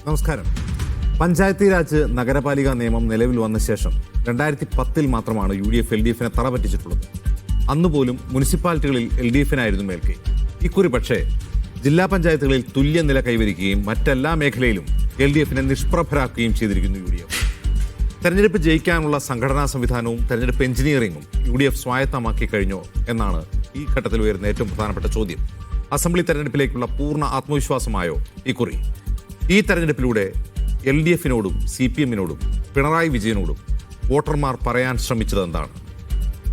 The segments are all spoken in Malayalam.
നമസ്കാരം. പഞ്ചായത്തി രാജ് നഗരപാലിക നിയമം നിലവിൽ വന്ന ശേഷം 2010 മാത്രമാണ് UDF LDF-നെ തറ പറ്റിച്ചിട്ടുള്ളത്. അന്നുപോലും മുനിസിപ്പാലിറ്റികളിൽ LDF-നായിരുന്നു മേൽക്കൈ. ഇക്കുറി പക്ഷേ ജില്ലാ പഞ്ചായത്തുകളിൽ തുല്യനില കൈവരിക്കുകയും മറ്റെല്ലാ മേഖലയിലും LDF-നെ നിഷ്പ്രഭരാക്കുകയും ചെയ്തിരിക്കുന്നു UDF. തെരഞ്ഞെടുപ്പ് ജയിക്കാനുള്ള സംഘടനാ സംവിധാനവും തെരഞ്ഞെടുപ്പ് എഞ്ചിനീയറിംഗും UDF സ്വായത്തമാക്കി കഴിഞ്ഞോ എന്നാണ് ഈ ഘട്ടത്തിൽ ഉയരുന്ന ഏറ്റവും പ്രധാനപ്പെട്ട ചോദ്യം. അസംബ്ലി തെരഞ്ഞെടുപ്പിലേക്കുള്ള പൂർണ്ണ ആത്മവിശ്വാസമായോ ഇക്കുറി? ഈ തെരഞ്ഞെടുപ്പിലൂടെ LDF-നോടും CPM-നോടും പിണറായി വിജയനോടും വോട്ടർമാർ പറയാൻ ശ്രമിച്ചത് എന്താണ്?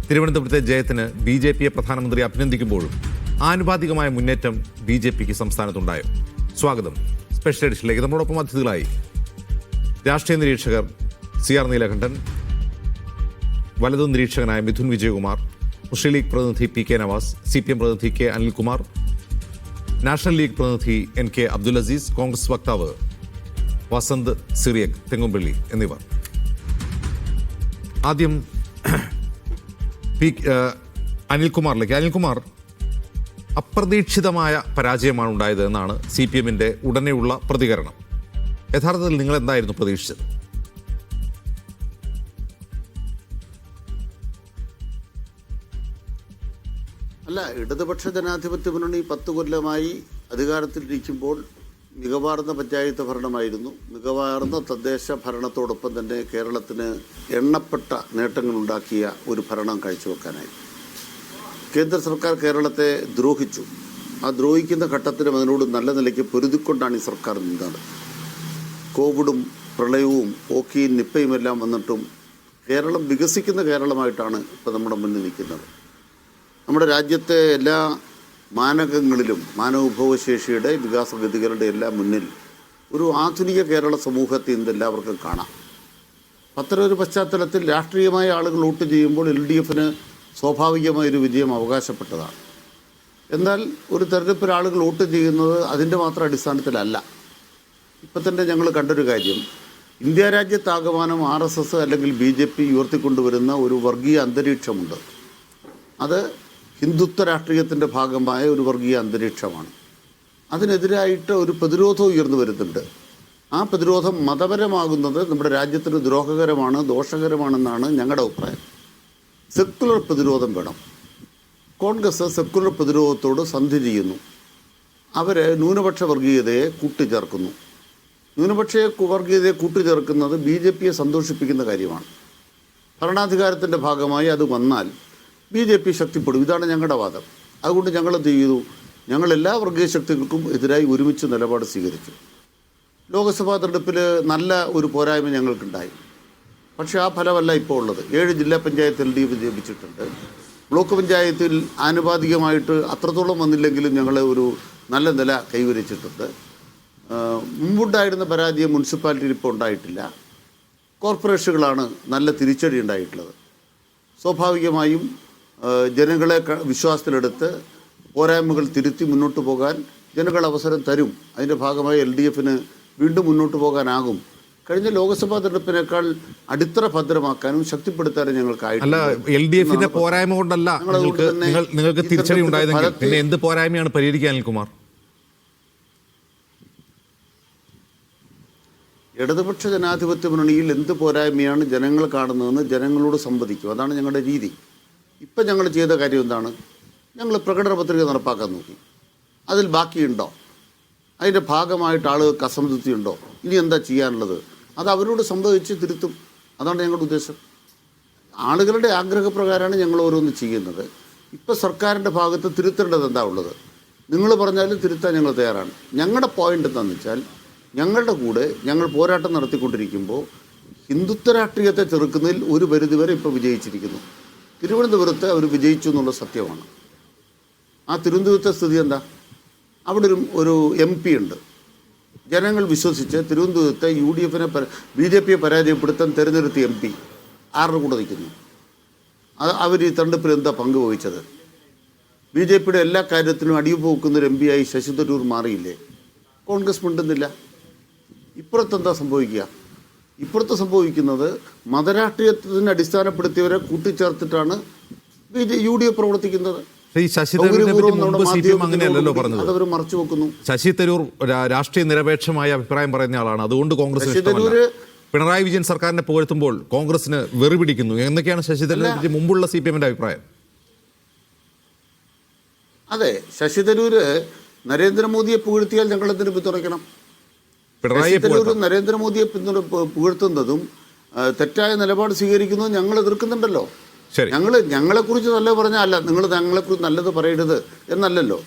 തിരുവനന്തപുരത്തെ ജയത്തിന് BJP-യെ പ്രധാനമന്ത്രി അഭിനന്ദിക്കുമ്പോഴും ആനുപാതികമായ മുന്നേറ്റം BJP-ക്ക് സംസ്ഥാനത്തുണ്ടായോ? സ്വാഗതം. സ്പെഷ്യൽ എഡിഷനിലേക്ക് നമ്മളോടൊപ്പം അതിഥികളായി രാഷ്ട്രീയ നിരീക്ഷകർ CR നീലകണ്ഠൻ, വലതു നിരീക്ഷകനായ മിഥുൻ വിജയകുമാർ, മുസ്ലിം ലീഗ് പ്രതിനിധി PK നവാസ്, CPM പ്രതിനിധി K അനിൽകുമാർ, നാഷണൽ ലീഗ് പ്രതിനിധി NK അബ്ദുൽ അസീസ്, കോൺഗ്രസ് വക്താവ് വസന്ത് സിറിയക് തെങ്ങുംപള്ളി എന്നിവർ. ആദ്യം അനിൽകുമാറിലേക്ക്. അനിൽകുമാർ, അപ്രതീക്ഷിതമായ പരാജയമാണ് ഉണ്ടായത് എന്നാണ് CPM-ന്റെ ഉടനെയുള്ള പ്രതികരണം. യഥാർത്ഥത്തിൽ നിങ്ങൾ എന്തായിരുന്നു പ്രതീക്ഷിച്ചത്? അല്ല, ഇടതുപക്ഷ ജനാധിപത്യ മുന്നണി 10 കൊല്ലമായി അധികാരത്തിലിരിക്കുമ്പോൾ മികവാർന്ന പഞ്ചായത്ത് ഭരണമായിരുന്നു. മികവാർന്ന തദ്ദേശ ഭരണത്തോടൊപ്പം തന്നെ കേരളത്തിന് എണ്ണപ്പെട്ട നേട്ടങ്ങളുണ്ടാക്കിയ ഒരു ഭരണം കാഴ്ചവെക്കാനായി. കേന്ദ്ര സർക്കാർ കേരളത്തെ ദ്രോഹിച്ചു. ആ ദ്രോഹിക്കുന്ന ഘട്ടത്തിലും അതിനോട് നല്ല നിലയ്ക്ക് പൊരുതിക്കൊണ്ടാണ് ഈ സർക്കാർ നിന്നത്. കോവിഡും പ്രളയവും ഓക്കിയും നിപ്പയും എല്ലാം വന്നിട്ടും കേരളം വികസിക്കുന്ന കേരളമായിട്ടാണ് ഇപ്പോൾ നമ്മുടെ മുന്നിൽ നിൽക്കുന്നത്. നമ്മുടെ രാജ്യത്തെ എല്ലാ മാനകങ്ങളിലും മാനവവിഭവശേഷിയുടെ വികാസഗതികളുടെ എല്ലാം മുന്നിൽ ഒരു ആധുനിക കേരള സമൂഹത്തെ ഇന്ന് എല്ലാവർക്കും കാണാം. അത്തരമൊരു പശ്ചാത്തലത്തിൽ രാഷ്ട്രീയമായ ആളുകൾ വോട്ട് ചെയ്യുമ്പോൾ LDF-ന് സ്വാഭാവികമായൊരു വിജയം അവകാശപ്പെട്ടതാണ്. എന്നാൽ ഒരു തെരഞ്ഞെടുപ്പിൽ ആളുകൾ വോട്ട് ചെയ്യുന്നത് അതിൻ്റെ മാത്രം അടിസ്ഥാനത്തിലല്ല. ഇപ്പം തന്നെ ഞങ്ങൾ കണ്ടൊരു കാര്യം, ഇന്ത്യ രാജ്യത്താകമാനം RSS അല്ലെങ്കിൽ BJP ഉയർത്തിക്കൊണ്ടുവരുന്ന ഒരു വർഗീയ അന്തരീക്ഷമുണ്ട്. അത് ഹിന്ദുത്വ രാഷ്ട്രീയത്തിൻ്റെ ഭാഗമായ ഒരു വർഗീയ അന്തരീക്ഷമാണ്. അതിനെതിരായിട്ട് ഒരു പ്രതിരോധം ഉയർന്നു വരുന്നുണ്ട്. ആ പ്രതിരോധം മതപരമാകുന്നത് നമ്മുടെ രാജ്യത്തിന് ദ്രോഹകരമാണ്, ദോഷകരമാണെന്നാണ് ഞങ്ങളുടെ അഭിപ്രായം. സെക്കുലർ പ്രതിരോധം വേണം. കോൺഗ്രസ് സെക്കുലർ പ്രതിരോധത്തോട് സന്ധി ചെയ്യുന്നു. അവർ ന്യൂനപക്ഷ വർഗീയതയെ കൂട്ടിച്ചേർക്കുന്നു. ന്യൂനപക്ഷ വർഗീയതയെ കൂട്ടിച്ചേർക്കുന്നത് BJP-യെ സന്തോഷിപ്പിക്കുന്ന കാര്യമാണ്. ഭരണാധികാരത്തിൻ്റെ ഭാഗമായി അത് വന്നാൽ BJP ശക്തിപ്പെടും. ഇതാണ് ഞങ്ങളുടെ വാദം. അതുകൊണ്ട് ഞങ്ങൾ എന്ത് ചെയ്തു? ഞങ്ങൾ എല്ലാ വർഗീയ ശക്തികൾക്കും എതിരായി ഒരുമിച്ച് നിലപാട് സ്വീകരിച്ചു. ലോക്സഭാ തെരഞ്ഞെടുപ്പിൽ നല്ല ഒരു പോരായ്മ ഞങ്ങൾക്കുണ്ടായി. പക്ഷേ ആ ഫലമല്ല ഇപ്പോൾ ഉള്ളത്. 7 ജില്ലാ പഞ്ചായത്ത് LDF വിജയിപ്പിച്ചിട്ടുണ്ട്. ബ്ലോക്ക് പഞ്ചായത്തിൽ ആനുപാതികമായിട്ട് അത്രത്തോളം വന്നില്ലെങ്കിലും ഞങ്ങൾ ഒരു നല്ല നില കൈവരിച്ചിട്ടുണ്ട്. മുമ്പുണ്ടായിരുന്ന പരാജയം മുനിസിപ്പാലിറ്റിയിൽ ഇപ്പോൾ ഉണ്ടായിട്ടില്ല. കോർപ്പറേഷനുകളാണ് നല്ല തിരിച്ചടി ഉണ്ടായിട്ടുള്ളത്. സ്വാഭാവികമായും ജനങ്ങളെ വിശ്വാസത്തിലെടുത്ത് പോരായ്മകൾ തിരുത്തി മുന്നോട്ട് പോകാൻ ജനങ്ങൾ അവസരം തരും. അതിൻ്റെ ഭാഗമായി LDF-ന് വീണ്ടും മുന്നോട്ട് പോകാനാകും. കഴിഞ്ഞ ലോക്സഭാ തെരഞ്ഞെടുപ്പിനേക്കാൾ അടിത്തറ ഭദ്രമാക്കാനും ശക്തിപ്പെടുത്താനും ഞങ്ങൾക്കായിട്ടില്ല. LDF-ന്റെ പോരായ്മ കൊണ്ടല്ല നിങ്ങൾക്ക് തിരിച്ചടി ഉണ്ടായതെങ്കിൽ പിന്നെ എന്ത് പോരായ്മയാണ് പരിഹരിക്കാൻ അനിൽകുമാർ? ഇടതുപക്ഷ ജനാധിപത്യ മുന്നണിയിൽ എന്ത് പോരായ്മയാണ് ജനങ്ങൾ കാണുന്നതെന്ന് ജനങ്ങളോട് സംവദിക്കും. അതാണ് ഞങ്ങളുടെ രീതി. ഇപ്പം ഞങ്ങൾ ചെയ്ത കാര്യം എന്താണ്? ഞങ്ങൾ പ്രകടന പത്രിക നടപ്പാക്കാൻ നോക്കി. അതിൽ ബാക്കിയുണ്ടോ? അതിൻ്റെ ഭാഗമായിട്ട് ആളുകൾക്ക് അസംതൃപ്തി ഉണ്ടോ? ഇനി എന്താ ചെയ്യാനുള്ളത്? അത് അവരോട് സംവദിച്ച് തിരുത്തും. അതാണ് ഞങ്ങളുടെ ഉദ്ദേശം. ആളുകളുടെ ആഗ്രഹപ്രകാരമാണ് ഞങ്ങൾ ഓരോന്ന് ചെയ്യുന്നത്. ഇപ്പം സർക്കാരിൻ്റെ ഭാഗത്ത് തിരുത്തേണ്ടത് എന്താ ഉള്ളത്? നിങ്ങൾ പറഞ്ഞാലും തിരുത്താൻ ഞങ്ങൾ തയ്യാറാണ്. ഞങ്ങളുടെ പോയിൻ്റ് എന്താണെന്ന് വെച്ചാൽ, ഞങ്ങളുടെ കൂടെ ഞങ്ങൾ പോരാട്ടം നടത്തിക്കൊണ്ടിരിക്കുമ്പോൾ ഹിന്ദുത്വ രാഷ്ട്രീയത്തെ ചെറുക്കുന്നതിൽ ഒരു പരിധിവരെ ഇപ്പോൾ വിജയിച്ചിരിക്കുന്നു. തിരുവനന്തപുരത്ത് അവർ വിജയിച്ചു എന്നുള്ള സത്യമാണ്. ആ തിരുവനന്തപുരത്തെ സ്ഥിതി എന്താ? അവിടെ ഒരു MP ഉണ്ട്. ജനങ്ങൾ വിശ്വസിച്ച് തിരുവനന്തപുരത്തെ UDF-നെ BJP-യെ പരാജയപ്പെടുത്താൻ തിരഞ്ഞെടുത്ത MP ആരുടെ കൂടെ നിൽക്കുന്നു? അവർ ഈ തെരഞ്ഞെടുപ്പിൽ എന്താ പങ്കുവഹിച്ചത്? BJP-യുടെ എല്ലാ കാര്യത്തിലും അടിയുപോക്കുന്നൊരു MP ആയി ശശി തരൂർ മാറിയില്ലേ? കോൺഗ്രസ് മിണ്ടുന്നില്ല. ഇപ്പുറത്തെന്താ സംഭവിക്കുക? ഇപ്പുറത്ത് സംഭവിക്കുന്നത് മതരാഷ്ട്രീയത്തിന് അടിസ്ഥാനപ്പെടുത്തിയവരെ കൂട്ടിച്ചേർത്തിട്ടാണ് UDF പ്രവർത്തിക്കുന്നത്. ഈ ശശി തരൂരിനെ പറ്റി മുമ്പ് CPM അങ്ങനെയല്ലല്ലോ പറഞ്ഞത്. അതവർ മറച്ചു വെക്കുന്നു. ശശി തരൂർ രാഷ്ട്രീയ നിരപേക്ഷമായ അഭിപ്രായം പറയുന്ന ആളാണ്. അതുകൊണ്ട് കോൺഗ്രസ് ഇഷ്ടമല്ല. പിണറായി വിജയൻ സർക്കാരിനെ പുകഴ്ത്തുമ്പോൾ കോൺഗ്രസിന് വെറി പിടിക്കുന്നു എന്നൊക്കെയാണ് ശശി തരൂരിനെ പറ്റി മുമ്പുള്ള CPMന്റെ അഭിപ്രായം. അതെ, ശശി തരൂര് നരേന്ദ്രമോദിയെ പുകഴ്ത്തിയാൽ ഞങ്ങൾ എന്തിനു പിന്തുണയ്ക്കണം? പിണറായി തരൂർ നരേന്ദ്രമോദിയെ പുകഴ്ത്തുന്നതും തെറ്റായ നിലപാട് സ്വീകരിക്കുന്നതും ഞങ്ങൾ എതിർക്കുന്നുണ്ടല്ലോ. ഞങ്ങളെക്കുറിച്ച് നല്ലത് പറഞ്ഞാൽ അല്ല, നിങ്ങൾ ഞങ്ങളെക്കുറിച്ച് നല്ലത് പറയരുത് എന്നല്ലല്ലോ.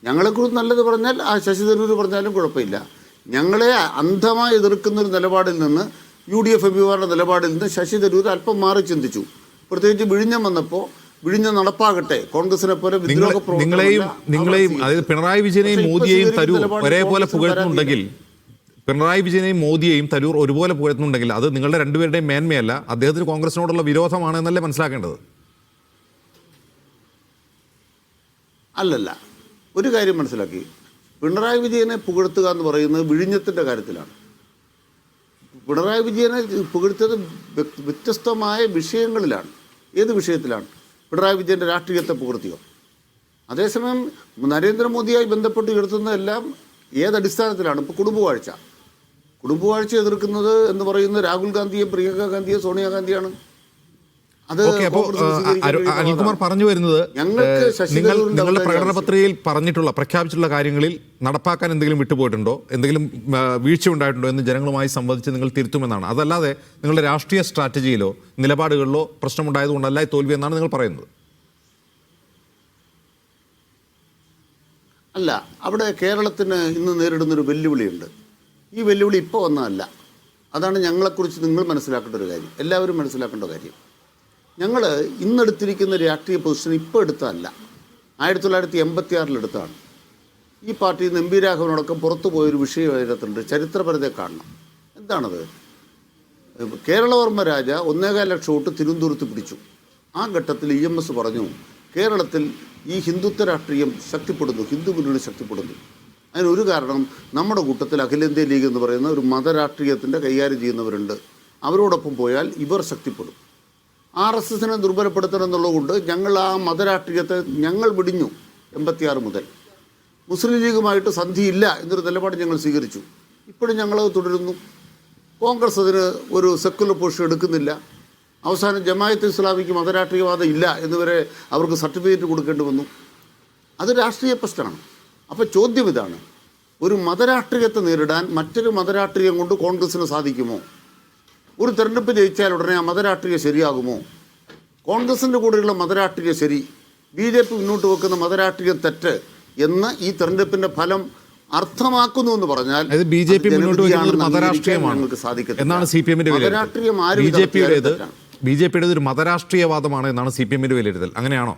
ഞങ്ങളെക്കുറിച്ച് നല്ലത് പറഞ്ഞാൽ ആ ശശി തരൂർ പറഞ്ഞാലും കുഴപ്പമില്ല. ഞങ്ങളെ അന്ധമായി എതിർക്കുന്നൊരു നിലപാടിൽ നിന്ന് UDF MPമാരുടെ നിലപാടിൽ നിന്ന് ശശി തരൂർ അല്പം മാറി ചിന്തിച്ചു. പ്രത്യേകിച്ച് വിഴിഞ്ഞം വന്നപ്പോൾ വിഴിഞ്ഞം നടപ്പാകട്ടെ, കോൺഗ്രസിനെ പോലെ നിങ്ങളെയും അതായത് പിണറായി വിജയനെയും മോദിയെയും തരൂർ ഒരേപോലെ പുകഴ്ത്തുന്നുണ്ടെങ്കിൽ, പിണറായി വിജയനെയും മോദിയെയും തരൂർ ഒരുപോലെ പുകഴ്ത്തുന്നുണ്ടെങ്കിൽ അത് നിങ്ങളുടെ രണ്ടുപേരുടെയും മേന്മയല്ല, അദ്ദേഹത്തിന് കോൺഗ്രസിനോടുള്ള വിരോധമാണെന്നല്ലേ മനസ്സിലാക്കേണ്ടത്? അല്ലല്ല, ഒരു കാര്യം മനസ്സിലാക്കി. പിണറായി വിജയനെ പുകഴ്ത്തുക എന്ന് പറയുന്നത് വിഴിഞ്ഞത്തിൻ്റെ കാര്യത്തിലാണ്. പിണറായി വിജയനെ പുകഴ്ത്തത് വ്യത്യസ്തമായ വിഷയങ്ങളിലാണ്. ഏത് വിഷയത്തിലാണ്? പിണറായി വിജയൻ്റെ രാഷ്ട്രീയത്തെ പുകഴ്ത്തിയോ? അതേസമയം നരേന്ദ്രമോദിയായി ബന്ധപ്പെട്ട് ഉയർത്തുന്നതെല്ലാം ഏതടിസ്ഥാനത്തിലാണ്? ഇപ്പോൾ കുടുംബവാഴ്ച എതിർക്കുന്നത് എന്ന് പറയുന്നത് രാഹുൽ ഗാന്ധിയെ, പ്രിയങ്ക ഗാന്ധിയെ, സോണിയാഗാന്ധിയാണ്. അത് അനിൽകുമാർ പറഞ്ഞു വരുന്നത്, നിങ്ങളുടെ പ്രകടന പത്രികയിൽ പ്രഖ്യാപിച്ചിട്ടുള്ള കാര്യങ്ങളിൽ നടപ്പാക്കാൻ എന്തെങ്കിലും വിട്ടുപോയിട്ടുണ്ടോ, എന്തെങ്കിലും വീഴ്ച ഉണ്ടായിട്ടുണ്ടോ എന്ന് ജനങ്ങളുമായി സംവദിച്ച് നിങ്ങൾ തിരുത്തുമെന്നാണ്. അതല്ലാതെ നിങ്ങളുടെ രാഷ്ട്രീയ സ്ട്രാറ്റജിയിലോ നിലപാടുകളിലോ പ്രശ്നമുണ്ടായതുകൊണ്ടല്ല ഈ തോൽവി എന്നാണ് നിങ്ങൾ പറയുന്നത്. അല്ല, അവിടെ കേരളത്തിന് ഇന്ന് നേരിടുന്നൊരു വെല്ലുവിളിയുണ്ട്. ഈ വെല്ലുവിളി ഇപ്പോൾ വന്നതല്ല. അതാണ് ഞങ്ങളെക്കുറിച്ച് നിങ്ങൾ മനസ്സിലാക്കേണ്ട ഒരു കാര്യം, എല്ലാവരും മനസ്സിലാക്കേണ്ട കാര്യം. ഞങ്ങൾ ഇന്നെടുത്തിരിക്കുന്ന രാഷ്ട്രീയ പൊസിഷൻ ഇപ്പോൾ എടുത്തതല്ല, 1986 എടുത്താണ്. ഈ പാർട്ടിയിൽ നിന്ന് MP രാഘവനോടൊപ്പം പുറത്തു പോയൊരു വിഷയം അതിനകത്തുണ്ട്. ചരിത്രപരതയെ കാണണം. എന്താണത്? കേരളവർമ്മ രാജ 1.25 ലക്ഷം വോട്ട് തിരുവനന്തപുരത്ത് പിടിച്ചു. ആ ഘട്ടത്തിൽ EMS പറഞ്ഞു, കേരളത്തിൽ ഈ ഹിന്ദുത്വ രാഷ്ട്രീയം ശക്തിപ്പെടുന്നു, ഹിന്ദു മുന്നണി ശക്തിപ്പെടുന്നു. അതിനൊരു കാരണം, നമ്മുടെ കൂട്ടത്തിൽ അഖിലേന്ത്യാ ലീഗ് എന്ന് പറയുന്ന ഒരു മതരാഷ്ട്രീയത്തിൻ്റെ കൈകാര്യം ചെയ്യുന്നവരുണ്ട്. അവരോടൊപ്പം പോയാൽ ഇവർ ശക്തിപ്പെടും. RSSനെ ദുർബലപ്പെടുത്തണം എന്നുള്ളതുകൊണ്ട് ഞങ്ങൾ ആ മതരാഷ്ട്രീയത്തെ ഞങ്ങൾ വിടിഞ്ഞു. 86 മുതൽ മുസ്ലിം ലീഗുമായിട്ട് സന്ധിയില്ല എന്നൊരു നിലപാട് ഞങ്ങൾ സ്വീകരിച്ചു. ഇപ്പോഴും ഞങ്ങളത് തുടരുന്നു. കോൺഗ്രസ് അതിന് ഒരു സെക്കുലർ പൊസിഷൻ എടുക്കുന്നില്ല. അവസാനം ജമാഅത്ത് ഇസ്ലാമിക്ക് മതരാഷ്ട്രീയവാദം ഇല്ല എന്നുവരെ അവർക്ക് സർട്ടിഫിക്കറ്റ് കൊടുക്കേണ്ടി വന്നു. അത് രാഷ്ട്രീയ പ്രശ്നമാണ്. അപ്പോൾ ചോദ്യം ഇതാണ്, ഒരു മതരാഷ്ട്രീയത്തെ നേരിടാൻ മറ്റൊരു മതരാഷ്ട്രീയം കൊണ്ട് കോൺഗ്രസ്സിന് സാധിക്കുമോ? ഒരു തെരഞ്ഞെടുപ്പ് ജയിച്ചാൽ ഉടനെ ആ മതരാഷ്ട്രീയം ശരിയാകുമോ? കോൺഗ്രസിൻ്റെ കൂടെയുള്ള മതരാഷ്ട്രീയം ശരി, BJP മുന്നോട്ട് വെക്കുന്ന മതരാഷ്ട്രീയം തെറ്റ് എന്ന് ഈ തെരഞ്ഞെടുപ്പിൻ്റെ ഫലം അർത്ഥമാക്കുന്നു എന്ന് പറഞ്ഞാൽ BJP മുന്നോട്ട് വെക്കുന്നത് മതരാഷ്ട്രീയമാണ് എന്നാണ് CPMന്റെ വിലയിരുത്തൽ. BJPയുടെ ഒരു മതരാഷ്ട്രീയവാദമാണ് എന്നാണ് CPMന്റെ വിലയിരുത്തൽ. അങ്ങനെയാണോ?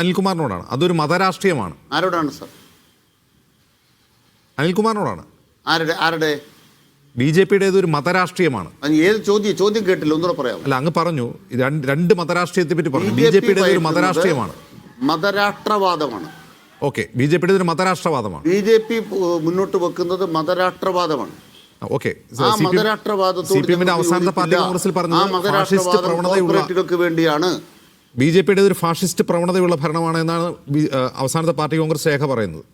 അനിൽകുമാറിനോടാണ്. അതൊരു മതരാഷ്ട്രീയമാണ്. ആരോടാണ് സാർ? അനിൽകുമാറിനോടാണ്. ആരുടെ? BJPയുടേത് ഒരു മതരാഷ്ട്രീയമാണ്. ഏത് ചോദ്യം കേട്ടില്ല, ഒന്നുകൂടെ പറയാം. അല്ല, അങ്ങ് പറഞ്ഞു രണ്ട് മതരാഷ്ട്രീയത്തെ പറ്റി പറഞ്ഞു. BJPയുടെ ഒരു മതരാഷ്ട്രീയമാണ്, മതരാഷ്ട്രവാദമാണ്. ഓക്കെ, BJPയുടെ ഒരു മതരാഷ്ട്രവാദമാണ്. BJP മുന്നോട്ട് വെക്കുന്നത് മതരാഷ്ട്രവാദമാണ്. ഓക്കെ, CPMന്റെ അവസാനത്തെ പാർട്ടി കോൺഗ്രസിൽ പറഞ്ഞത് ഫാഷിസ്റ്റ് പ്രവണതയുള്ള വേണ്ടിയാണ്. BJPയുടെ ഒരു ഫാഷിസ്റ്റ് പ്രവണതയുള്ള ഭരണമാണ് എന്നാണ് അവസാനത്തെ പാർട്ടി കോൺഗ്രസ് രേഖ പറയുന്നത്.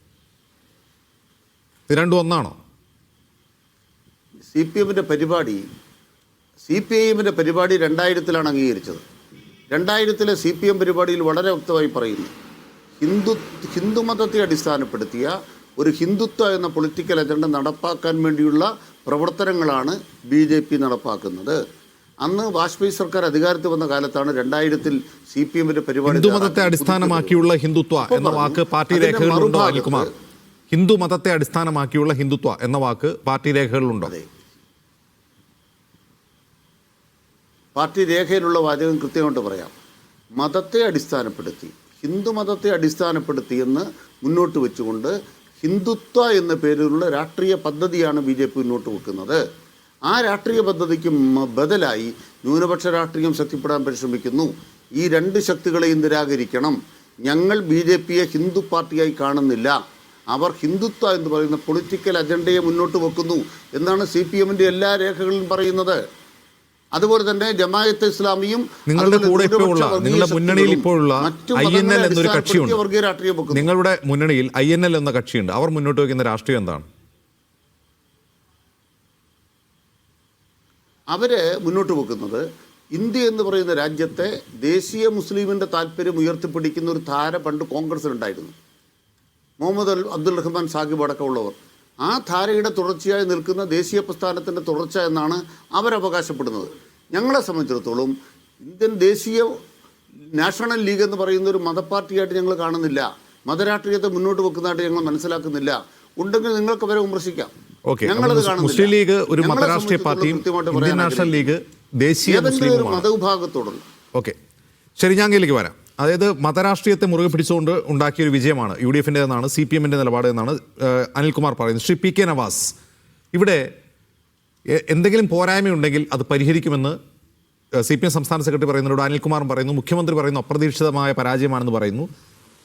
ഇത് രണ്ടും ഒന്നാണോ? CPMന്റെ പരിപാടി 2000 അംഗീകരിച്ചത്. 2000 CPM പരിപാടിയിൽ വളരെ വ്യക്തമായി പറയുന്നു, ഹിന്ദുമതത്തെ അടിസ്ഥാനപ്പെടുത്തിയ ഒരു ഹിന്ദുത്വ എന്ന പൊളിറ്റിക്കൽ അജണ്ട നടപ്പാക്കാൻ വേണ്ടിയുള്ള പ്രവർത്തനങ്ങളാണ് BJP നടപ്പാക്കുന്നത്. അന്ന് വാജ്പേയി സർക്കാർ അധികാരത്തിൽ വന്ന കാലത്താണ് 2000 CPMന്റെ പരിപാടി. ഹിന്ദുമതത്തെ അടിസ്ഥാനമാക്കിയുള്ള ഹിന്ദുത്വ എന്ന വാക്ക് പാർട്ടി രേഖകളിലുണ്ടോ അനിൽകുമാർ? ഹിന്ദു മതത്തെ അടിസ്ഥാനമാക്കിയുള്ള ഹിന്ദുത്വ എന്ന വാക്ക് പാർട്ടി രേഖകളിലുണ്ടോ? പാർട്ടി രേഖയിലുള്ള വാചകം കൃത്യമായിട്ട് പറയാം. മതത്തെ അടിസ്ഥാനപ്പെടുത്തി, ഹിന്ദു മതത്തെ അടിസ്ഥാനപ്പെടുത്തി എന്ന് മുന്നോട്ട് വെച്ചുകൊണ്ട് ഹിന്ദുത്വ എന്ന പേരിലുള്ള രാഷ്ട്രീയ പദ്ധതിയാണ് BJP മുന്നോട്ട് വെക്കുന്നത്. ആ രാഷ്ട്രീയ പദ്ധതിക്ക് ബദലായി ന്യൂനപക്ഷ രാഷ്ട്രീയം ശക്തിപ്പെടാൻ പരിശ്രമിക്കുന്നു. ഈ രണ്ട് ശക്തികളെയും നിരാകരിക്കണം. ഞങ്ങൾ BJPയെ ഹിന്ദു പാർട്ടിയായി കാണുന്നില്ല. അവർ ഹിന്ദുത്വ എന്ന് പറയുന്ന പൊളിറ്റിക്കൽ അജണ്ടയെ മുന്നോട്ട് വെക്കുന്നു എന്നാണ് CPMന്റെ എല്ലാ രേഖകളിലും പറയുന്നത്. അതുപോലെ തന്നെ ജമാഅത്തെ ഇസ്ലാമിയും നിങ്ങളുടെ കൂടെ ഇപ്പോഴുള്ള നിങ്ങളുടെ മുന്നണിയിൽ ഇപ്പോഴുള്ള INL എന്നൊരു കക്ഷിയുണ്ട്. വർഗീയ രാഷ്ട്രീയം വെക്കുന്നു. നിങ്ങളുടെ മുന്നണിയിൽ INL എന്ന കക്ഷിയുണ്ട്. അവർ മുന്നോട്ട് വയ്ക്കുന്ന രാഷ്ട്രീയം എന്താണ്? അവര് മുന്നോട്ട് വെക്കുന്നത് ഇന്ത്യ എന്ന് പറയുന്ന രാജ്യത്തെ ദേശീയ മുസ്ലിമിന്റെ താല്പര്യം ഉയർത്തിപ്പിടിക്കുന്ന ഒരു ധാര പണ്ട് കോൺഗ്രസിലുണ്ടായിരുന്നു. മുഹമ്മദ് അബ്ദുൽ റഹ്മാൻ സാഹിബ് അടക്കമുള്ളവർ ആ ധാരയുടെ തുടർച്ചയായി നിൽക്കുന്ന ദേശീയ പ്രസ്ഥാനത്തിൻ്റെ തുടർച്ച എന്നാണ് അവരവകാശപ്പെടുന്നത്. ഞങ്ങളെ സംബന്ധിച്ചിടത്തോളം ഇന്ത്യൻ ദേശീയ നാഷണൽ ലീഗ് എന്ന് പറയുന്ന ഒരു മതപാർട്ടിയായിട്ട് ഞങ്ങൾ കാണുന്നില്ല. മതരാഷ്ട്രീയത്തെ മുന്നോട്ട് വെക്കുന്നതായിട്ട് ഞങ്ങൾ മനസ്സിലാക്കുന്നില്ല. ഉണ്ടെങ്കിൽ നിങ്ങൾക്ക് അവരെ വിമർശിക്കാം. ഞങ്ങളത് കാണുന്നില്ല. മുസ്ലിം ലീഗ് ഒരു മതരാഷ്ട്രീയ പാർട്ടിയും ഇന്ത്യൻ നാഷണൽ ലീഗ് ദേശീയ മുസ്ലിം മതവിഭാഗത്തോടുള്ള. ഓക്കെ, ശരി, ഞാൻ ഇതിലേക്ക് വരാം. അതായത് മതരാഷ്ട്രീയത്തെ മുറുകെ പിടിച്ചുകൊണ്ട് ഉണ്ടാക്കിയ ഒരു വിജയമാണ് UDFൻ്റെതെന്നാണ് CPMൻ്റെ നിലപാട് എന്നാണ് അനിൽകുമാർ പറയുന്നത്. ശ്രീ PK നവാസ്, ഇവിടെ എന്തെങ്കിലും പോരായ്മയുണ്ടെങ്കിൽ അത് പരിഹരിക്കുമെന്ന് CPM സംസ്ഥാന സെക്രട്ടറി പറയുന്നതോട് അനിൽകുമാറും പറയുന്നു, മുഖ്യമന്ത്രി പറയുന്നു അപ്രതീക്ഷിതമായ പരാജയമാണെന്ന് പറയുന്നു.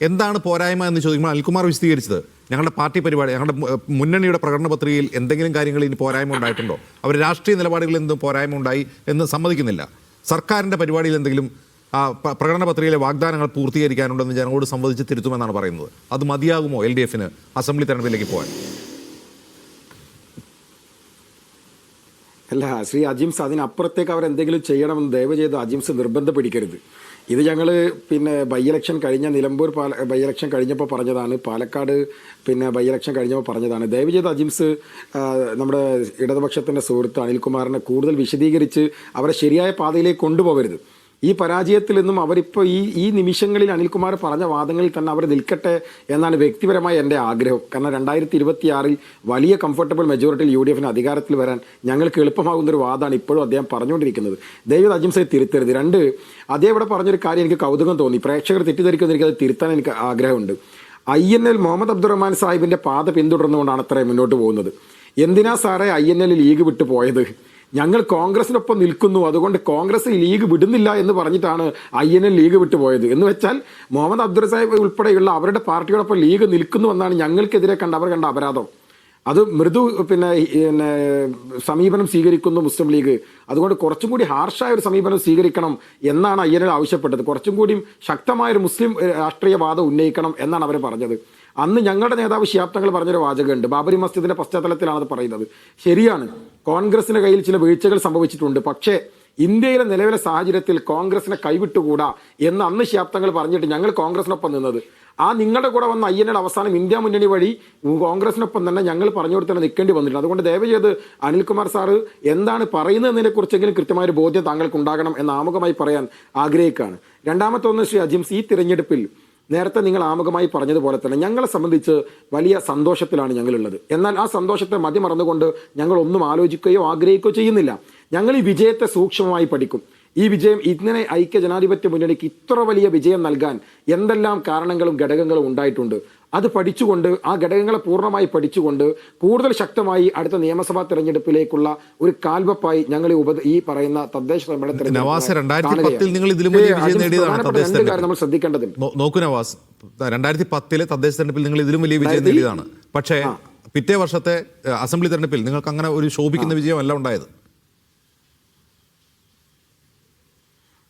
എന്താണ് പോരായ്മ എന്ന് ചോദിക്കുമ്പോൾ അനിൽകുമാർ വിശദീകരിച്ചത് ഞങ്ങളുടെ പാർട്ടി പരിപാടി, ഞങ്ങളുടെ മുന്നണിയുടെ പ്രകടന പത്രികയിൽ എന്തെങ്കിലും കാര്യങ്ങൾ ഇനി പോരായ്മ ഉണ്ടായിട്ടുണ്ടോ, അവർ രാഷ്ട്രീയ നിലപാടുകളിൽ എന്തും പോരായ്മ ഉണ്ടായി എന്ന് സമ്മതിക്കുന്നില്ല. സർക്കാരിൻ്റെ പരിപാടിയിൽ എന്തെങ്കിലും പ്രകടന പത്രികയിലെ വാഗ്ദാനങ്ങൾ പൂർത്തീകരിക്കാനുണ്ടെന്ന് ജനങ്ങളോട് സംവദിച്ച് തിരുത്തുമെന്നാണ് പറയുന്നത്. അത് മതിയാകുമോ LDFന് അസംബ്ലി തെരഞ്ഞെടുപ്പിലേക്ക് പോകാൻ? അല്ല ശ്രീ അജിംസ്, അതിനപ്പുറത്തേക്ക് അവരെന്തെങ്കിലും ചെയ്യണമെന്ന് ദയവ് ചെയ്ത് അജിംസ് നിർബന്ധം പിടിക്കരുത്. ഇത് ഞങ്ങൾ ബൈ ഇലക്ഷൻ കഴിഞ്ഞ നിലമ്പൂർ ബൈ ഇലക്ഷൻ കഴിഞ്ഞപ്പോൾ പറഞ്ഞതാണ്, പാലക്കാട് ബൈ ഇലക്ഷൻ കഴിഞ്ഞപ്പോൾ പറഞ്ഞതാണ്. ദയവ് ചെയ്ത് അജിംസ് നമ്മുടെ ഇടതുപക്ഷത്തിൻ്റെ സുഹൃത്ത് അനിൽകുമാറിനെ കൂടുതൽ വിശദീകരിച്ച് അവരെ ശരിയായ പാതയിലേക്ക് കൊണ്ടുപോകരുത്. ഈ പരാജയത്തിൽ നിന്നും അവരിപ്പോൾ ഈ നിമിഷങ്ങളിൽ അനിൽകുമാർ പറഞ്ഞ വാദങ്ങളിൽ തന്നെ അവർ നിൽക്കട്ടെ എന്നാണ് വ്യക്തിപരമായ എൻ്റെ ആഗ്രഹം. കാരണം 2026 വലിയ കംഫർട്ടബിൾ മെജോറിറ്റിയിൽ UDFന് അധികാരത്തിൽ വരാൻ ഞങ്ങൾക്ക് എളുപ്പമാകുന്നൊരു വാദമാണ് ഇപ്പോഴും അദ്ദേഹം പറഞ്ഞുകൊണ്ടിരിക്കുന്നത്. ദയവ് അജിംസയെ തിരുത്തരുത്. രണ്ട്, അദ്ദേഹം ഇവിടെ പറഞ്ഞൊരു കാര്യം എനിക്ക് കൗതുകം തോന്നി, പ്രേക്ഷകർ തെറ്റിദ്ധരിക്കുമെന്ന് അത് തിരുത്താൻ എനിക്ക് ആഗ്രഹമുണ്ട്. INL മുഹമ്മദ് അബ്ദുറഹ്മാൻ സാഹിബിൻ്റെ പാത പിന്തുടർന്നുകൊണ്ടാണ് അത്രയും മുന്നോട്ട് പോകുന്നത്. എന്തിനാ സാറേ INL ലീഗ് വിട്ടു പോയത്? ഞങ്ങൾ കോൺഗ്രസിനൊപ്പം നിൽക്കുന്നു, അതുകൊണ്ട് കോൺഗ്രസ് ലീഗ് വിടുന്നില്ല എന്ന് പറഞ്ഞിട്ടാണ് INL ലീഗ് വിട്ടുപോയത്. എന്ന് വെച്ചാൽ മുഹമ്മദ് അബ്ദുൾ സാഹിബ് ഉൾപ്പെടെയുള്ള അവരുടെ പാർട്ടിയോടൊപ്പം ലീഗ് നിൽക്കുന്നു എന്നാണ് ഞങ്ങൾക്കെതിരെ അവർ കണ്ട അപരാധം. അത് മൃദു സമീപനം സ്വീകരിക്കുന്നു മുസ്ലിം ലീഗ്. അതുകൊണ്ട് കുറച്ചും കൂടി ഹാർഷായ ഒരു സമീപനം സ്വീകരിക്കണം എന്നാണ് INL ആവശ്യപ്പെട്ടത്. കുറച്ചും കൂടി ശക്തമായൊരു മുസ്ലിം രാഷ്ട്രീയവാദം ഉന്നയിക്കണം എന്നാണ് അവർ പറഞ്ഞത്. അന്ന് ഞങ്ങളുടെ നേതാവ് ശിഹാബ് തങ്ങൾ പറഞ്ഞൊരു വാചകമുണ്ട്, ബാബരി മസ്ജിദിന്റെ പശ്ചാത്തലത്തിലാണ് അത് പറയുന്നത്. ശരിയാണ്, കോൺഗ്രസിന്റെ കയ്യിൽ ചില വീഴ്ചകൾ സംഭവിച്ചിട്ടുണ്ട്. പക്ഷേ ഇന്ത്യയിലെ നിലവിലെ സാഹചര്യത്തിൽ കോൺഗ്രസിനെ കൈവിട്ടുകൂടാ എന്ന് അന്ന് ശിഹാബ് തങ്ങൾ പറഞ്ഞിട്ട് ഞങ്ങൾ കോൺഗ്രസിനൊപ്പം നിന്നത്. ആ നിങ്ങളുടെ കൂടെ വന്ന INL അവസാനം ഇന്ത്യ മുന്നണി വഴി കോൺഗ്രസിനൊപ്പം തന്നെ ഞങ്ങൾ പറഞ്ഞു കൊടുത്തന്നെ നിൽക്കേണ്ടി വന്നിട്ടുണ്ട്. അതുകൊണ്ട് ദയവ് ചെയ്ത് അനിൽകുമാർ സാറ് എന്താണ് പറയുന്നതിനെ കുറിച്ചെങ്കിലും കൃത്യമായൊരു ബോധ്യം താങ്കൾക്ക് ഉണ്ടാകണം എന്ന് ആമുഖമായി പറയാൻ ആഗ്രഹിക്കുകയാണ്. രണ്ടാമത്തെ ഒന്ന്, ശ്രീ അജിംസ്, ഈ തിരഞ്ഞെടുപ്പിൽ നേരത്തെ നിങ്ങൾ ആമുഖമായി പറഞ്ഞതുപോലെ തന്നെ ഞങ്ങളെ സംബന്ധിച്ച് വലിയ സന്തോഷത്തിലാണ് ഞങ്ങളുള്ളത്. എന്നാൽ ആ സന്തോഷത്തെ മതിമറന്നുകൊണ്ട് ഞങ്ങൾ ഒന്നും ആലോചിക്കുകയോ ആഗ്രഹിക്കുകയോ ചെയ്യുന്നില്ല. ഞങ്ങൾ ഈ വിജയത്തെ സൂക്ഷ്മമായി പഠിക്കും. ഈ വിജയം ഇങ്ങനെ ഐക്യ ജനാധിപത്യ മുന്നണിക്ക് ഇത്ര വലിയ വിജയം നൽകാൻ എന്തെല്ലാം കാരണങ്ങളും ഘടകങ്ങളും ഉണ്ടായിട്ടുണ്ട്. അത് പഠിച്ചുകൊണ്ട്, ആ ഘടകങ്ങളെ പൂർണ്ണമായി പഠിച്ചുകൊണ്ട് കൂടുതൽ ശക്തമായി അടുത്ത നിയമസഭാ തെരഞ്ഞെടുപ്പിലേക്കുള്ള ഒരു കാൽവെപ്പായി ഞങ്ങൾ ഈ പറയുന്ന തദ്ദേശ നമ്മൾ ശ്രദ്ധിക്കേണ്ടതുണ്ട്. നോക്കൂ നവാസ്, 2010 തദ്ദേശ തെരഞ്ഞെടുപ്പിൽ നിങ്ങൾ ഇതിലും വലിയ വിജയം നേടിയതാണ്. പക്ഷേ പിറ്റേ വർഷത്തെ അസംബ്ലി തെരഞ്ഞെടുപ്പിൽ നിങ്ങൾക്ക് അങ്ങനെ ഒരു ശോഭിക്കുന്ന വിജയമല്ല ഉണ്ടായത്.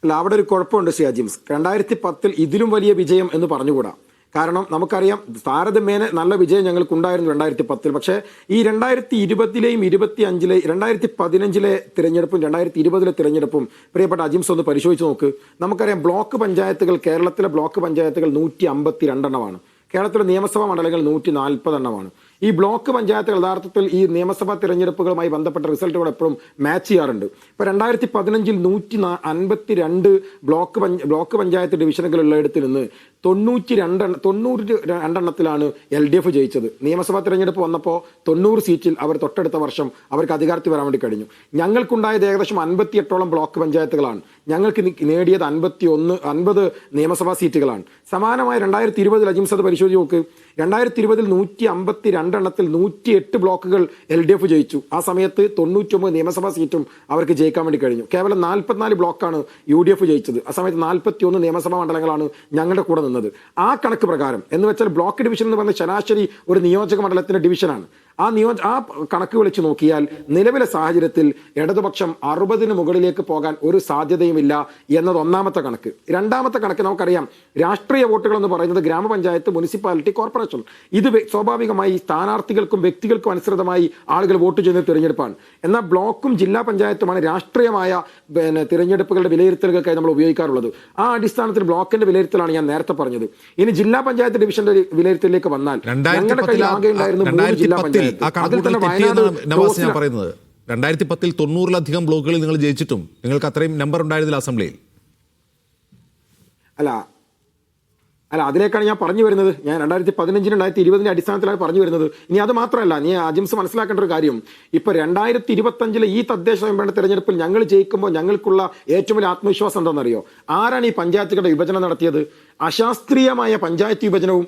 അല്ല, അവിടെ ഒരു കുഴപ്പമുണ്ട് ശ്രീ അജിംസ്. 2010 ഇതിലും വലിയ വിജയം എന്ന് പറഞ്ഞുകൂടാ. കാരണം നമുക്കറിയാം താരതമ്യേന നല്ല വിജയം ഞങ്ങൾക്കുണ്ടായിരുന്നു 2010. പക്ഷേ ഈ 2020-ലെയും 2025-ലെയും 2015-ലെ തിരഞ്ഞെടുപ്പും 2020-ലെ തിരഞ്ഞെടുപ്പും പ്രിയപ്പെട്ട അജിംസ് ഒന്ന് പരിശോധിച്ച് നോക്ക്. നമുക്കറിയാം ബ്ലോക്ക് പഞ്ചായത്തുകൾ, കേരളത്തിലെ ബ്ലോക്ക് പഞ്ചായത്തുകൾ 152 എണ്ണമാണ്. കേരളത്തിലെ നിയമസഭാ മണ്ഡലങ്ങൾ 140 എണ്ണമാണ്. ഈ ബ്ലോക്ക് പഞ്ചായത്തുകൾ യഥാർത്ഥത്തിൽ ഈ നിയമസഭാ തിരഞ്ഞെടുപ്പുകളുമായി ബന്ധപ്പെട്ട റിസൾട്ടുകൾ എപ്പോഴും മാച്ച് ചെയ്യാറുണ്ട്. ഇപ്പോൾ 2015-ൽ 152 ബ്ലോക്ക് പഞ്ചായത്ത് ഡിവിഷനുകളുള്ളിടത്ത് നിന്ന് 92 എണ്ണത്തിലാണ് LDF ജയിച്ചത്. നിയമസഭാ തിരഞ്ഞെടുപ്പ് വന്നപ്പോൾ 90 സീറ്റിൽ അവർ തൊട്ടടുത്ത വർഷം അവർക്ക് അധികാരത്തിൽ വരാൻ വേണ്ടി കഴിഞ്ഞു. ഞങ്ങൾക്കുണ്ടായത് ഏകദേശം 58ഓളം ബ്ലോക്ക് പഞ്ചായത്തുകളാണ്. ഞങ്ങൾക്ക് നേടിയത് 50 നിയമസഭാ സീറ്റുകളാണ്. സമാനമായ 2020-ൽ അജിംസ് അത് പരിശോധിച്ച് നോക്ക്. 2020-ൽ 152 എണ്ണത്തിൽ 108 ബ്ലോക്കുകൾ LDF ജയിച്ചു. ആ സമയത്ത് 99 നിയമസഭാ സീറ്റും അവർക്ക് ജയിക്കാൻ വേണ്ടി കഴിഞ്ഞു. കേവലം 44 ബ്ലോക്കാണ് UDF ജയിച്ചത്. ആ സമയത്ത് 41 നിയമസഭാ മണ്ഡലങ്ങളാണ് ഞങ്ങളുടെ കൂടെ നിന്നത്. ആ കണക്ക് പ്രകാരം എന്ന് വെച്ചാൽ ബ്ലോക്ക് ഡിവിഷൻ എന്ന് പറഞ്ഞ ശരാശരി ഒരു നിയോജക മണ്ഡലത്തിന്റെ ഡിവിഷനാണ്. ആ കണക്ക് വിളിച്ച് നോക്കിയാൽ നിലവിലെ സാഹചര്യത്തിൽ ഇടതുപക്ഷം 60-ന് മുകളിലേക്ക് പോകാൻ ഒരു സാധ്യതയുമില്ല എന്നത് ഒന്നാമത്തെ കണക്ക്. രണ്ടാമത്തെ കണക്ക് നമുക്കറിയാം, രാഷ്ട്രീയ വോട്ടുകൾ എന്ന് പറയുന്നത് ഗ്രാമപഞ്ചായത്ത്, മുനിസിപ്പാലിറ്റി, കോർപ്പറേഷൻ, ഇത് സ്വാഭാവികമായി സ്ഥാനാർത്ഥികൾക്കും വ്യക്തികൾക്കും അനുസൃതമായി ആളുകൾ വോട്ട് ചെയ്യുന്ന തിരഞ്ഞെടുപ്പാണ്. എന്നാൽ ബ്ലോക്കും ജില്ലാ പഞ്ചായത്തുമാണ് രാഷ്ട്രീയമായ തിരഞ്ഞെടുപ്പുകളുടെ വിലയിരുത്തലുകൾക്കായി നമ്മൾ ഉപയോഗിക്കാറുള്ളത്. ആ അടിസ്ഥാനത്തിൽ ബ്ലോക്കിന്റെ വിലയിരുത്തലാണ് ഞാൻ നേരത്തെ പറഞ്ഞത്. ഇനി ജില്ലാ പഞ്ചായത്ത് ഡിവിഷന്റെ വിലയിരുത്തലിലേക്ക് വന്നാൽ ഞങ്ങളുടെ കയ്യിൽ ആകെ ഉണ്ടായിരുന്നു 3 ജില്ലാ പഞ്ചായത്ത്. അതിൽ തന്നെ വയനാട് ഞാൻ പറയുന്നത് 2010 90-ലധികം ബ്ലോക്കുകളിൽ നിങ്ങൾ ജയിച്ചിട്ടും നിങ്ങൾക്ക് അത്രയും നമ്പർ ഉണ്ടായിരുന്നില്ല അസംബ്ലിയിൽ. അല്ല അതിലേക്കാണ് ഞാൻ പറഞ്ഞു വരുന്നത്. ഞാൻ 2015 2020 അടിസ്ഥാനത്തിലാണ് പറഞ്ഞു വരുന്നത്. ഇനി അത് മാത്രമല്ല, നീ അജിംസ് മനസ്സിലാക്കേണ്ട ഒരു കാര്യം, ഇപ്പൊ 2025 ഈ തദ്ദേശ സ്വയംഭരണ തെരഞ്ഞെടുപ്പിൽ ഞങ്ങൾ ജയിക്കുമ്പോൾ ഞങ്ങൾക്കുള്ള ഏറ്റവും വലിയ ആത്മവിശ്വാസം എന്താണെന്നറിയോ? ആരാണ് ഈ പഞ്ചായത്തുകളുടെ വിഭജനം നടത്തിയത്? അശാസ്ത്രീയമായ പഞ്ചായത്ത് വിഭജനവും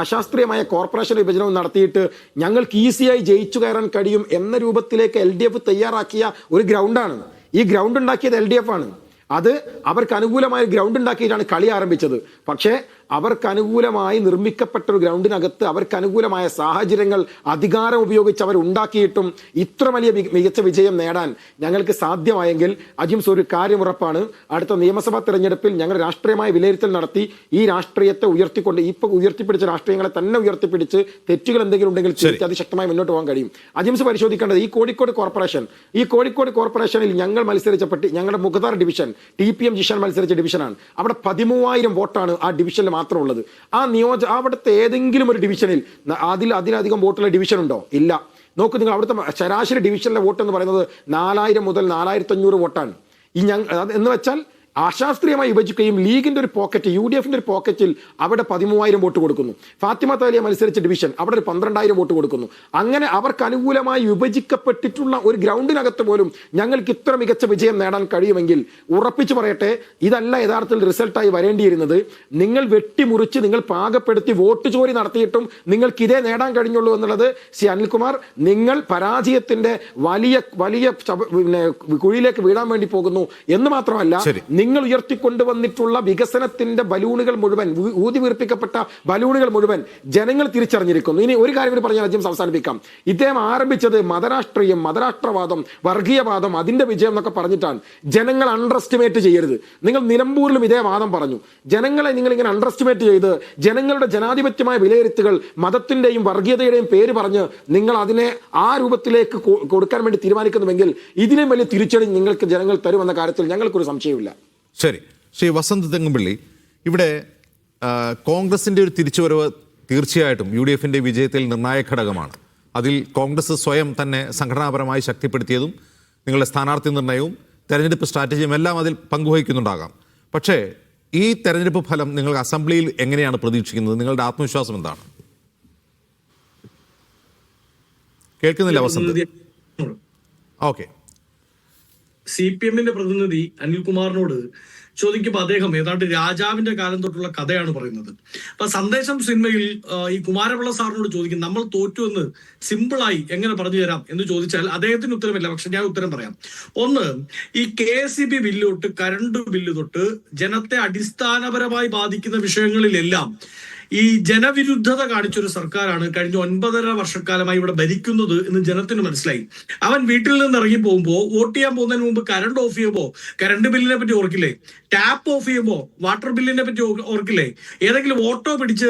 അശാസ്ത്രീയമായ കോർപ്പറേഷൻ വിഭജനവും നടത്തിയിട്ട് ഞങ്ങൾക്ക് ഈസിയായി ജയിച്ചു കയറാൻ കഴിയും എന്ന രൂപത്തിലേക്ക് LDF തയ്യാറാക്കിയ ഒരു ഗ്രൗണ്ടാണ്. ഈ ഗ്രൗണ്ട് ഉണ്ടാക്കിയത് LDF ആണ്. അത് അവർക്ക് അനുകൂലമായ ഗ്രൗണ്ട് ഉണ്ടാക്കിയിട്ടാണ് കളി ആരംഭിച്ചത്. പക്ഷേ അവർക്ക് അനുകൂലമായി നിർമ്മിക്കപ്പെട്ട ഒരു ഗ്രൗണ്ടിനകത്ത് അവർക്ക് അനുകൂലമായ സാഹചര്യങ്ങൾ അധികാരം ഉപയോഗിച്ച് അവർ ഉണ്ടാക്കിയിട്ടും ഇത്ര വലിയ മികച്ച വിജയം നേടാൻ ഞങ്ങൾക്ക് സാധ്യമായെങ്കിൽ അജിംസ് ഒരു കാര്യം ഉറപ്പാണ്, അടുത്ത നിയമസഭാ തെരഞ്ഞെടുപ്പിൽ ഞങ്ങൾ രാഷ്ട്രീയമായ വിലയിരുത്തൽ നടത്തി ഈ രാഷ്ട്രീയത്തെ ഉയർത്തിക്കൊണ്ട് ഇപ്പൊ ഉയർത്തിപ്പിടിച്ച രാഷ്ട്രീയങ്ങളെ തന്നെ ഉയർത്തിപ്പിടിച്ച് തെറ്റുകൾ എന്തെങ്കിലും ഉണ്ടെങ്കിൽ തിരിച്ച് അതിശക്തമായി മുന്നോട്ട് പോകാൻ കഴിയും. അജിംസ് പരിശോധിക്കേണ്ടത് ഈ കോഴിക്കോട് കോർപ്പറേഷനിൽ ഞങ്ങൾ മത്സരിച്ചപ്പെട്ട് ഞങ്ങളുടെ മുഖദാർ ഡിവിഷൻ TPM ജിഷൻ മത്സരിച്ച ഡിവിഷനാണ്. അവിടെ 13,000 വോട്ടാണ് ആ ഡിവിഷനിൽ മാത്രമുള്ളത്. അവിടുത്തെ ഏതെങ്കിലും ഒരു ഡിവിഷനിൽ അതിലധികം വോട്ടുള്ള ഡിവിഷൻ ഉണ്ടോ? ഇല്ല. നോക്കൂ നിങ്ങൾ, അവിടുത്തെ ശരാശരി ഡിവിഷനിലെ വോട്ട് എന്ന് പറയുന്നത് 4000 മുതൽ 4500 വോട്ടാണ്. എന്ന് വെച്ചാൽ അശാസ്ത്രീയമായി വിഭജിക്കുകയും ലീഗിന്റെ ഒരു പോക്കറ്റ്, UDFന്റെ ഒരു പോക്കറ്റിൽ അവിടെ 13,000 വോട്ട് കൊടുക്കുന്നു. ഫാത്തിമ താലിയ മത്സരിച്ച ഡിവിഷൻ അവിടെ ഒരു 12,000 വോട്ട് കൊടുക്കുന്നു. അങ്ങനെ അവർക്ക് അനുകൂലമായി വിഭജിക്കപ്പെട്ടിട്ടുള്ള ഒരു ഗ്രൗണ്ടിനകത്ത് പോലും ഞങ്ങൾക്ക് ഇത്ര മികച്ച വിജയം നേടാൻ കഴിയുമെങ്കിൽ ഉറപ്പിച്ചു പറയട്ടെ, ഇതല്ല യഥാർത്ഥത്തിൽ റിസൾട്ടായി വരേണ്ടിയിരുന്നത്. നിങ്ങൾ വെട്ടിമുറിച്ച് നിങ്ങൾ പാകപ്പെടുത്തി വോട്ട് ചോരി നടത്തിയിട്ടും നിങ്ങൾക്ക് ഇതേ നേടാൻ കഴിഞ്ഞുള്ളൂ എന്നുള്ളത് ശ്രീ അനിൽകുമാർ, നിങ്ങൾ പരാജയത്തിന്റെ വലിയ വലിയ കുഴിയിലേക്ക് വീഴാൻ വേണ്ടി പോകുന്നു എന്ന് മാത്രമല്ല, നിങ്ങൾ ഉയർത്തിക്കൊണ്ടുവന്നിട്ടുള്ള വികസനത്തിന്റെ ബലൂണുകൾ മുഴുവൻ, ഊതി വീർപ്പിക്കപ്പെട്ട ബലൂണുകൾ മുഴുവൻ ജനങ്ങൾ തിരിച്ചറിഞ്ഞിരിക്കുന്നു. ഇനി ഒരു കാര്യം കൂടി പറഞ്ഞാൽ രാജ്യം അവസാനിപ്പിക്കാം. ഇദ്ദേഹം ആരംഭിച്ചത് മതരാഷ്ട്രീയം, മതരാഷ്ട്രവാദം, വർഗീയവാദം, അതിന്റെ വിജയം എന്നൊക്കെ പറഞ്ഞിട്ടാണ്. ജനങ്ങൾ അണ്ടർ എസ്റ്റിമേറ്റ് ചെയ്യരുത്. നിങ്ങൾ നിലമ്പൂരിലും ഇതേ വാദം പറഞ്ഞു. ജനങ്ങളെ നിങ്ങൾ ഇങ്ങനെ അണ്ടർ എസ്റ്റിമേറ്റ് ചെയ്ത് ജനങ്ങളുടെ ജനാധിപത്യമായ വിലയിരുത്തുകൾ മതത്തിന്റെയും വർഗീയതയുടെയും പേര് പറഞ്ഞ് നിങ്ങൾ അതിനെ ആ രൂപത്തിലേക്ക് കൊടുക്കാൻ വേണ്ടി തീരുമാനിക്കുന്നുവെങ്കിൽ ഇതിലും വലിയ തിരിച്ചടി നിങ്ങൾക്ക് ജനങ്ങൾ തരുമെന്ന കാര്യത്തിൽ ഞങ്ങൾക്കൊരു സംശയമില്ല. ശരി, ശ്രീ വസന്ത് തെങ്ങുംപള്ളി, ഇവിടെ കോൺഗ്രസിൻ്റെ ഒരു തിരിച്ചുവരവ് തീർച്ചയായിട്ടും UDFന്റെ വിജയത്തിൽ നിർണായക ഘടകമാണ്. അതിൽ കോൺഗ്രസ് സ്വയം തന്നെ സംഘടനാപരമായി ശക്തിപ്പെടുത്തിയതും നിങ്ങളുടെ സ്ഥാനാർത്ഥി നിർണയവും തെരഞ്ഞെടുപ്പ് സ്ട്രാറ്റജിയും എല്ലാം അതിൽ പങ്കുവഹിക്കുന്നുണ്ടാകാം. പക്ഷേ ഈ തെരഞ്ഞെടുപ്പ് ഫലം നിങ്ങൾ അസംബ്ലിയിൽ എങ്ങനെയാണ് പ്രതീക്ഷിക്കുന്നത്? നിങ്ങളുടെ ആത്മവിശ്വാസം എന്താണ്? കേൾക്കുന്നില്ല വസന്ത്? ഓക്കെ. CPMന്റെ പ്രതിനിധി അനിൽകുമാറിനോട് ചോദിക്കുമ്പോൾ അദ്ദേഹം ഏതാണ്ട് രാജാവിന്റെ കാലം തൊട്ടുള്ള കഥയാണ് പറയുന്നത്. അപ്പൊ സന്ദേശം സിനിമയിൽ ഈ കുമാരപിള്ള സാറിനോട് ചോദിക്കും, നമ്മൾ തോറ്റു എന്ന് സിമ്പിളായി എങ്ങനെ പറഞ്ഞു തരാം എന്ന് ചോദിച്ചാൽ അദ്ദേഹത്തിന് ഉത്തരമില്ല. പക്ഷെ ഞാൻ ഉത്തരം പറയാം. ഒന്ന്, ഈ KSEB ബില്ല് തൊട്ട് കറണ്ട് ബില്ല് തൊട്ട് ജനത്തെ അടിസ്ഥാനപരമായി ബാധിക്കുന്ന വിഷയങ്ങളിലെല്ലാം ഈ ജനവിരുദ്ധത കാണിച്ചൊരു സർക്കാരാണ് കഴിഞ്ഞ 9.5 വർഷക്കാലമായി ഇവിടെ ഭരിക്കുന്നത് എന്ന് ജനത്തിന് മനസ്സിലായി. അവൻ വീട്ടിൽ നിന്ന് ഇറങ്ങി പോകുമ്പോൾ വോട്ട് ചെയ്യാൻ പോകുന്നതിന് മുമ്പ് കറണ്ട് ഓഫ് ചെയ്യുമ്പോൾ കറണ്ട് ബില്ലിനെ പറ്റി ഓർക്കില്ലേ? ടാപ്പ് ഓഫ് ചെയ്യുമ്പോൾ വാട്ടർ ബില്ലിനെ പറ്റി ഓർക്കില്ലേ? ഏതെങ്കിലും ഓട്ടോ പിടിച്ച്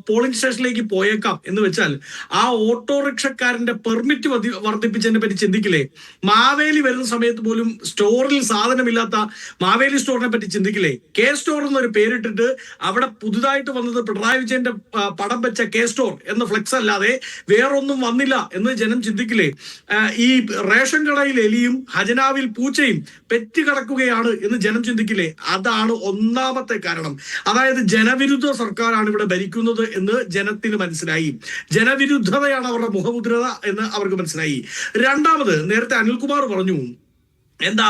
പോളിംഗ് സ്റ്റേഷനിലേക്ക് പോയേക്കാം എന്ന് വെച്ചാൽ ആ ഓട്ടോറിക്ഷക്കാരന്റെ പെർമിറ്റ് വർദ്ധിപ്പിച്ചതിനെ പറ്റി ചിന്തിക്കില്ലേ? മാവേലി വരുന്ന സമയത്ത് പോലും സ്റ്റോറിൽ സാധനമില്ലാത്ത മാവേലി സ്റ്റോറിനെ പറ്റി ചിന്തിക്കില്ലേ? K സ്റ്റോർ എന്നൊരു പേരിട്ടിട്ട് അവിടെ പുതുതായിട്ട് വന്നത് പിണറായി വിജയന്റെ പടം വെച്ച K സ്റ്റോർ എന്ന ഫ്ലെക്സ് അല്ലാതെ വേറൊന്നും വന്നില്ല എന്ന് ജനം ചിന്തിക്കില്ലേ? ഈ റേഷൻ കടയിൽ എലിയും ഖജനാവിൽ പൂച്ചയും പെറ്റ് കിടക്കുകയാണ് എന്ന് ജനം ചിന്തിക്കില്ലേ? അതാണ് ഒന്നാമത്തെ കാരണം. അതായത് ജനവിരുദ്ധ സർക്കാരാണ് ഇവിടെ ഭരിക്കുന്നത് എന്ന് ജനത്തിന് മനസ്സിലായി. ജനവിരുദ്ധതയാണ് അവരുടെ മുഖമുദ്ര എന്ന് അവർക്ക് മനസ്സിലായി. രണ്ടാമത്, നേരത്തെ അനിൽകുമാർ പറഞ്ഞു എന്താ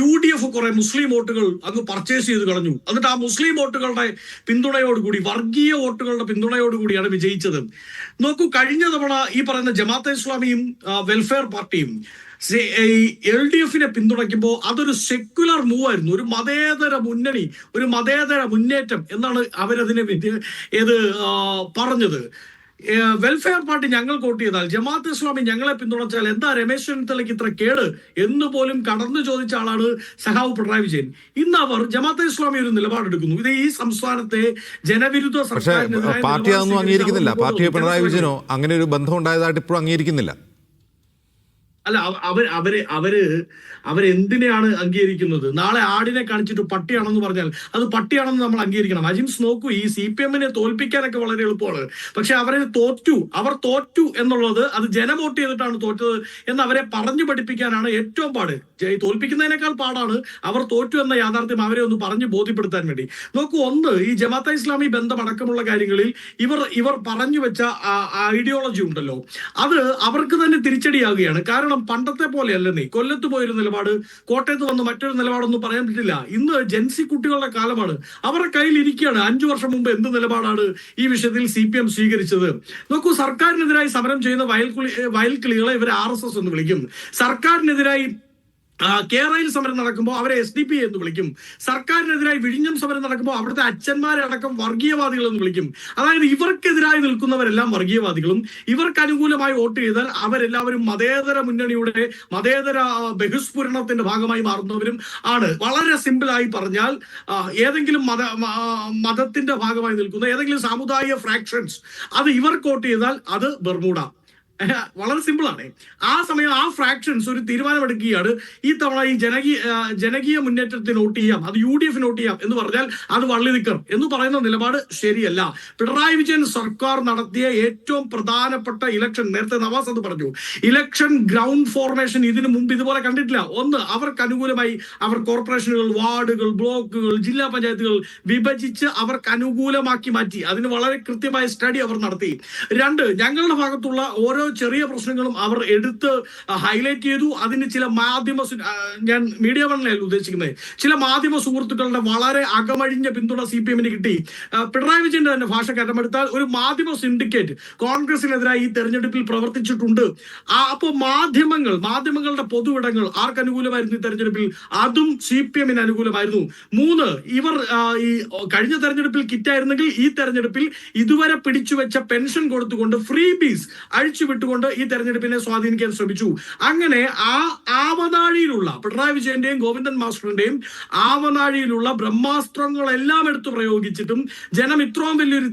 UDF കുറെ മുസ്ലിം വോട്ടുകൾ അങ്ങ് പർച്ചേസ് ചെയ്ത് കളഞ്ഞു, എന്നിട്ട് ആ മുസ്ലിം വോട്ടുകളുടെ പിന്തുണയോടുകൂടി, വർഗീയ വോട്ടുകളുടെ പിന്തുണയോടുകൂടിയാണ് വിജയിച്ചത്. നോക്കൂ, കഴിഞ്ഞ തവണ ഈ പറയുന്ന ജമാഅത്തെ ഇസ്ലാമിയും വെൽഫെയർ പാർട്ടിയും LDFനെ പിന്തുണയ്ക്കുമ്പോൾ അതൊരു സെക്യുലർ മൂവ് ആയിരുന്നു, ഒരു മതേതര മുന്നണി, ഒരു മതേതര മുന്നേറ്റം എന്നാണ് അവരതിനെ പറഞ്ഞത്. വെൽഫെയർ പാർട്ടി ഞങ്ങൾക്ക് വോട്ട് ചെയ്താൽ, ജമാഅത്ത് ഇസ്ലാമി ഞങ്ങളെ പിന്തുണച്ചാൽ എന്താ രമേശ് ചെന്നിത്തലയ്ക്ക് ഇത്ര കേട് എന്ന് പോലും കടന്നു ചോദിച്ച ആളാണ് സഖാവ് പിണറായി വിജയൻ. ഇന്ന് അവർ ജമാഅത്ത് ഇസ്ലാമി ഒരു നിലപാടെടുക്കുന്നു. ഇത് ഈ സംസ്ഥാനത്തെ ജനവിരുദ്ധ പക്ഷേ പാർട്ടി അതൊന്നും അംഗീകരിക്കുന്നില്ല. പാർട്ടിയോ പിണറായി വിജയനോ അങ്ങനെ ഒരു ബന്ധം ഉണ്ടായതായിട്ട് ഇപ്പോഴും അംഗീകരിക്കുന്നില്ല. അല്ല, അവരെന്തിനെയാണ് അംഗീകരിക്കുന്നത്? നാളെ ആടിനെ കാണിച്ചിട്ട് പട്ടിയാണെന്ന് പറഞ്ഞാൽ അത് പട്ടിയാണെന്ന് നമ്മൾ അംഗീകരിക്കണം. അജിംസ് നോക്കൂ, ഈ CPM-നെ തോൽപ്പിക്കാനൊക്കെ വളരെ എളുപ്പമാണ്. പക്ഷെ അവർ തോറ്റു എന്നുള്ളത് അത് ജനം വോട്ട് ചെയ്തിട്ടാണ് തോറ്റത് എന്ന് അവരെ പറഞ്ഞു പഠിപ്പിക്കാനാണ് ഏറ്റവും പാട്. തോൽപ്പിക്കുന്നതിനേക്കാൾ പാടാണ് അവർ തോറ്റു എന്ന യാഥാർത്ഥ്യം അവരെ ഒന്ന് പറഞ്ഞു ബോധ്യപ്പെടുത്താൻ വേണ്ടി. നോക്കൂ, ഒന്ന് ഈ ജമാഅത്തെ ഇസ്ലാമി ബന്ധമടക്കമുള്ള കാര്യങ്ങളിൽ ഇവർ പറഞ്ഞു വെച്ച ഐഡിയോളജി ഉണ്ടല്ലോ, അത് അവർക്ക് തന്നെ തിരിച്ചടിയാകുകയാണ്. കാരണം പണ്ടത്തെ പോലെയല്ലെന്നേ, കൊല്ലത്ത് പോയൊരു നിലപാട്, കോട്ടയത്ത് വന്ന് മറ്റൊരു നിലപാടൊന്നും പറയാൻ പറ്റില്ല. ഇന്ന് ജെൻസി കുട്ടികളുടെ കാലമാണ്. അവരുടെ കയ്യിൽ ഇരിക്കുകയാണ് 5 വർഷം മുമ്പ് എന്ത് നിലപാടാണ് ഈ വിഷയത്തിൽ CPM സ്വീകരിച്ചത്. നോക്കൂ, സർക്കാരിനെതിരായി സമരം ചെയ്യുന്ന വയൽക്കിളികളെ ഇവരെ RSS എന്ന് വിളിക്കും. സർക്കാരിനെതിരായി കേരളയിൽ സമരം നടക്കുമ്പോൾ അവരെ SDPI എന്ന് വിളിക്കും. സർക്കാരിനെതിരായി വിഴിഞ്ഞം സമരം നടക്കുമ്പോൾ അവിടുത്തെ അച്ഛന്മാരെ അടക്കം വർഗീയവാദികൾ എന്ന് വിളിക്കും. അതായത് ഇവർക്കെതിരായി നിൽക്കുന്നവരെല്ലാം വർഗീയവാദികളും, ഇവർക്ക് അനുകൂലമായി വോട്ട് ചെയ്താൽ അവരെല്ലാവരും മതേതര മുന്നണിയുടെ മതേതര ബഹിസ്ഫുരണത്തിന്റെ ഭാഗമായി മാറുന്നവരും ആണ്. വളരെ സിമ്പിളായി പറഞ്ഞാൽ ഏതെങ്കിലും മതത്തിന്റെ ഭാഗമായി നിൽക്കുന്ന ഏതെങ്കിലും സാമുദായിക ഫ്രാക്ഷൻസ് അത് ഇവർക്ക് വോട്ട് ചെയ്താൽ അത് ബർമൂഡ. വളരെ സിമ്പിൾ ആണ്. ആ സമയം ആ ഫ്രാക്ഷൻസ് ഒരു തീരുമാനമെടുക്കുകയാണ്, ഈ തവണ ഈ ജനകീയ മുന്നേറ്റത്തിന് വോട്ട് ചെയ്യാം, അത് UDF വോട്ട് ചെയ്യാം എന്ന് പറഞ്ഞാൽ അത് വള്ളിനിക്കർ എന്ന് പറയുന്ന നിലപാട് ശരിയല്ല. പിണറായി വിജയൻ സർക്കാർ നടത്തിയ ഏറ്റവും പ്രധാനപ്പെട്ട ഇലക്ഷൻ, നേരത്തെ നവാസ് അത് പറഞ്ഞു, ഇലക്ഷൻ ഗ്രൗണ്ട് ഫോർമേഷൻ ഇതിനു മുമ്പ് ഇതുപോലെ കണ്ടിട്ടില്ല. ഒന്ന്, അവർക്ക് അനുകൂലമായി അവർ കോർപ്പറേഷനുകൾ, വാർഡുകൾ, ബ്ലോക്കുകൾ, ജില്ലാ പഞ്ചായത്തുകൾ വിഭജിച്ച് അവർക്ക് അനുകൂലമാക്കി മാറ്റി. അതിന് വളരെ കൃത്യമായ സ്റ്റഡി അവർ നടത്തി. 2, ഞങ്ങളുടെ ഭാഗത്തുള്ള ഓരോ ചെറിയ പ്രശ്നങ്ങളും അവർ എടുത്ത് ഹൈലൈറ്റ് ചെയ്തു. അതിന് ചില ഞാൻ മീഡിയ വണ്ണിലല്ല ഉദ്ദേശിക്കുന്നത്, ചില മാധ്യമ സുഹൃത്തുക്കളുടെ വളരെ അകമഴിഞ്ഞ പിന്തുണ CPM-ന് കിട്ടി. പിണറായി വിജയന്റെ തന്നെ ഭാഷ കടമെടുത്താൽ ഒരു മാധ്യമ സിൻഡിക്കേറ്റ് കോൺഗ്രസിനെതിരായി ഈ തെരഞ്ഞെടുപ്പിൽ പ്രവർത്തിച്ചിട്ടുണ്ട്. അപ്പോൾ മാധ്യമങ്ങളുടെ പൊതുവിടങ്ങൾ ആർക്ക് അനുകൂലമായിരുന്നു ഈ തെരഞ്ഞെടുപ്പിൽ? അതും CPM-ന് അനുകൂലമായിരുന്നു. 3, ഇവർ ഈ കഴിഞ്ഞ തെരഞ്ഞെടുപ്പിൽ കിറ്റായിരുന്നെങ്കിൽ ഈ തെരഞ്ഞെടുപ്പിൽ ഇതുവരെ പിടിച്ചുവെച്ച പെൻഷൻ കൊടുത്തുകൊണ്ട് ഫ്രീ ബീസ് അഴിച്ചുവിട്ടുകൊണ്ട് ഈ തെരഞ്ഞെടുപ്പിനെ സ്വാധീനിക്കാൻ ശ്രമിച്ചു. അങ്ങനെ ആ ആവനാഴിയിലുള്ള പിണറായി വിജയന്റെയും ഗോവിന്ദൻ മാസ്റ്ററിന്റെയും ആവനാഴിയിലുള്ള ബ്രഹ്മാസ്ത്രങ്ങളെല്ലാം എടുത്തു പ്രയോഗിച്ചിട്ടും ജനം ഇത്രയും വലിയൊരു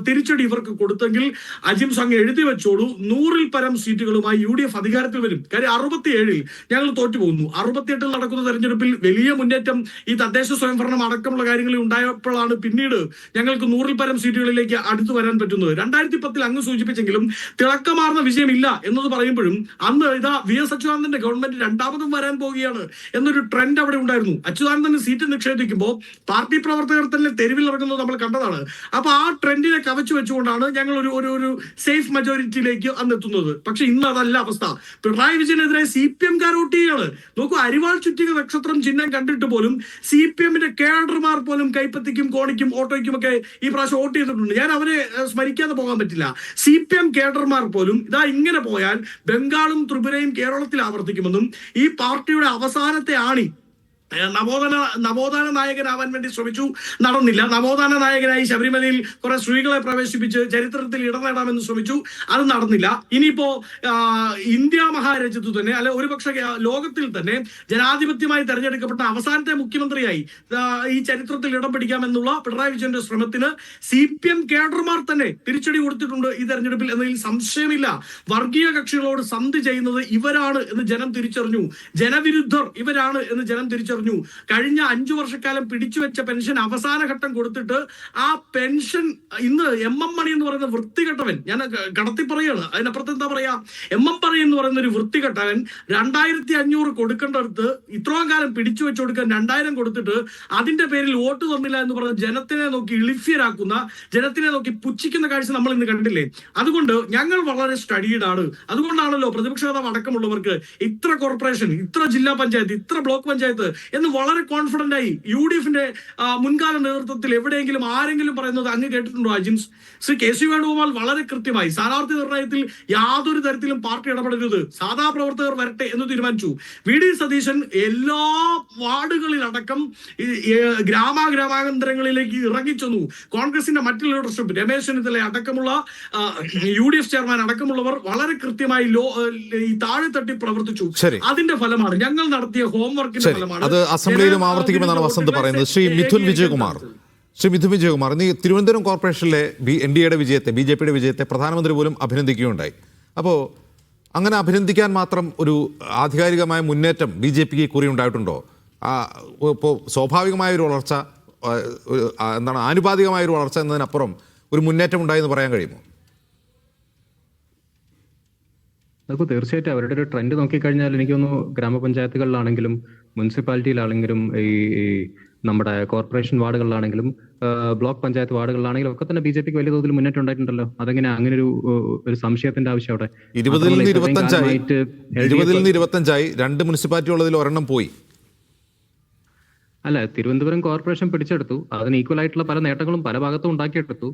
തിരിച്ചടി ഇവർക്ക് കൊടുത്തെങ്കിൽ അജിംസ് അങ്ങ് എഴുതി വെച്ചോളൂ, 100-ൽ പരം സീറ്റുകളുമായി UDF അധികാരത്തിൽ വരും. കാര്യം 67-ൽ ഞങ്ങൾ തോറ്റുപോകുന്നു. 68-ൽ നടക്കുന്ന തെരഞ്ഞെടുപ്പിൽ വലിയ മുന്നേറ്റം ഈ തദ്ദേശ സ്വയംഭരണം അടക്കമുള്ള കാര്യങ്ങളിൽ ഉണ്ടായപ്പോഴാണ് പിന്നീട് ഞങ്ങൾക്ക് 100-ൽ പരം സീറ്റുകളിലേക്ക് അടുത്തു വരാൻ പറ്റുന്നത്. 2010-ൽ അങ്ങ് സൂചിപ്പിച്ചെങ്കിലും തിളക്കമാർന്ന വിജയമില്ല എന്നത് പറയുമ്പോഴും അന്ന് ഇതാ VS അച്യുതാനന്ദന്റെ ഗവൺമെന്റ് രണ്ടാമതും വരാൻ പോവുകയാണ് എന്നൊരു ട്രെൻഡ് അവിടെ ഉണ്ടായിരുന്നു. അച്യുതാനന്ദന് സീറ്റ് നിഷേധിക്കുമ്പോൾ പാർട്ടി പ്രവർത്തകർ തന്നെ തെരുവിൽ ഇറങ്ങുന്നത് നമ്മൾ കണ്ടതാണ്. അപ്പൊ ആ ട്രെൻഡിനെ കവച്ചു വെച്ചുകൊണ്ടാണ് ഞങ്ങൾ ഒരു സേഫ് മെജോറിറ്റിയിലേക്ക് അന്ന് എത്തുന്നത്. പക്ഷെ ഇന്ന് അതല്ല അവസ്ഥ. പിണറായി വിജയനെതിരെ CPM-കാർ വോട്ട് ചെയ്യാണ്. നോക്കൂ, അരിവാൾ ചുറ്റിക നക്ഷത്രം ചിഹ്നം കണ്ടിട്ട് പോലും CPM-ന്റെ കേഡർമാർ പോലും കൈപ്പത്തിക്കും കോണിക്കും ഓട്ടോയ്ക്കും ഒക്കെ ഈ പ്രാവശ്യം വോട്ട് ചെയ്തിട്ടുണ്ട്. ഞാൻ അവരെ സ്മരിക്കാതെ പോകാൻ പറ്റില്ല. CPM കേഡർമാർ പോലും ഇതാ ഇങ്ങനെ പോയാൽ ബംഗാളും ത്രിപുരയും കേരളത്തിൽ ആവർത്തിക്കുമെന്നും ഈ പാർട്ടിയുടെ അവസാനത്തെ ആണി നവോത്ഥാന നായകനാവാൻ വേണ്ടി ശ്രമിച്ചു, നടന്നില്ല. നവോത്ഥാന നായകനായി ശബരിമലയിൽ കുറെ സ്ത്രീകളെ പ്രവേശിപ്പിച്ച് ചരിത്രത്തിൽ ഇടം നേടാമെന്ന് ശ്രമിച്ചു, അത് നടന്നില്ല. ഇനിയിപ്പോ ഇന്ത്യ മഹാരാജ്യത്തു തന്നെ അല്ലെ ഒരുപക്ഷെ ലോകത്തിൽ തന്നെ ജനാധിപത്യമായി തെരഞ്ഞെടുക്കപ്പെട്ട അവസാനത്തെ മുഖ്യമന്ത്രിയായി ഈ ചരിത്രത്തിൽ ഇടം പിടിക്കാമെന്നുള്ള പിണറായി വിജയന്റെ ശ്രമത്തിന് CPM കേഡർമാർ തന്നെ തിരിച്ചടി കൊടുത്തിട്ടുണ്ട് ഈ തെരഞ്ഞെടുപ്പിൽ എന്നതിൽ സംശയമില്ല. വർഗീയ കക്ഷികളോട് സന്ധി ചെയ്യുന്നത് ഇവരാണ് എന്ന് ജനം തിരിച്ചറിഞ്ഞു. ജനവിരുദ്ധർ ഇവരാണ് എന്ന് ജനം തിരിച്ചറിഞ്ഞു. കഴിഞ്ഞ 5 വർഷക്കാലം പിടിച്ചുവെച്ച പെൻഷൻ അവസാന ഘട്ടം കൊടുത്തിട്ട് ആ പെൻഷൻ ഇന്ന് MM മണി എന്ന് പറയുന്ന വൃത്തികെട്ടവൻ, ഞാൻ കടത്തി പറയുകയാണ്, അതിനപ്പുറത്ത് എന്താ പറയാ, MM മണി എന്ന് പറയുന്ന ഒരു വൃത്തികെട്ടവൻ 2500 കൊടുക്കേണ്ടടുത്ത് ഇത്രയും കാലം പിടിച്ചു വെച്ചു കൊടുക്കാൻ 2000 കൊടുത്തിട്ട് അതിന്റെ പേരിൽ വോട്ട് തന്നില്ല എന്ന് പറഞ്ഞ് ജനത്തിനെ നോക്കി ഇളിഫ്യരാക്കുന്ന, ജനത്തിനെ നോക്കി പുച്ഛിക്കുന്ന കാഴ്ച നമ്മൾ ഇന്ന് കണ്ടില്ലേ. അതുകൊണ്ട് ഞങ്ങൾ വളരെ സ്റ്റഡീഡ് ആണ്. അതുകൊണ്ടാണല്ലോ പ്രതിപക്ഷ നേതാവ് അടക്കമുള്ളവർക്ക് ഇത്ര കോർപ്പറേഷൻ, ഇത്ര ജില്ലാ പഞ്ചായത്ത്, ഇത്ര ബ്ലോക്ക് പഞ്ചായത്ത് എന്ന് വളരെ കോൺഫിഡന്റ് ആയി UDF മുൻകാല നേതൃത്വത്തിൽ എവിടെയെങ്കിലും ആരെങ്കിലും പറയുന്നത് അങ്ങ് കേട്ടിട്ടുണ്ടോ അജിംസ്? ശ്രീ KC വേണുഗോപാൽ വളരെ കൃത്യമായി സ്ഥാനാർത്ഥി നിർണയത്തിൽ യാതൊരു തരത്തിലും പാർട്ടി ഇടപെടരുത്, സാധാ പ്രവർത്തകർ വരട്ടെ എന്ന് തീരുമാനിച്ചു. VD സതീശൻ എല്ലാ വാർഡുകളിലടക്കം ഗ്രാമാന്തരങ്ങളിലേക്ക് ഇറങ്ങിച്ചെന്നു. കോൺഗ്രസിന്റെ മറ്റു ലീഡർഷിപ്പ്, രമേശ് ചെന്നിത്തല അടക്കമുള്ള UDF ചെയർമാൻ അടക്കമുള്ളവർ വളരെ കൃത്യമായി ഈ താഴെ തട്ടി പ്രവർത്തിച്ചു. അതിന്റെ ഫലമാണ് ഞങ്ങൾ നടത്തിയ ഹോംവർക്കിന്റെ ഫലമാണ്. അത് അസംബ്ലിയിലും ആവർത്തിക്കുമെന്നാണ് വസന്ത് പറയുന്നത്. ശ്രീ മിഥുൻ വിജയകുമാർ, ഇന്ന് തിരുവനന്തപുരം കോർപ്പറേഷനിലെ NDAയുടെ വിജയത്തെ, BJPയുടെ വിജയത്തെ പ്രധാനമന്ത്രി പോലും അഭിനന്ദിക്കുകയുണ്ടായി. അപ്പോൾ അങ്ങനെ അഭിനന്ദിക്കാൻ മാത്രം ഒരു ആധികാരികമായ മുന്നേറ്റം BJPക്ക് കുറി ഉണ്ടായിട്ടുണ്ടോ? ഇപ്പോൾ സ്വാഭാവികമായ ഒരു വളർച്ച, എന്താണ് ആനുപാതികമായ ഒരു വളർച്ച എന്നതിനപ്പുറം ഒരു മുന്നേറ്റം ഉണ്ടായെന്ന് പറയാൻ കഴിയുമോ? നമുക്ക് തീർച്ചയായിട്ടും അവരുടെ ഒരു ട്രെൻഡ് നോക്കിക്കഴിഞ്ഞാൽ എനിക്ക് തോന്നുന്നു ഗ്രാമപഞ്ചായത്തുകളിലാണെങ്കിലും മുനിസിപ്പാലിറ്റിയിലാണെങ്കിലും ഈ നമ്മുടെ കോർപ്പറേഷൻ വാർഡുകളിലാണെങ്കിലും ബ്ലോക്ക് പഞ്ചായത്ത് വാർഡുകളിലാണെങ്കിലും ഒക്കെ തന്നെ BJPക്ക് വലിയ തോതിൽ മുന്നേറ്റം ഉണ്ടായിട്ടുണ്ടല്ലോ. അതെങ്ങനെ അങ്ങനെ ഒരു സംശയത്തിന്റെ ആവശ്യം അവിടെ? 20-ൽ നിന്ന് 25 2 മുനിസിപ്പാലിറ്റി ഉള്ളതിൽ ഒരെണ്ണം പോയി. അല്ല, തിരുവനന്തപുരം കോർപ്പറേഷൻ പിടിച്ചെടുത്തു. അതിന് ഈക്വൽ ആയിട്ടുള്ള പല നേട്ടങ്ങളും പല ഭാഗത്തും ഉണ്ടാക്കിയെടുത്തു.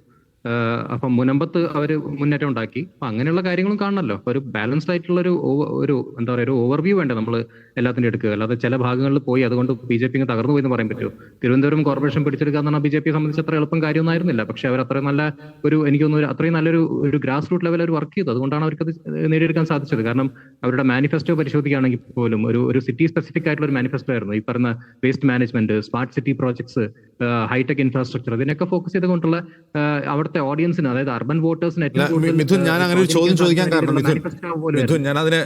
അപ്പം മുനമ്പത്ത് അവർ മുന്നേറ്റം ഉണ്ടാക്കി. അപ്പൊ അങ്ങനെയുള്ള കാര്യങ്ങളും കാണണമല്ലോ. ഒരു ബാലൻസ്ഡ് ആയിട്ടുള്ള ഒരു എന്താ പറയുക, ഒരു ഓവർവ്യൂ വേണ്ട നമ്മൾ എല്ലാത്തിൻ്റെ എടുക്കുക. അല്ലാതെ ചില ഭാഗങ്ങളിൽ പോയി അതുകൊണ്ട് BJP തകർന്നു പോയി എന്ന് പറയാൻ പറ്റുമോ? തിരുവനന്തപുരം കോർപ്പറേഷൻ പിടിച്ചെടുക്കുക എന്ന് പറഞ്ഞാൽ BJPയെ സംബന്ധിച്ച് അത്ര എളുപ്പം കാര്യമൊന്നും ആയിരുന്നില്ല. പക്ഷെ അവർ അത്രയും നല്ല എനിക്ക് തോന്നുന്നു അത്രയും നല്ലൊരു ഗ്രാസ് റൂട്ട് ലെവൽ അവർ വർക്ക് ചെയ്തു. അതുകൊണ്ടാണ് അവർക്കത് നേടിയെടുക്കാൻ സാധിച്ചത്. കാരണം അവരുടെ മാനിഫെസ്റ്റോ പരിശോധിക്കുകയാണെങ്കിൽ പോലും ഒരു സിറ്റി സ്പെസിഫിക് ആയിട്ടുള്ള ഒരു മാനിഫെസ്റ്റോ ആയിരുന്നു. ഈ പറഞ്ഞ waste management, smart city projects, high tech infrastructure, ഇതിനൊക്കെ ഫോക്കസ് ചെയ്തുകൊണ്ടുള്ള അവിടുത്തെ ഓഡിയൻസിന്, അതായത് അർബൻ വോട്ടേഴ്സിന് മിഥുൻ, ഞാൻ അങ്ങനെ ഒരു ചോദ്യം ചോദിക്കാൻ കാരണം മിഥുൻ, ഞാൻ അതിനെ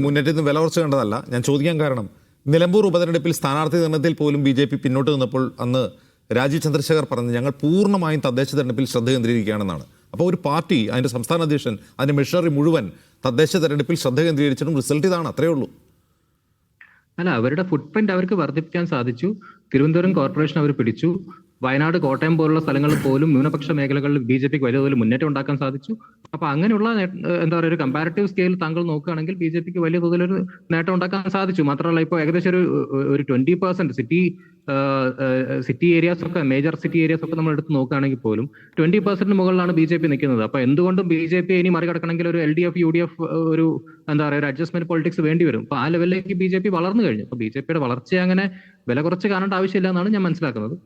മുന്നേറ്റത്തിന് വില കുറച്ച് കണ്ടതല്ല. ഞാൻ ചോദിക്കാൻ കാരണം നിലമ്പൂർ ഉപതെരഞ്ഞെടുപ്പിൽ സ്ഥാനാർത്ഥി നിർണയത്തിൽ പോലും BJP പിന്നോട്ട് നിന്നപ്പോൾ അന്ന് രാജീവ് ചന്ദ്രശേഖർ പറഞ്ഞു ഞങ്ങൾ പൂർണ്ണമായും തദ്ദേശ തെരഞ്ഞെടുപ്പിൽ ശ്രദ്ധ കേന്ദ്രീകരിക്കുകയാണെന്നാണ്. അപ്പോൾ ഒരു പാർട്ടി, അതിൻ്റെ സംസ്ഥാന അധ്യക്ഷൻ, അതിൻ്റെ മെഷീനറി മുഴുവൻ തദ്ദേശ തെരഞ്ഞെടുപ്പിൽ ശ്രദ്ധ കേന്ദ്രീകരിച്ചിട്ടും റിസൾട്ട് ഇതാണ്. അത്രയേ ഉള്ളൂ. അല്ല, അവരുടെ ഫുട് പ്രിന്റ് അവർക്ക് വർദ്ധിപ്പിക്കാൻ സാധിച്ചു. തിരുവനന്തപുരം കോർപ്പറേഷൻ അവർ പിടിച്ചു. വയനാട്, കോട്ടയം പോലുള്ള സ്ഥലങ്ങളിൽ പോലും ന്യൂനപക്ഷ മേഖലകളിൽ BJPക്ക് വലിയ തോതിൽ മുന്നേറ്റം ഉണ്ടാക്കാൻ സാധിച്ചു. അപ്പൊ അങ്ങനെയുള്ള എന്താ പറയുക, ഒരു കമ്പാരിറ്റീവ് സ്കെയിൽ താങ്കൾ നോക്കുകയാണെങ്കിൽ BJPക്ക് വലിയ തോതിലൊരു നേട്ടം ഉണ്ടാക്കാൻ സാധിച്ചു. മാത്രമല്ല, ഇപ്പോൾ ഏകദേശം ഒരു 20% സിറ്റി ഏരിയാസ് ഒക്കെ, മേജർ സിറ്റി ഏരിയാസ് ഒക്കെ നമ്മൾ എടുത്ത് നോക്കുകയാണെങ്കിൽ പോലും 20% മുകളിലാണ് BJP നിൽക്കുന്നത്. അപ്പൊ എന്തുകൊണ്ടും BJP ഇനി മറികടക്കണമെങ്കിൽ ഒരു LDF UDF ഒരു എന്താ പറയുക, ഒരു അഡ്ജസ്റ്റ്മെന്റ് പൊളിറ്റിക്സ് വേണ്ടി വരും. അപ്പൊ ആ ലെവലിലേക്ക് BJP വളർന്നു കഴിഞ്ഞു. അപ്പൊ BJPയുടെ വളർച്ചയെ അങ്ങനെ വില കുറച്ച് കാണേണ്ട ആവശ്യമില്ല എന്നാണ് ഞാൻ മനസ്സിലാക്കുന്നത്.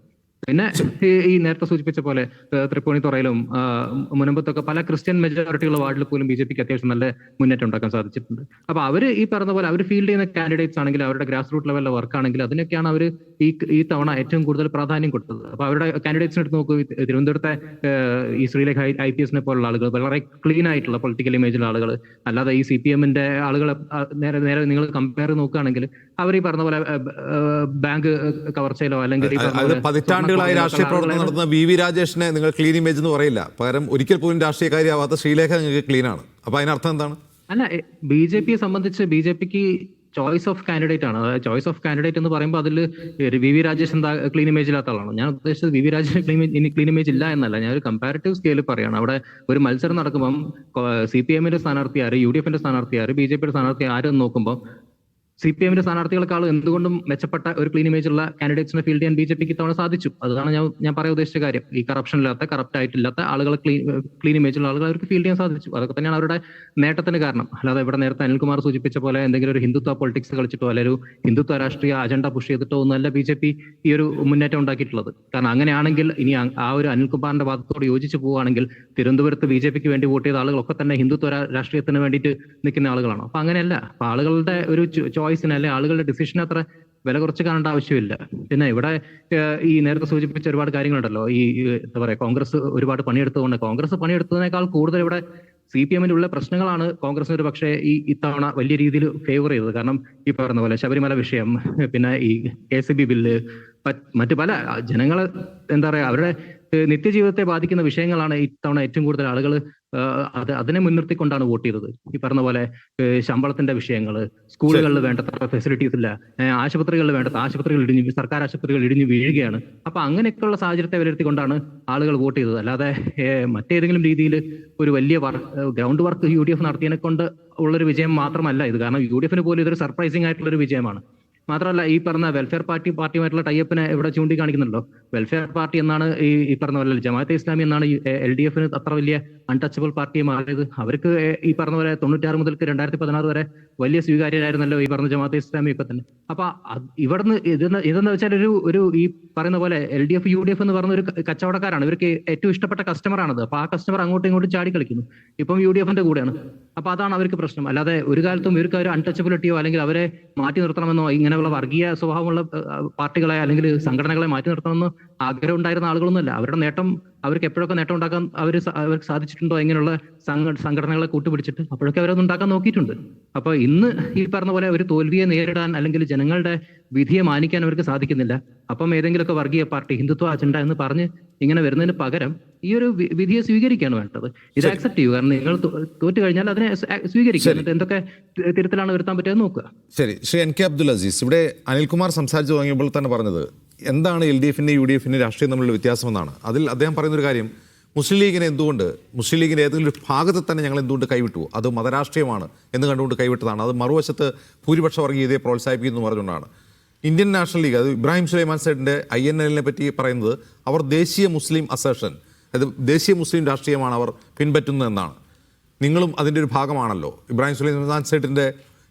പിന്നെ ഈ നേരത്തെ സൂചിപ്പിച്ച പോലെ തൃപ്പൂണിത്തുറയിലും മുനമ്പത്തൊക്കെ പല ക്രിസ്ത്യൻ മെജോറിറ്റിയുള്ള വാർഡിൽ പോലും BJPക്ക് അത്യാവശ്യം നല്ല മുന്നേറ്റം ഉണ്ടാക്കാൻ സാധിച്ചിട്ടുണ്ട്. അപ്പൊ അവർ ഈ പറഞ്ഞ പോലെ അവർ ഫീൽഡ് ചെയ്യുന്ന കാൻഡിഡേറ്റ്സ് ആണെങ്കിൽ, അവരുടെ ഗ്രാസ് റൂട്ട് ലെവലിലെ വർക്ക് ആണെങ്കിൽ, അതിനൊക്കെയാണ് അവർ ഈ തവണ ഏറ്റവും കൂടുതൽ പ്രാധാന്യം കൊടുത്തത്. അപ്പൊ അവരുടെ കാൻഡിഡേറ്റ്സിനെ എടുത്ത് നോക്കൂ. തിരുവനന്തപുരത്തെ ഈ ശ്രീലേഖ IPS പോലുള്ള ആളുകൾ, വളരെ ക്ലീൻ ആയിട്ടുള്ള പൊളിറ്റിക്കൽ ഇമേജുള്ള ആളുകൾ, അല്ലാതെ ഈ CPM ആളുകളെ നേരെ നിങ്ങൾ കമ്പയർ നോക്കുകയാണെങ്കിൽ അവർ ഈ പറഞ്ഞ പോലെ ബാങ്ക് കവർച്ചയിലോ അല്ലെങ്കിൽ പതിറ്റാണ്ടുകളായി രാഷ്ട്രീയ പ്രവർത്തനം നടത്തുന്ന VV രാജേഷിനെ നിങ്ങൾ ക്ലീൻ ഇമേജ് എന്ന് പറയില്ല. പകരം ഒരിക്കൽ പോലും രാഷ്ട്രീയക്കാരിയാവാത്ത ശ്രീലേഖ നിങ്ങൾക്ക് ക്ലീൻ ആണ്. അപ്പൊ അതിനർത്ഥം എന്താണ്? അല്ല, BJPയെ സംബന്ധിച്ച് BJPക്ക് ചോയ്സ് ഓഫ് കാൻഡിഡേറ്റ് ആണ്. അതായത് ചോയ്സ് ഓഫ് കാൻഡിഡേറ്റ് എന്ന് പറയുമ്പോൾ അതിൽ VV രാജേഷ് എന്താ ക്ലീൻ ഇമേജ് ഇല്ലാത്ത ആളാണ്? ഞാൻ ഉദ്ദേശിച്ചത് VV രാജേഷ് ക്ലീൻ ഇമേജ് ഇല്ല എന്നല്ല, ഞാൻ ഒരു കമ്പാരിറ്റീവ് സ്കെയിൽ പറയാണ്. അവിടെ ഒരു മത്സരം നടക്കുമ്പം CPM സ്ഥാനാർത്ഥി ആര്, UDF സ്ഥാനാർത്ഥി ആര്, BJPയുടെ സ്ഥാനാർത്ഥി ആരെന്ന് നോക്കുമ്പോൾ CPM സ്ഥാനാർത്ഥികളെക്കാളും എന്തുകൊണ്ടും മെച്ചപ്പെട്ട ഒരു ക്ലീൻ ഇമേജ് ഉള്ള കാൻഡിഡേറ്റ്സിനെ ഫീൽഡ് ചെയ്യാൻ BJPക്ക് ഇത്തവണ സാധിച്ചു. അതാണ് ഞാൻ പറയാൻ ഉദ്ദേശിച്ച കാര്യം. ഈ കറപ്ഷൻ ഇല്ലാത്ത, കറപ്റ്റ് ആയിട്ടില്ലാത്ത ആളുകളെ ക്ലീൻ ഇമേജ് ഉള്ള ആളുകൾ അവർക്ക് ഫീൽഡ് ചെയ്യാൻ സാധിച്ചു. അതൊക്കെ തന്നെയാണ് അവരുടെ നേട്ടത്തിന് കാരണം. അല്ലാതെ ഇവിടെ നേരത്തെ അനിൽകുമാർ സൂചിപ്പിച്ച പോലെ എന്തെങ്കിലും ഒരു ഹിന്ദുത്വ പൊളിറ്റിക്സ് കളിച്ചിട്ടോ അല്ലെങ്കിൽ ഒരു ഹിന്ദുത്വ രാഷ്ട്രീയ അജണ്ട പുഷ് ചെയ്തിട്ടോ ഒന്നല്ല BJP ഈ ഒരു മുന്നേറ്റം ഉണ്ടാക്കിയിട്ടുള്ളത്. കാരണം അങ്ങനെയാണെങ്കിൽ ഇനി ആ ഒരു അനിൽകുമാറിന്റെ വാദത്തോട് യോജിച്ച് പോവുകയാണെങ്കിൽ തിരുവനന്തപുരത്ത് BJPക്ക് വേണ്ടി വോട്ട് ചെയ്ത ആളുകളൊക്കെ തന്നെ ഹിന്ദുത്വ രാഷ്ട്രീയത്തിന് വേണ്ടിയിട്ട് നിൽക്കുന്ന ആളുകളാണ്. അപ്പൊ അങ്ങനെയല്ല. അപ്പൊ ആളുകളുടെ ഒരു ചോയ്സിന് അല്ലെങ്കിൽ ആളുകളുടെ ഡിസിഷന് അത്ര വില കുറച്ച് കാണേണ്ട ആവശ്യമില്ല. പിന്നെ ഇവിടെ ഈ നേരത്തെ സൂചിപ്പിച്ച ഒരുപാട് കാര്യങ്ങളുണ്ടല്ലോ. ഈ എന്താ പറയാ, കോൺഗ്രസ് ഒരുപാട് പണിയെടുത്തുകൊണ്ട്, കോൺഗ്രസ് പണിയെടുത്തതിനേക്കാൾ കൂടുതൽ ഇവിടെ CPM ഉള്ള പ്രശ്നങ്ങളാണ് കോൺഗ്രസിന് ഒരു പക്ഷേ ഇത്തവണ വലിയ രീതിയിൽ ഫേവർ ചെയ്തത്. കാരണം ഈ പറഞ്ഞ പോലെ ശബരിമല വിഷയം, പിന്നെ ഈ KCB ബില്ല്, മറ്റു പല ജനങ്ങളെ എന്താ പറയാ, അവരുടെ നിത്യജീവിതത്തെ ബാധിക്കുന്ന വിഷയങ്ങളാണ് ഇത്തവണ ഏറ്റവും കൂടുതൽ ആളുകൾ അതിനെ മുൻനിർത്തിക്കൊണ്ടാണ് വോട്ട് ചെയ്തത്. ഈ പറഞ്ഞ പോലെ ശമ്പളത്തിന്റെ വിഷയങ്ങൾ, സ്കൂളുകളിൽ വേണ്ടത്ര ഫെസിലിറ്റീസ് ഇല്ല, ആശുപത്രികളിൽ വേണ്ടത്ര ആശുപത്രികൾ ഇടിഞ്ഞു, സർക്കാർ ആശുപത്രികൾ ഇടിഞ്ഞു വീഴുകയാണ്. അപ്പൊ അങ്ങനെയൊക്കെയുള്ള സാഹചര്യത്തെ വിലയിരുത്തിക്കൊണ്ടാണ് ആളുകൾ വോട്ട് ചെയ്തത്. അല്ലാതെ മറ്റേതെങ്കിലും രീതിയിൽ ഒരു വലിയ ഗ്രൗണ്ട് വർക്ക് UDF നടത്തിയതിനെ കൊണ്ട് ഉള്ളൊരു വിജയം മാത്രമല്ല ഇത്. കാരണം UDF പോലും ഇതൊരു സർപ്രൈസിംഗ് ആയിട്ടുള്ള ഒരു വിജയമാണ്. മാത്രമല്ല ഈ പറഞ്ഞ വെൽഫെയർ പാർട്ടിയുമായിട്ടുള്ള ടൈപ്പിനെ ഇവിടെ ചൂണ്ടിക്കാണിക്കുന്നുണ്ടല്ലോ. വെൽഫെയർ പാർട്ടി എന്നാണ് ഈ പറഞ്ഞ പോലെ ജമാഅത്തെ ഇസ്ലാമി എന്നാണ് LDF അത്ര വലിയ അൺടച്ചബിൾ പാർട്ടിയെ മാറിയത്. അവർക്ക് ഈ പറഞ്ഞ പോലെ 96 മുതൽ 2016 വരെ വലിയ സ്വീകാര്യരായിരുന്നല്ലോ ഈ പറഞ്ഞ ജമാഅത്തെ ഇസ്ലാമി ഒക്കെ തന്നെ. അപ്പൊ ഇവിടുന്ന് ഇതെന്ന് വെച്ചാൽ ഒരു ഈ പറയുന്ന പോലെ LDF UDF എന്ന് പറഞ്ഞ ഒരു കച്ചവടക്കാരാണ്. ഇവർക്ക് ഏറ്റവും ഇഷ്ടപ്പെട്ട കസ്റ്റമറാണത്. അപ്പൊ ആ കസ്റ്റമർ അങ്ങോട്ടും ഇങ്ങോട്ടും ചാടി കളിക്കുന്നു. ഇപ്പം UDFന്റെ കൂടെയാണ്. അപ്പൊ അതാണ് അവർക്ക് പ്രശ്നം. അല്ലാതെ ഒരു കാലത്തും ഇവർക്ക് ഒരു അൺടച്ചബിലിറ്റിയോ അല്ലെങ്കിൽ അവരെ മാറ്റി നിർത്തണമെന്നോ ഇങ്ങനെയുള്ള വർഗീയ സ്വഭാവമുള്ള പാർട്ടികളെ അല്ലെങ്കിൽ സംഘടനകളെ മാറ്റി നിർത്തണമെന്നോ ആഗ്രഹം ഉണ്ടായിരുന്ന ആളുകളൊന്നുമല്ല. അവരുടെ നേട്ടം അവർക്ക് എപ്പോഴൊക്കെ നേട്ടം ഉണ്ടാക്കാൻ അവർക്ക് സാധിച്ചിട്ടുണ്ടോ ഇങ്ങനെയുള്ള സംഘടനകളെ കൂട്ടുപിടിച്ചിട്ട് അപ്പോഴൊക്കെ അവരത് ഉണ്ടാക്കാൻ നോക്കിയിട്ടുണ്ട്. അപ്പൊ ഇന്ന് ഈ പറഞ്ഞ പോലെ ഒരു തോൽവിയെ നേരിടാൻ അല്ലെങ്കിൽ ജനങ്ങളുടെ വിധിയെ മാനിക്കാൻ അവർക്ക് സാധിക്കുന്നില്ല. അപ്പം ഏതെങ്കിലുമൊക്കെ വർഗീയ പാർട്ടി ഹിന്ദുത്വ അജണ്ട എന്ന് പറഞ്ഞ് ഇങ്ങനെ വരുന്നതിന് പകരം ഈ ഒരു വിധിയെ സ്വീകരിക്കുകയാണ് വേണ്ടത്. ഇത് ആക്സെപ്റ്റ് ചെയ്യുക. കാരണം നിങ്ങൾ തോറ്റു കഴിഞ്ഞാൽ അതിനെ സ്വീകരിക്കുക. എന്നിട്ട് എന്തൊക്കെ തിരുത്തലാണ് വരുത്താൻ പറ്റുക നോക്കുക. ശരി, ശ്രീ NK അബ്ദുൽ അസീസ്, ഇവിടെ അനിൽകുമാർ സംസാരിച്ചു തുടങ്ങിയപ്പോൾ തന്നെ പറഞ്ഞത് എന്താണ് LDFന്റെ UDFന്റെ രാഷ്ട്രീയം തമ്മിലുള്ള വ്യത്യാസമെന്നാണ്. അതിൽ അദ്ദേഹം പറയുന്നൊരു കാര്യം, മുസ്ലിം ലീഗിന്റെ ഏതെങ്കിലും ഒരു ഭാഗത്ത് തന്നെ ഞങ്ങൾ എന്തുകൊണ്ട് കൈവിട്ടു, അത് മതരാഷ്ട്രീയമാണ് എന്ന് കണ്ടുകൊണ്ട് കൈവിട്ടതാണ്. അത് മറുവശത്ത് ഭൂരിപക്ഷ വർഗീയതയെ പ്രോത്സാഹിപ്പിക്കുന്നു പറഞ്ഞുകൊണ്ടാണ്. ഇന്ത്യൻ നാഷണൽ ലീഗ്, അത് ഇബ്രാഹിം സുലൈമാൻ സൈഡിൻ്റെ INL പറ്റി പറയുന്നത് അവർ ദേശീയ മുസ്ലിം അസേഷൻ, അത് ദേശീയ മുസ്ലിം രാഷ്ട്രീയമാണ് അവർ പിൻപറ്റുന്നതെന്നാണ്. നിങ്ങളും അതിൻ്റെ ഒരു ഭാഗമാണല്ലോ. ഇബ്രാഹിം സുലൈമാൻ സൈഡിൻ്റെ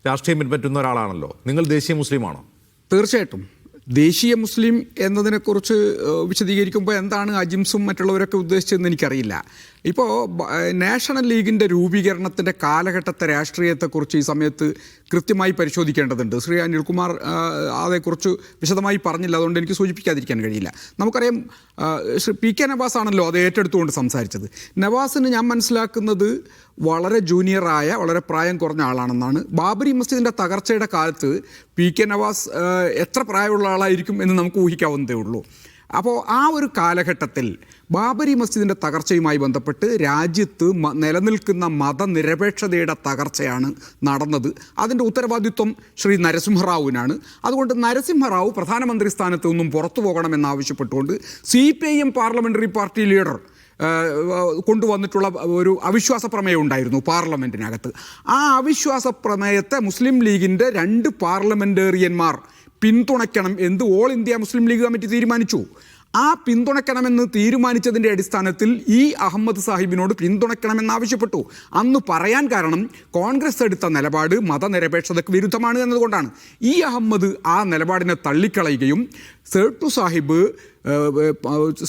രാഷ്ട്രീയം പിൻപറ്റുന്ന ഒരാളാണല്ലോ. നിങ്ങൾ ദേശീയ മുസ്ലിമാണോ? തീർച്ചയായിട്ടും. ദേശീയ മുസ്ലിം എന്നതിനെക്കുറിച്ച് വിശദീകരിക്കുമ്പോൾ എന്താണ് അജിംസും മറ്റുള്ളവരൊക്കെ ഉദ്ദേശിച്ചതെന്ന് എനിക്കറിയില്ല. ഇപ്പോൾ നാഷണൽ ലീഗിൻ്റെ രൂപീകരണത്തിൻ്റെ കാലഘട്ടത്തെ രാഷ്ട്രീയത്തെക്കുറിച്ച് ഈ സമയത്ത് കൃത്യമായി പരിശോധിക്കേണ്ടതുണ്ട്. ശ്രീ അനിൽകുമാർ അതേക്കുറിച്ച് വിശദമായി പറഞ്ഞില്ല, അതുകൊണ്ട് എനിക്ക് സൂചിപ്പിക്കാതിരിക്കാൻ കഴിയില്ല. നമുക്കറിയാം, ശ്രീ PK നവാസ് ആണല്ലോ അത് ഏറ്റെടുത്തുകൊണ്ട് സംസാരിച്ചത്. നവാസിന് ഞാൻ മനസ്സിലാക്കുന്നത് വളരെ ജൂനിയറായ, വളരെ പ്രായം കുറഞ്ഞ ആളാണെന്നാണ്. ബാബരി മസ്ജിദിൻ്റെ തകർച്ചയുടെ കാലത്ത് PK നവാസ് എത്ര പ്രായമുള്ള ആളായിരിക്കും എന്ന് നമുക്ക് ഊഹിക്കാവുന്നതേ ഉള്ളൂ. അപ്പോൾ ആ ഒരു കാലഘട്ടത്തിൽ ബാബരി മസ്ജിദിൻ്റെ തകർച്ചയുമായി ബന്ധപ്പെട്ട് രാജ്യത്ത് നിലനിൽക്കുന്ന മതനിരപേക്ഷതയുടെ തകർച്ചയാണ് നടന്നത്. അതിൻ്റെ ഉത്തരവാദിത്വം ശ്രീ നരസിംഹറാവുവിനാണ്. അതുകൊണ്ട് നരസിംഹറാവു പ്രധാനമന്ത്രി സ്ഥാനത്ത് നിന്നും പുറത്തു പോകണമെന്നാവശ്യപ്പെട്ടുകൊണ്ട് CPIM പാർലമെൻ്ററി പാർട്ടി ലീഡർ കൊണ്ടുവന്നിട്ടുള്ള ഒരു അവിശ്വാസ പ്രമേയം ഉണ്ടായിരുന്നു പാർലമെൻറ്റിനകത്ത്. ആ അവിശ്വാസ പ്രമേയത്തെ മുസ്ലിം ലീഗിൻ്റെ 2 പാർലമെൻറ്റേറിയന്മാർ പിന്തുണയ്ക്കണം എന്ന് all India Muslim league committee തീരുമാനിച്ചു. ആ പിന്തുണയ്ക്കണമെന്ന് തീരുമാനിച്ചതിൻ്റെ അടിസ്ഥാനത്തിൽ അഹമ്മദ് സാഹിബിനോട് പിന്തുണയ്ക്കണമെന്നാവശ്യപ്പെട്ടു. അന്ന് പറയാൻ കാരണം കോൺഗ്രസ് എടുത്ത നിലപാട് മതനിരപേക്ഷതയ്ക്ക് വിരുദ്ധമാണ് എന്നതുകൊണ്ടാണ്. അഹമ്മദ് ആ നിലപാടിനെ തള്ളിക്കളയുകയും സേട്ടു സാഹിബ്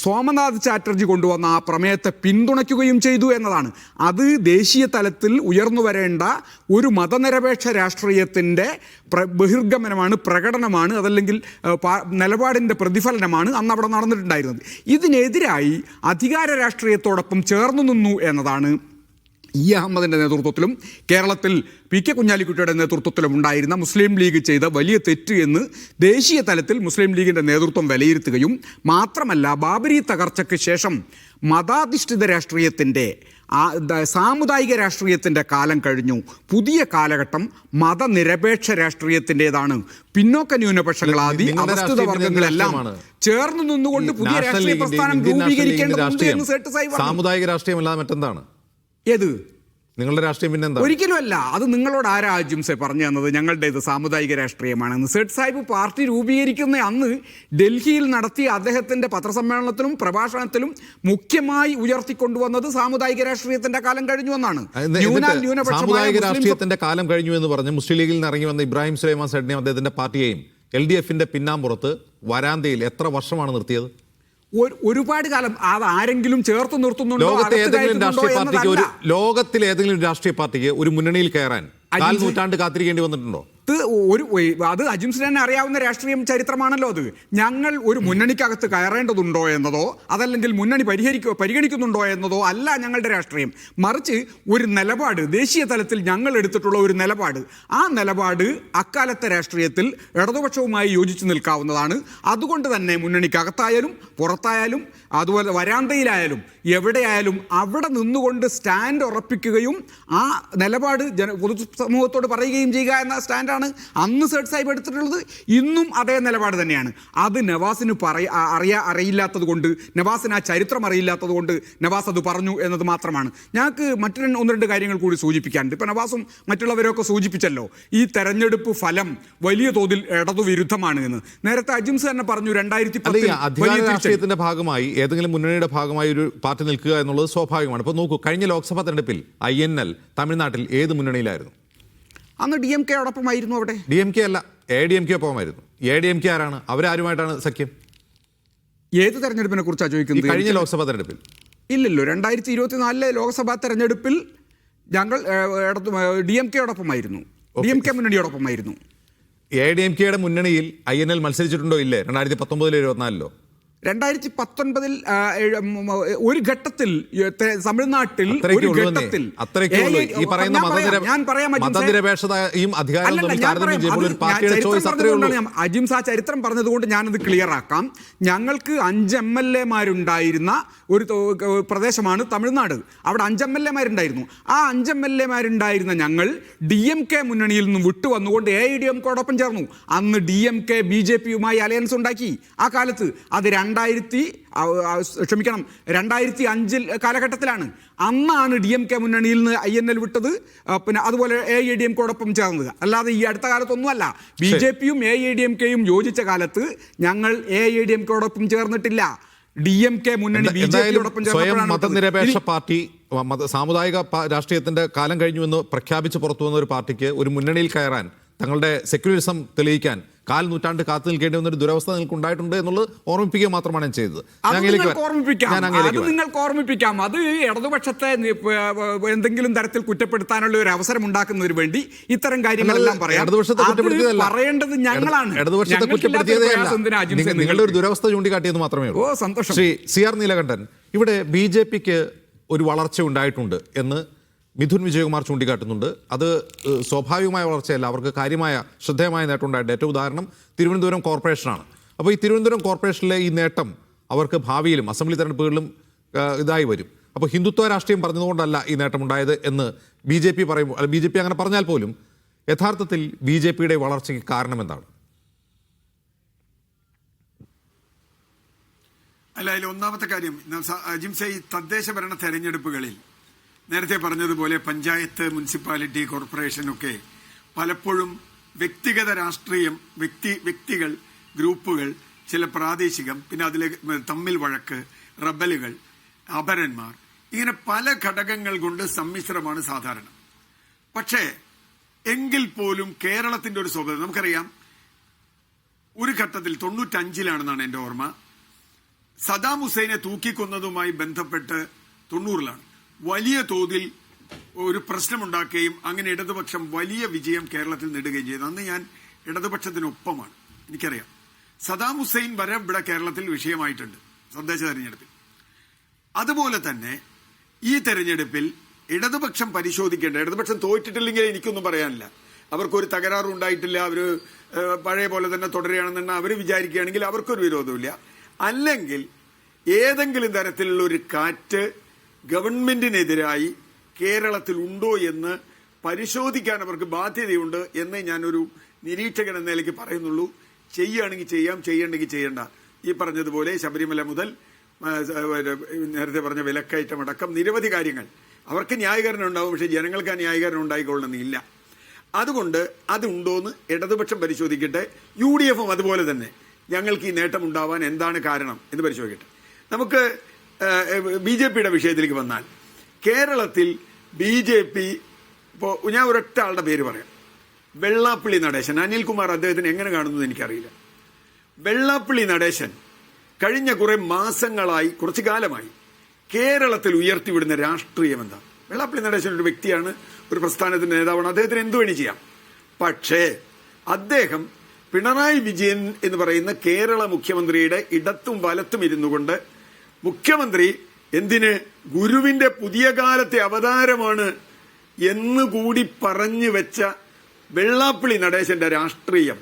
സോമനാഥ് ചാറ്റർജി കൊണ്ടുവന്ന ആ പ്രമേയത്തെ പിന്തുണയ്ക്കുകയും ചെയ്തു എന്നതാണ്. അത് ദേശീയ തലത്തിൽ ഉയർന്നു വരേണ്ട ഒരു മതനിരപേക്ഷ രാഷ്ട്രീയത്തിൻ്റെ ബഹിർഗമനമാണ്, പ്രകടനമാണ്, അതല്ലെങ്കിൽ നിലപാടിൻ്റെ പ്രതിഫലനമാണ് അന്ന് അവിടെ നടന്നിട്ടുണ്ടായിരുന്നത്. ഇതിനെതിരായി അധികാര രാഷ്ട്രീയത്തോടൊപ്പം ചേർന്നു നിന്നു എന്നതാണ് അഹമ്മദിൻ്റെ നേതൃത്വത്തിലും കേരളത്തിൽ PK കുഞ്ഞാലിക്കുട്ടിയുടെ നേതൃത്വത്തിലും ഉണ്ടായിരുന്ന മുസ്ലിം ലീഗ് ചെയ്ത വലിയ തെറ്റ് എന്ന് ദേശീയ തലത്തിൽ മുസ്ലിം ലീഗിൻ്റെ നേതൃത്വം വിലയിരുത്തുകയും മാത്രമല്ല, ബാബരി തകർച്ചയ്ക്ക് ശേഷം മതാധിഷ്ഠിത രാഷ്ട്രീയത്തിൻ്റെ സാമുദായിക രാഷ്ട്രീയത്തിൻ്റെ കാലം കഴിഞ്ഞു. പുതിയ കാലഘട്ടം മതനിരപേക്ഷ രാഷ്ട്രീയത്തിൻ്റെതാണ്. പിന്നോക്ക ന്യൂനപക്ഷങ്ങളാദി അവസ്ഥിത വർഗങ്ങളെല്ലാം ചേർന്ന് നിന്നുകൊണ്ട് പുതിയ രാഷ്ട്രീയ പ്രസ്ഥാനം രൂപീകരിക്കേണ്ടതുണ്ട് എന്ന് സേട്ട് സാഹിബ്. സാമുദായിക രാഷ്ട്രീയമല്ലാതെ മറ്റെന്താണ്? ഏത് നിങ്ങളുടെ രാഷ്ട്രീയം പിന്നെ എന്താ? ഒരിക്കലുമല്ല. അത് നിങ്ങളോട് ആരാ അജിംസെ പറഞ്ഞു തന്നത് ഞങ്ങളുടേത് സാമുദായിക രാഷ്ട്രീയമാണെന്ന്? സേട്ട് സാഹിബ് പാർട്ടി രൂപീകരിക്കുന്ന അന്ന് ഡൽഹിയിൽ നടത്തിയ അദ്ദേഹത്തിൻ്റെ പത്രസമ്മേളനത്തിലും പ്രഭാഷണത്തിലും മുഖ്യമായി ഉയർത്തിക്കൊണ്ടുവന്നത് സാമുദായിക രാഷ്ട്രീയത്തിന്റെ കാലം കഴിഞ്ഞു എന്നാണ്. സാമുദായിക രാഷ്ട്രീയത്തിന്റെ കാലം കഴിഞ്ഞു എന്ന് പറഞ്ഞ് മുസ്ലിം ലീഗിൽ നിന്ന് ഇറങ്ങി വന്ന ഇബ്രാഹിം സുലൈമാൻ സൈഡിനെയും അദ്ദേഹത്തിന്റെ പാർട്ടിയെയും LDFന്റെ പിന്നാമ്പുറത്ത് വരാന്തയിൽ എത്ര വർഷമാണ് നിർത്തിയത്? ഒരുപാട് കാലം. അത് ആരെങ്കിലും ചേർത്ത് നിർത്തുന്നുണ്ടോ? ലോകത്തിലെ ഏതെങ്കിലും രാഷ്ട്രീയ പാർട്ടിക്ക് ഒരു മുന്നണിയിൽ കയറാൻ 4 നൂറ്റാണ്ട് കാത്തിരിക്കേണ്ടി വന്നിട്ടുണ്ടോ? അത് അജിംസിന് തന്നെ അറിയാവുന്ന രാഷ്ട്രീയം ചരിത്രമാണല്ലോ അത്. ഞങ്ങൾ ഒരു മുന്നണിക്കകത്ത് കയറേണ്ടതുണ്ടോ എന്നതോ അതല്ലെങ്കിൽ മുന്നണി പരിഗണിക്കുന്നുണ്ടോ എന്നതോ അല്ല ഞങ്ങളുടെ രാഷ്ട്രീയം. മറിച്ച് ഒരു നിലപാട്, ദേശീയ തലത്തിൽ ഞങ്ങൾ എടുത്തിട്ടുള്ള ഒരു നിലപാട്, ആ നിലപാട് അക്കാലത്തെ രാഷ്ട്രീയത്തിൽ ഇടതുപക്ഷവുമായി യോജിച്ച് നിൽക്കാവുന്നതാണ്. അതുകൊണ്ട് തന്നെ മുന്നണിക്കകത്തായാലും പുറത്തായാലും അതുപോലെ വരാന്തയിലായാലും എവിടെയായാലും അവിടെ നിന്നുകൊണ്ട് സ്റ്റാൻഡ് ഉറപ്പിക്കുകയും ആ നിലപാട് പൊതുസമൂഹത്തോട് പറയുകയും ചെയ്യുക എന്ന സ്റ്റാൻഡാണ് നിലപാടാണ് അന്ന് സേഠ് സാഹിബ് എടുത്തിട്ടുള്ളത്. ഇന്നും അതേ നിലപാട് തന്നെയാണ്. അത് നവാസിന് അറിയില്ലാത്തത് കൊണ്ട്, നവാസിന് ആ ചരിത്രം അറിയില്ലാത്തത് കൊണ്ട് നവാസ് അത് പറഞ്ഞു എന്നത് മാത്രമാണ്. ഞങ്ങൾക്ക് മറ്റു ഒന്ന് രണ്ട് കാര്യങ്ങൾ കൂടി സൂചിപ്പിക്കാനുണ്ട്. ഇപ്പം നവാസും മറ്റുള്ളവരൊക്കെ സൂചിപ്പിച്ചല്ലോ ഈ തെരഞ്ഞെടുപ്പ് ഫലം വലിയ തോതിൽ ഇടതുവിരുദ്ധമാണ് എന്ന്. നേരത്തെ അജിംസ് തന്നെ പറഞ്ഞു 2010 അധികാര രാഷ്ട്രീയത്തിന്റെ ഭാഗമായി ഏതെങ്കിലും മുന്നണിയുടെ ഭാഗമായി ഒരു പാർട്ടി നിൽക്കുക എന്നുള്ളത് സ്വാഭാവികമാണ്. ഇപ്പോൾ നോക്കൂ, കഴിഞ്ഞ ലോക്സഭാ തെരഞ്ഞെടുപ്പിൽ INL തമിഴ്നാട്ടിൽ ഏത് മുന്നണിയിലായിരുന്നു? അന്ന് DMK യോടൊപ്പമായിരുന്നു. അവിടെ DMK അല്ല, ADMK ഒപ്പമായിരുന്നു. ADMK ആരാണ്? അവരാരുമായിട്ടാണ് സഖ്യം? ഏത് തെരഞ്ഞെടുപ്പിനെ കുറിച്ചാണ് ചോദിക്കുന്നത്? കഴിഞ്ഞ ലോക്സഭാ തെരഞ്ഞെടുപ്പിൽ ഇല്ലല്ലോ. 2024 ലോക്സഭാ തെരഞ്ഞെടുപ്പിൽ ഞങ്ങൾ DMK യോടൊപ്പമായിരുന്നു. DMK മുന്നണിയോടൊപ്പമായിരുന്നു. ADMKയുടെ മുന്നണിയിൽ INL മത്സരിച്ചിട്ടുണ്ടോ? ഇല്ലേ? 2019 24 2019 ഒരു ഘട്ടത്തിൽ തമിഴ്നാട്ടിൽ ഒരു ഘട്ടത്തിൽ ഈ പറയുന്ന മതനിരപേക്ഷതയും അധികാരവും താരതമ്യം ചെയ്യുമ്പോൾ ഒരു പാർട്ടിയുടെ ചോയ്സ് അത്രയേ ഉള്ളൂ. അജിംസ് ആ ചരിത്രം പറഞ്ഞതുകൊണ്ട് ഞാനത് ക്ലിയർ ആക്കാം. ഞങ്ങൾക്ക് 5 MLA-മാരുണ്ടായിരുന്ന ഒരു പ്രദേശമാണ് തമിഴ്നാട്. അവിടെ 5 MLA-മാരുണ്ടായിരുന്നു. ആ 5 MLA-മാരുണ്ടായിരുന്ന ഞങ്ങൾ DMK മുന്നണിയിൽ നിന്ന് വിട്ടുവന്നുകൊണ്ട് AIDMKയോടൊപ്പം ചേർന്നു. അന്ന് DMK BJP-യുമായി അലയൻസ് ഉണ്ടാക്കി. ആ കാലത്ത് അത് 2005 കാലഘട്ടത്തിലാണ്. അന്നാണ് DMK മുന്നണിയിൽ നിന്ന് INL വിട്ടത്. പിന്നെ അതുപോലെ AIDMKയോടൊപ്പം ചേർന്നത്. അല്ലാതെ ഈ അടുത്ത കാലത്തൊന്നുമല്ല. BJP-യും AIDMK-യും യോജിച്ച കാലത്ത് ഞങ്ങൾ AIDMKയോടൊപ്പം ചേർന്നിട്ടില്ല. DMK മുന്നണി BJP-യോടൊപ്പം സ്വയം മതനിരപേക്ഷ പാർട്ടി, സാമുദായിക രാഷ്ട്രീയത്തിന്റെ കാലം കഴിഞ്ഞു എന്ന് പ്രഖ്യാപിച്ച് പുറത്തു വന്ന ഒരു പാർട്ടിക്ക് ഒരു മുന്നണിയിൽ കയറാൻ, തങ്ങളുടെ സെക്യുലറിസം തെളിയിക്കാൻ 4 നൂറ്റാണ്ട് കാത്തു നിൽക്കേണ്ടി വന്നൊരു ദുരവസ്ഥ നിങ്ങൾക്ക് ഉണ്ടായിട്ടുണ്ട് എന്നുള്ളത് ഓർമ്മിപ്പിക്കുക മാത്രമാണ് ഞാൻ ചെയ്തത്. നിങ്ങൾക്ക് ഓർമ്മിപ്പിക്കാം. അത് ഇടതുപക്ഷത്തെ എന്തെങ്കിലും തരത്തിൽ കുറ്റപ്പെടുത്താനുള്ള ഒരു അവസരം ഉണ്ടാക്കുന്നതിന് വേണ്ടി ഇത്തരം കാര്യങ്ങളെല്ലാം പറയാം. പറയേണ്ടത് ഞങ്ങളാണ്. ഇടതുപക്ഷത്തെ കുറ്റപ്പെടുത്തിയതല്ല, നിങ്ങളുടെ ഒരു ദുരവസ്ഥ ചൂണ്ടിക്കാട്ടിയത് മാത്രമേ ഉള്ളൂ. സന്തോഷം. ശ്രീ CR നീലകണ്ഠൻ, ഇവിടെ BJP-ക്ക് ഒരു വളർച്ച ഉണ്ടായിട്ടുണ്ട് എന്ന് മിഥുൻ വിജയകുമാർ ചൂണ്ടിക്കാട്ടുന്നുണ്ട്. അത് സ്വാഭാവികമായ വളർച്ചയല്ല, അവർക്ക് കാര്യമായ ശ്രദ്ധേയമായ നേട്ടം ഉണ്ടായിട്ട്. ഏറ്റവും ഉദാഹരണം തിരുവനന്തപുരം കോർപ്പറേഷനാണ്. അപ്പോൾ ഈ തിരുവനന്തപുരം കോർപ്പറേഷനിലെ ഈ നേട്ടം അവർക്ക് ഭാവിയിലും അസംബ്ലി തെരഞ്ഞെടുപ്പുകളിലും ഇതായി വരും. അപ്പോൾ ഹിന്ദുത്വ രാഷ്ട്രീയം പറഞ്ഞതുകൊണ്ടല്ല ഈ നേട്ടമുണ്ടായത് എന്ന് BJP പറയുമ്പോൾ, അല്ല BJP അങ്ങനെ പറഞ്ഞാൽ പോലും യഥാർത്ഥത്തിൽ BJP-യുടെ വളർച്ചയ്ക്ക് കാരണം എന്താണ്? അല്ല, അതിൽ ഒന്നാമത്തെ കാര്യം അജിംസ, ഈ തദ്ദേശ ഭരണ തെരഞ്ഞെടുപ്പുകളിൽ നേരത്തെ പറഞ്ഞതുപോലെ പഞ്ചായത്ത്, മുനിസിപ്പാലിറ്റി, കോർപ്പറേഷനൊക്കെ പലപ്പോഴും വ്യക്തിഗത രാഷ്ട്രീയം, വ്യക്തികൾ, ഗ്രൂപ്പുകൾ, ചില പ്രാദേശികം, പിന്നെ അതിലെ തമ്മിൽ വഴക്ക്, റബലുകൾ, അപരന്മാർ, ഇങ്ങനെ പല ഘടകങ്ങൾ കൊണ്ട് സമ്മിശ്രമാണ് സാധാരണ. പക്ഷേ എങ്കിൽ പോലും കേരളത്തിന്റെ ഒരു സ്വഭാവം നമുക്കറിയാം. ഒരു ഘട്ടത്തിൽ 95-ലാണെന്നാണ് എൻ്റെ ഓർമ്മ, സദാം ഹുസൈനെ തൂക്കിക്കൊന്നതുമായി ബന്ധപ്പെട്ട് 90-ലാണ് വലിയ തോതിൽ ഒരു പ്രശ്നമുണ്ടാക്കുകയും അങ്ങനെ ഇടതുപക്ഷം വലിയ വിജയം കേരളത്തിൽ നേടുകയും ചെയ്തു. അന്ന് ഞാൻ ഇടതുപക്ഷത്തിനൊപ്പമാണ്. എനിക്കറിയാം സദാം ഹുസൈൻ വരെ ഇവിടെ കേരളത്തിൽ വിഷയമായിട്ടുണ്ട് തദ്ദേശ തെരഞ്ഞെടുപ്പിൽ. അതുപോലെ തന്നെ ഈ തെരഞ്ഞെടുപ്പിൽ ഇടതുപക്ഷം പരിശോധിക്കേണ്ട, ഇടതുപക്ഷം തോറ്റിട്ടില്ലെങ്കിൽ എനിക്കൊന്നും പറയാനില്ല. അവർക്കൊരു തകരാറും ഉണ്ടായിട്ടില്ല, അവർ പഴയ പോലെ തന്നെ തുടരുകയാണെന്നാണ് അവർ വിചാരിക്കുകയാണെങ്കിൽ അവർക്കൊരു വിരോധമില്ല. അല്ലെങ്കിൽ ഏതെങ്കിലും തരത്തിലുള്ള ഒരു കാറ്റ് ഗവൺമെന്റിനെതിരായി കേരളത്തിൽ ഉണ്ടോ എന്ന് പരിശോധിക്കാൻ അവർക്ക് ബാധ്യതയുണ്ട് എന്ന് ഞാനൊരു നിരീക്ഷകൻ എന്ന നിലയ്ക്ക് പറയുന്നുള്ളൂ. ചെയ്യുകയാണെങ്കിൽ ചെയ്യാം, ചെയ്യണ്ടെങ്കിൽ ചെയ്യണ്ട. ഈ പറഞ്ഞതുപോലെ ശബരിമല മുതൽ നേരത്തെ പറഞ്ഞ വിലക്കയറ്റമടക്കം നിരവധി കാര്യങ്ങൾ അവർക്ക് ന്യായീകരണം ഉണ്ടാവും. പക്ഷേ ജനങ്ങൾക്ക് ആ ന്യായീകരണം ഉണ്ടായിക്കൊള്ളണമെന്നില്ല. അതുകൊണ്ട് അതുണ്ടോന്ന് ഇടതുപക്ഷം പരിശോധിക്കട്ടെ. UDF-ഉം അതുപോലെ തന്നെ ഞങ്ങൾക്ക് ഈ നേട്ടം ഉണ്ടാവാൻ എന്താണ് കാരണം എന്ന് പരിശോധിക്കട്ടെ. നമുക്ക് BJP-യുടെ വിഷയത്തിലേക്ക് വന്നാൽ, കേരളത്തിൽ BJP ഇപ്പോൾ ഞാൻ ഒരൊറ്റ ആളുടെ പേര് പറയാം, വെള്ളാപ്പള്ളി നടേശൻ. അനിൽകുമാർ അദ്ദേഹത്തിന് എങ്ങനെ കാണുന്നത് എനിക്കറിയില്ല. വെള്ളാപ്പള്ളി നടേശൻ കഴിഞ്ഞ കുറെ മാസങ്ങളായി, കുറച്ചു കാലമായി കേരളത്തിൽ ഉയർത്തിവിടുന്ന രാഷ്ട്രീയം എന്താ? വെള്ളാപ്പള്ളി നടേശൻ ഒരു വ്യക്തിയാണ്, ഒരു പ്രസ്ഥാനത്തിന്റെ നേതാവാണ്, അദ്ദേഹത്തിന് എന്തു വേണി ചെയ്യാം. പക്ഷേ അദ്ദേഹം പിണറായി വിജയൻ എന്ന് പറയുന്ന കേരള മുഖ്യമന്ത്രിയുടെ ഇടത്തും വലത്തും ഇരുന്നു കൊണ്ട് മുഖ്യമന്ത്രി എന്തിന് ഗുരുവിന്റെ പുതിയ കാലത്തെ അവതാരമാണ് എന്നുകൂടി പറഞ്ഞു വെച്ച വെള്ളാപ്പള്ളി നടേശന്റെ രാഷ്ട്രീയം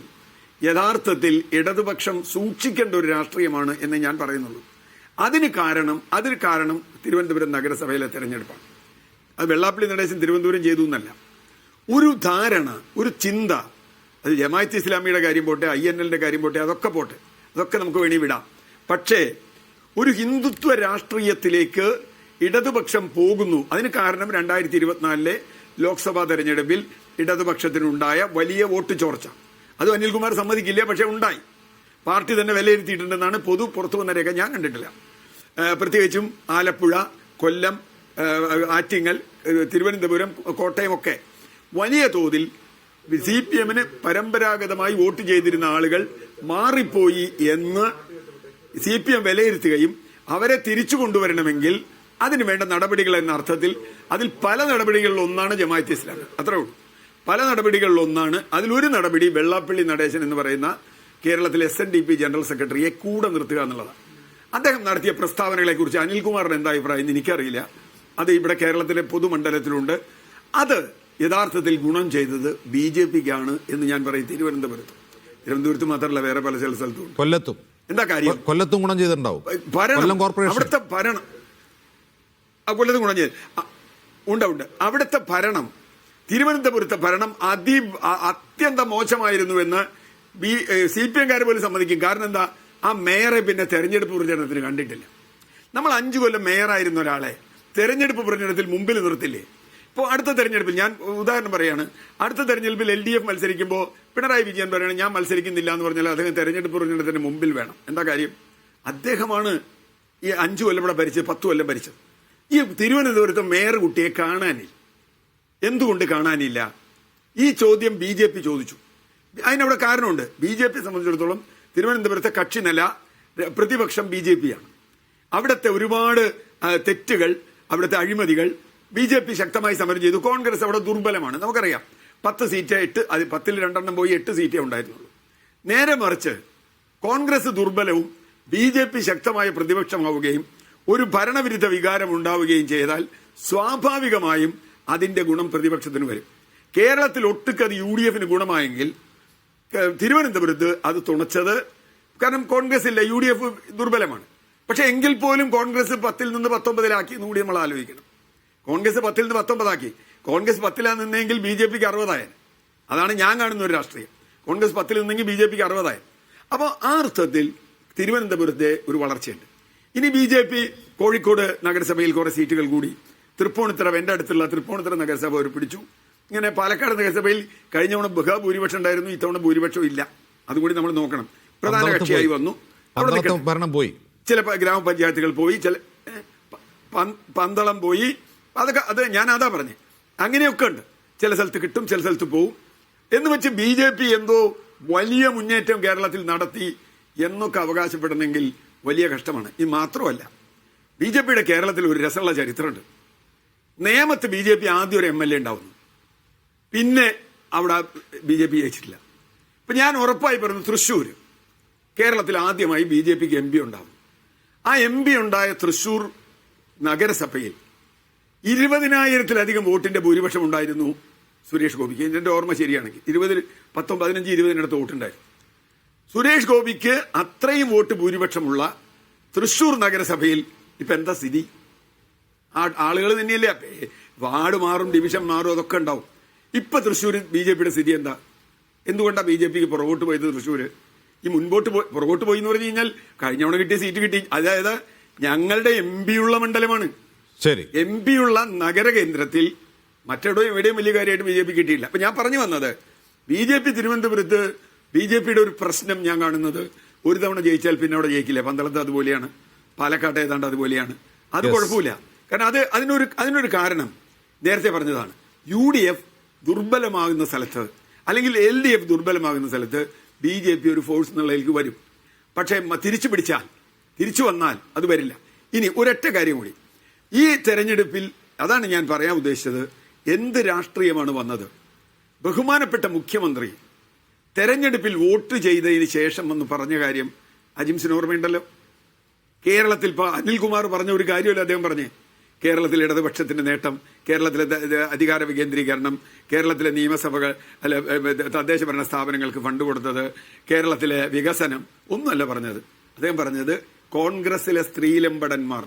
യഥാർത്ഥത്തിൽ ഇടതുപക്ഷം സൂക്ഷിക്കേണ്ട ഒരു രാഷ്ട്രീയമാണ് എന്ന് ഞാൻ പറയുന്നുള്ളൂ. അതിന് കാരണം തിരുവനന്തപുരം നഗരസഭയിലെ തെരഞ്ഞെടുപ്പാണ്. അത് വെള്ളാപ്പള്ളി നടേശൻ തിരുവനന്തപുരം ചെയ്തു എന്നല്ല. ഒരു ധാരണ, ഒരു ചിന്ത അത് ജമാഅത്ത് ഇസ്ലാമിയുടെ കാര്യം പോട്ടെ, INL-ന്റെ കാര്യം പോട്ടെ, അതൊക്കെ പോട്ടെ, അതൊക്കെ നമുക്ക് വേണ്ടി വിടാം. പക്ഷേ ഒരു ഹിന്ദുത്വ രാഷ്ട്രീയത്തിലേക്ക് ഇടതുപക്ഷം പോകുന്നു. അതിന് കാരണം 2024 ലോക്സഭാ തെരഞ്ഞെടുപ്പിൽ ഇടതുപക്ഷത്തിനുണ്ടായ വലിയ വോട്ട് ചോർച്ച. അത് അനിൽകുമാർ സമ്മതിക്കില്ല, പക്ഷെ ഉണ്ടായി. പാർട്ടി തന്നെ വിലയിരുത്തിയിട്ടുണ്ടെന്നാണ് പുറത്തു വന്ന രേഖ. ഞാൻ കണ്ടിട്ടില്ല. പ്രത്യേകിച്ചും ആലപ്പുഴ, കൊല്ലം, ആറ്റിങ്ങൽ, തിരുവനന്തപുരം, കോട്ടയം ഒക്കെ വലിയ തോതിൽ CPM-ന് പരമ്പരാഗതമായി വോട്ട് ചെയ്തിരുന്ന ആളുകൾ മാറിപ്പോയി എന്ന് CPM വിലയിരുത്തുകയും അവരെ തിരിച്ചു കൊണ്ടുവരണമെങ്കിൽ അതിന് വേണ്ട നടപടികൾ എന്ന അർത്ഥത്തിൽ അതിൽ പല നടപടികളിൽ ഒന്നാണ് ജമാഅത്ത് ഇസ്ലാമി. അത്രേ ഉള്ളൂ. പല നടപടികളിൽ ഒന്നാണ്. അതിലൊരു നടപടി വെള്ളാപ്പള്ളി നടേശൻ എന്ന് പറയുന്ന കേരളത്തിലെ SNDP ജനറൽ സെക്രട്ടറിയെ കൂടെ നിർത്തുക എന്നുള്ളതാണ്. അദ്ദേഹം നടത്തിയ പ്രസ്താവനകളെ കുറിച്ച് അനിൽകുമാറിന് എന്താ അഭിപ്രായം എന്ന് എനിക്കറിയില്ല. അത് ഇവിടെ കേരളത്തിലെ പൊതുമണ്ഡലത്തിലുണ്ട്. അത് യഥാർത്ഥത്തിൽ ഗുണം ചെയ്തത് BJP-ക്കാണ് എന്ന് ഞാൻ പറയും. തിരുവനന്തപുരത്ത് മാത്രമല്ല, വേറെ പല സ്ഥലത്തും, കൊല്ലത്തും എന്താ കാര്യം, കൊല്ലത്തും ഗുണം ചെയ്തിട്ടുണ്ടാവും. അവിടുത്തെ ഭരണം കൊല്ലത്തും ഗുണം ചെയ്ത് ഉണ്ട്. അവിടുത്തെ ഭരണം, തിരുവനന്തപുരത്തെ ഭരണം അത്യന്തം മോശമായിരുന്നുവെന്ന് CPM-കാർ പോലും സമ്മതിക്കും. കാരണം എന്താ, ആ മേയറെ പിന്നെ തെരഞ്ഞെടുപ്പ് പ്രചരണത്തിന് കണ്ടിട്ടില്ല. നമ്മൾ 5 കൊല്ലം മേയറായിരുന്ന ഒരാളെ തെരഞ്ഞെടുപ്പ് പ്രചരണത്തിൽ മുമ്പിൽ നിർത്തില്ലേ? ഇപ്പോൾ അടുത്ത തെരഞ്ഞെടുപ്പിൽ ഞാൻ ഉദാഹരണം പറയാണ്, അടുത്ത തെരഞ്ഞെടുപ്പിൽ LDF മത്സരിക്കുമ്പോൾ പിണറായി വിജയൻ പറയണം ഞാൻ മത്സരിക്കുന്നില്ല എന്ന് പറഞ്ഞാൽ അദ്ദേഹം തെരഞ്ഞെടുപ്പ് പ്രചരണത്തിന് മുമ്പിൽ വേണം. എന്താ കാര്യം? അദ്ദേഹമാണ് ഈ 5 കൊല്ലം ഇവിടെ ഭരിച്ചത്, 10 കൊല്ലം ഭരിച്ചത്. ഈ തിരുവനന്തപുരത്ത് മേയർ കുട്ടിയെ കാണാനില്ല. എന്തുകൊണ്ട് കാണാനില്ല? ഈ ചോദ്യം BJP ചോദിച്ചു. അതിനവിടെ കാരണമുണ്ട്. BJP സംബന്ധിച്ചിടത്തോളം തിരുവനന്തപുരത്തെ കക്ഷിനില പ്രതിപക്ഷം BJP-യാണ്. അവിടുത്തെ ഒരുപാട് തെറ്റുകൾ, അവിടുത്തെ അഴിമതികൾ BJP ശക്തമായി സമരം ചെയ്തു. കോൺഗ്രസ് അവിടെ ദുർബലമാണ്, നമുക്കറിയാം. 10 സീറ്റ് 8, അത് 10-ൽ 2 പോയി 8 സീറ്റേ ഉണ്ടായിരുന്നുള്ളൂ. നേരെ മറിച്ച് കോൺഗ്രസ് ദുർബലവും BJP ശക്തമായ പ്രതിപക്ഷമാവുകയും ഒരു ഭരണവിരുദ്ധ വികാരം ഉണ്ടാവുകയും ചെയ്താൽ സ്വാഭാവികമായും അതിന്റെ ഗുണം പ്രതിപക്ഷത്തിന് വരും. കേരളത്തിൽ ഒട്ടുക്കത് UDF-ന് ഗുണമായെങ്കിൽ തിരുവനന്തപുരത്ത് അത് തുണച്ചത്, കാരണം കോൺഗ്രസ് ഇല്ല, UDF ദുർബലമാണ്. പക്ഷെ എങ്കിൽ പോലും കോൺഗ്രസ് 10-ൽ നിന്ന് 19-ലാക്കി കൂടി നമ്മൾ ആലോചിക്കണം. കോൺഗ്രസ് 10-ൽ നിന്ന് 19-ആക്കി. കോൺഗ്രസ് 10-ലാണ് നിന്നെങ്കിൽ BJP-ക്ക് 60-ആയത്. അതാണ് ഞാൻ കാണുന്ന ഒരു രാഷ്ട്രീയം. കോൺഗ്രസ് 10-ൽ നിന്നെങ്കിൽ BJP-ക്ക് 60-ആയത്. അപ്പോൾ ആ അർത്ഥത്തിൽ തിരുവനന്തപുരത്തെ ഒരു വളർച്ചയുണ്ട്. ഇനി BJP കോഴിക്കോട് നഗരസഭയിൽ കുറെ സീറ്റുകൾ കൂടി. തൃപ്പൂണിത്തുറ, എന്റെ അടുത്തുള്ള തൃപ്പൂണിത്തുറ നഗരസഭ അവർ പിടിച്ചു. ഇങ്ങനെ പാലക്കാട് നഗരസഭയിൽ കഴിഞ്ഞ തവണ ഭൂരിപക്ഷം ഉണ്ടായിരുന്നു, ഇത്തവണ ഭൂരിപക്ഷം ഇല്ല. അതുകൂടി നമ്മൾ നോക്കണം. പ്രധാന കക്ഷിയായി വന്നു, ഭരണം പോയി, ചില ഗ്രാമപഞ്ചായത്തുകൾ പോയി, ചില പന്തളം പോയി. അതൊക്കെ അത് ഞാൻ അതാ പറഞ്ഞേ. അങ്ങനെയൊക്കെ ഉണ്ട്. ചില സ്ഥലത്ത് കിട്ടും, ചില സ്ഥലത്ത് പോവും എന്ന് വെച്ച് BJP എന്തോ വലിയ മുന്നേറ്റം കേരളത്തിൽ നടത്തി എന്നൊക്കെ അവകാശപ്പെടണമെങ്കിൽ വലിയ കഷ്ടമാണ്. ഇത് മാത്രമല്ല, BJP-യുടെ കേരളത്തിൽ ഒരു രസമുള്ള ചരിത്രമുണ്ട്. നേമത്ത് BJP ആദ്യം ഒരു MLA ഉണ്ടാവുന്നു, പിന്നെ അവിടെ BJP ജയിച്ചിട്ടില്ല. ഇപ്പൊ ഞാൻ ഉറപ്പായി പറഞ്ഞു, തൃശ്ശൂർ കേരളത്തിൽ ആദ്യമായി BJP-ക്ക് MP ഉണ്ടാവും. ആ MP ഉണ്ടായ തൃശ്ശൂർ നഗരസഭയിൽ 20,000-ത്തിലധികം വോട്ടിന്റെ ഭൂരിപക്ഷം ഉണ്ടായിരുന്നു സുരേഷ് ഗോപിക്ക്. എന്റെ ഓർമ്മ ശരിയാണെങ്കിൽ 15-20 വോട്ടുണ്ടായിരുന്നു. സുരേഷ് ഗോപിക്ക് അത്രയും വോട്ട് ഭൂരിപക്ഷമുള്ള തൃശ്ശൂർ നഗരസഭയിൽ ഇപ്പൊ എന്താ സ്ഥിതി? ആളുകൾ തന്നെയല്ലേ, വാർഡ് മാറും, ഡിവിഷൻ മാറും, അതൊക്കെ ഉണ്ടാവും. ഇപ്പൊ തൃശ്ശൂർ BJP-യുടെ സ്ഥിതി എന്താ? എന്തുകൊണ്ടാണ് BJP-ക്ക് പുറകോട്ട് പോയത്? തൃശ്ശൂര് ഈ മുൻപോട്ട് പുറകോട്ട് പോയി എന്ന് പറഞ്ഞു കഴിഞ്ഞാൽ കഴിഞ്ഞ തവണ കിട്ടിയ സീറ്റ് കിട്ടി. അതായത് ഞങ്ങളുടെ MP ഉള്ള മണ്ഡലമാണ്. ശരി, MP ഉള്ള നഗരകേന്ദ്രത്തിൽ എവിടെയും വലിയ കാര്യമായിട്ട് BJP കിട്ടിയില്ല. അപ്പൊ ഞാൻ പറഞ്ഞു വന്നത്, BJP തിരുവനന്തപുരത്ത് BJP-യുടെ ഒരു പ്രശ്നം ഞാൻ കാണുന്നത്, ഒരു തവണ ജയിച്ചാൽ പിന്നെ അവിടെ ജയിക്കില്ല. പന്തളത്ത് അതുപോലെയാണ്, പാലക്കാട്ട് ഏതാണ്ട് അതുപോലെയാണ്. അത് കുഴപ്പമില്ല. കാരണം അതിനൊരു കാരണം നേരത്തെ പറഞ്ഞതാണ്. UDF ദുർബലമാകുന്ന സ്ഥലത്ത്, അല്ലെങ്കിൽ LDF ദുർബലമാകുന്ന സ്ഥലത്ത് BJP ഒരു ഫോഴ്സ് എന്നുള്ളതിലേക്ക് വരും. പക്ഷേ തിരിച്ചു വന്നാൽ അത് വരില്ല. ഇനി ഒരൊറ്റ കാര്യം കൂടി, ഈ തെരഞ്ഞെടുപ്പിൽ അതാണ് ഞാൻ പറയാൻ ഉദ്ദേശിച്ചത്. എന്ത് രാഷ്ട്രീയമാണ് വന്നത്? ബഹുമാനപ്പെട്ട മുഖ്യമന്ത്രി തെരഞ്ഞെടുപ്പിൽ വോട്ട് ചെയ്തതിന് ശേഷം വന്ന് പറഞ്ഞ കാര്യം അജിംസിന് ഓർമ്മയുണ്ടല്ലോ. കേരളത്തിൽ ഇപ്പൊ അനിൽകുമാർ പറഞ്ഞ ഒരു കാര്യമല്ല അദ്ദേഹം പറഞ്ഞേ. കേരളത്തിലെ ഇടതുപക്ഷത്തിന്റെ നേട്ടം, കേരളത്തിലെ അധികാര വികേന്ദ്രീകരണം, കേരളത്തിലെ നിയമസഭകൾ തദ്ദേശ ഭരണ സ്ഥാപനങ്ങൾക്ക് ഫണ്ട് കൊടുത്തത്, കേരളത്തിലെ വികസനം ഒന്നുമല്ല പറഞ്ഞത്. അദ്ദേഹം പറഞ്ഞത് കോൺഗ്രസിലെ സ്ത്രീലമ്പടന്മാർ.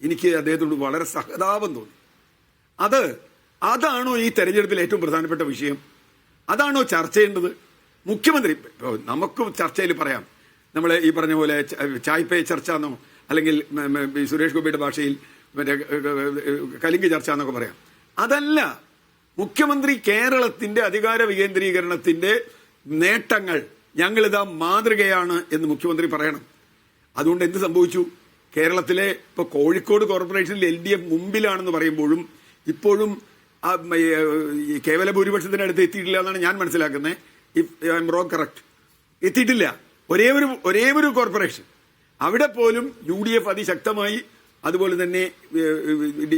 എനിക്ക് അദ്ദേഹത്തോട് വളരെ സഹതാപം തോന്നി. അതാണോ ഈ തെരഞ്ഞെടുപ്പിൽ ഏറ്റവും പ്രധാനപ്പെട്ട വിഷയം? അതാണോ ചർച്ച ചെയ്യേണ്ടത്? മുഖ്യമന്ത്രി ഇപ്പോൾ നമുക്ക് ചർച്ചയിൽ പറയാം, നമ്മൾ ഈ പറഞ്ഞ പോലെ ചായ് പേ ചർച്ച എന്നോ അല്ലെങ്കിൽ സുരേഷ് ഗോപിയുടെ ഭാഷയിൽ മറ്റേ കലിംഗ് ചർച്ച എന്നൊക്കെ പറയാം. അതല്ല, മുഖ്യമന്ത്രി കേരളത്തിന്റെ അധികാര വികേന്ദ്രീകരണത്തിന്റെ നേട്ടങ്ങൾ ഞങ്ങളിതാ മാതൃകയാണ് എന്ന് മുഖ്യമന്ത്രി പറയണം. അതുകൊണ്ട് എന്ത് സംഭവിച്ചു? കേരളത്തിലെ ഇപ്പൊ കോഴിക്കോട് കോർപ്പറേഷനിൽ LDF മുമ്പിലാണെന്ന് പറയുമ്പോഴും ഇപ്പോഴും കേവല ഭൂരിപക്ഷത്തിന്റെ അടുത്ത് എത്തിയിട്ടില്ല എന്നാണ് ഞാൻ മനസ്സിലാക്കുന്നത്. If I M wrong correct, എത്തിയിട്ടില്ല. ഒരേ ഒരു കോർപ്പറേഷൻ, അവിടെ പോലും UDF അതിശക്തമായി, അതുപോലെ തന്നെ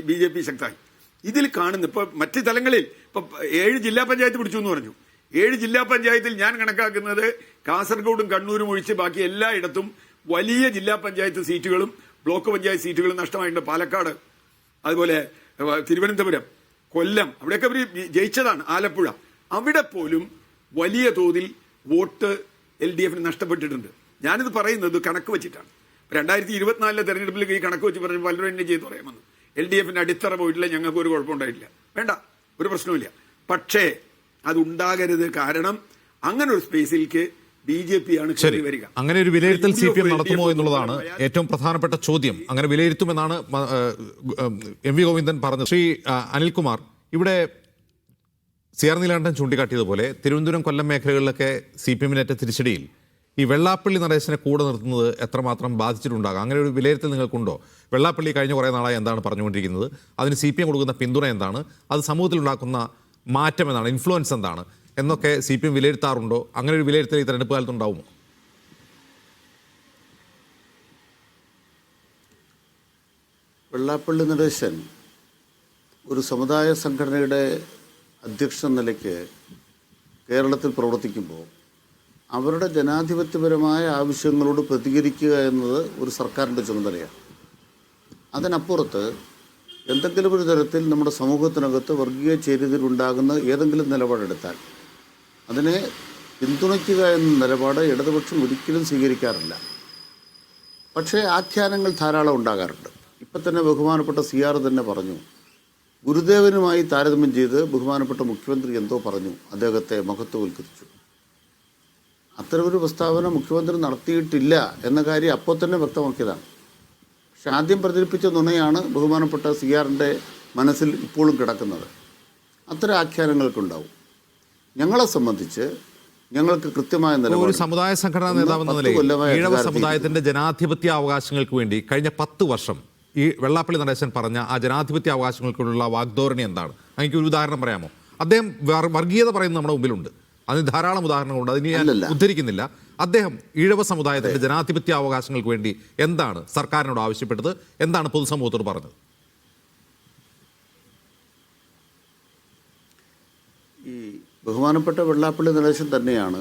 BJP ശക്തമായി. ഇതിൽ കാണുന്ന ഇപ്പൊ മറ്റ് തലങ്ങളിൽ ഇപ്പൊ 7 ജില്ലാ പഞ്ചായത്ത് പിടിച്ചു എന്ന് പറഞ്ഞു. 7 ജില്ലാ പഞ്ചായത്തിൽ ഞാൻ കണക്കാക്കുന്നത് കാസർഗോഡും കണ്ണൂരും ഒഴിച്ച് ബാക്കി എല്ലായിടത്തും വലിയ ജില്ലാ പഞ്ചായത്ത് സീറ്റുകളും ബ്ലോക്ക് പഞ്ചായത്ത് സീറ്റുകളും നഷ്ടമായിട്ടുണ്ട്. പാലക്കാട്, അതുപോലെ തിരുവനന്തപുരം, കൊല്ലം, അവിടെയൊക്കെ അവർ ജയിച്ചതാണ്. ആലപ്പുഴ, അവിടെ പോലും വലിയ തോതിൽ വോട്ട് LDFന് നഷ്ടപ്പെട്ടിട്ടുണ്ട്. ഞാനിത് പറയുന്നത് കണക്ക് വെച്ചിട്ടാണ്. 2024 തെരഞ്ഞെടുപ്പിൽ ഈ കണക്ക് വെച്ച് പറഞ്ഞ് പലരും എന്നെ ചെയ്ത് പറയാമെന്ന്. LDFന്റെ അടിത്തറ പോയിട്ടില്ല, ഞങ്ങൾക്ക് ഒരു കുഴപ്പമുണ്ടായിട്ടില്ല, വേണ്ട, ഒരു പ്രശ്നവുമില്ല. പക്ഷേ അതുണ്ടാകരുത്. കാരണം അങ്ങനെ ഒരു സ്പേസിലേക്ക് BJP ആണ് കയറി വരിക. അങ്ങനെ ഒരു വിലയിരുത്തൽ CPM നടത്തുമോ എന്നുള്ളതാണ് ഏറ്റവും പ്രധാനപ്പെട്ട ചോദ്യം. അങ്ങനെ വിലയിരുത്തുമെന്നാണ് MV ഗോവിന്ദൻ പറഞ്ഞത്. ശ്രീ അനിൽകുമാർ, ഇവിടെ CR നീലകണ്ഠൻ ചൂണ്ടിക്കാട്ടിയതുപോലെ തിരുവനന്തപുരം, കൊല്ലം മേഖലകളിലൊക്കെ CPMനേറ്റ തിരിച്ചടിയിൽ ഈ വെള്ളാപ്പള്ളി നടേശനെ കൂടെ നിർത്തുന്നത് എത്രമാത്രം ബാധിച്ചിട്ടുണ്ടാകാം? അങ്ങനെ ഒരു വിലയിരുത്തൽ നിങ്ങൾക്കുണ്ടോ? വെള്ളാപ്പള്ളി കഴിഞ്ഞ കുറേ നാളായി എന്താണ് പറഞ്ഞുകൊണ്ടിരിക്കുന്നത്? അതിന് CPM കൊടുക്കുന്ന പിന്തുണ എന്താണ്? അത് സമൂഹത്തിൽ ഉണ്ടാക്കുന്ന മാറ്റം എന്താണ്? ഇൻഫ്ലുവൻസ് എന്താണ് എന്നൊക്കെ CPM വിലയിരുത്താറുണ്ടോ? അങ്ങനെ ഒരു വിലയിരുത്തൽ ഈ തെരഞ്ഞെടുപ്പ് കാലത്ത് ഉണ്ടാവുമോ? വെള്ളാപ്പള്ളി നടേശൻ ഒരു സമുദായ സംഘടനയുടെ അധ്യക്ഷൻ നിലയ്ക്ക് കേരളത്തിൽ പ്രവർത്തിക്കുമ്പോൾ അവരുടെ ജനാധിപത്യപരമായ ആവശ്യങ്ങളോട് പ്രതികരിക്കുക എന്നത് ഒരു സർക്കാരിൻ്റെ ചുമതലയാണ്. അതിനപ്പുറത്ത് എന്തെങ്കിലും ഒരു തരത്തിൽ നമ്മുടെ സമൂഹത്തിനകത്ത് വർഗീയ ചേരിതിലുണ്ടാകുന്ന ഏതെങ്കിലും നിലപാടെടുത്താൽ അതിനെ പിന്തുണയ്ക്കുക എന്ന നിലപാട് ഇടതുപക്ഷം ഒരിക്കലും സ്വീകരിക്കാറില്ല. പക്ഷേ ആഖ്യാനങ്ങൾ ധാരാളം ഉണ്ടാകാറുണ്ട്. ഇപ്പം തന്നെ ബഹുമാനപ്പെട്ട CR തന്നെ പറഞ്ഞു, ഗുരുദേവനുമായി താരതമ്യം ചെയ്ത് ബഹുമാനപ്പെട്ട മുഖ്യമന്ത്രി എന്തോ പറഞ്ഞു, അദ്ദേഹത്തെ മഹത്വവൽക്കരിച്ചു. അത്തരമൊരു പ്രസ്താവന മുഖ്യമന്ത്രി നടത്തിയിട്ടില്ല എന്ന കാര്യം അപ്പോൾ തന്നെ വ്യക്തമാക്കിയതാണ്. പക്ഷെ ആദ്യം പ്രചരിപ്പിച്ച നുണയാണ് ബഹുമാനപ്പെട്ട CRന്റെ മനസ്സിൽ ഇപ്പോഴും കിടക്കുന്നത്. അത്തരം ആഖ്യാനങ്ങൾക്കുണ്ടാവും. ഞങ്ങളെ സംബന്ധിച്ച് ഞങ്ങൾക്ക് കൃത്യമായ ഒരു സമുദായ സംഘടനാ നേതാവെന്ന നിലയിൽ ഈഴവ സമുദായത്തിന്റെ ജനാധിപത്യ അവകാശങ്ങൾക്ക് വേണ്ടി കഴിഞ്ഞ 10 വർഷം ഈ വെള്ളാപ്പള്ളി നടേശൻ പറഞ്ഞ ആ ജനാധിപത്യ അവകാശങ്ങൾക്കുള്ള വാഗ്ധോരണി എന്താണ്? എനിക്ക് ഒരു ഉദാഹരണം പറയാമോ? അദ്ദേഹം വർഗീയത പറയുന്നത് നമ്മുടെ മുമ്പിലുണ്ട്, അതിന് ധാരാളം ഉദാഹരണങ്ങളുണ്ട്, അതിന് ഞാൻ ഉദ്ധരിക്കുന്നില്ല. അദ്ദേഹം ഈഴവ സമുദായത്തിന്റെ ജനാധിപത്യ അവകാശങ്ങൾക്ക് വേണ്ടി എന്താണ് സർക്കാരിനോട് ആവശ്യപ്പെട്ടത്? എന്താണ് പൊതുസമൂഹത്തോട് പറഞ്ഞത്? ഈ ബഹുമാനപ്പെട്ട വെള്ളാപ്പള്ളി നടേശൻ തന്നെയാണ്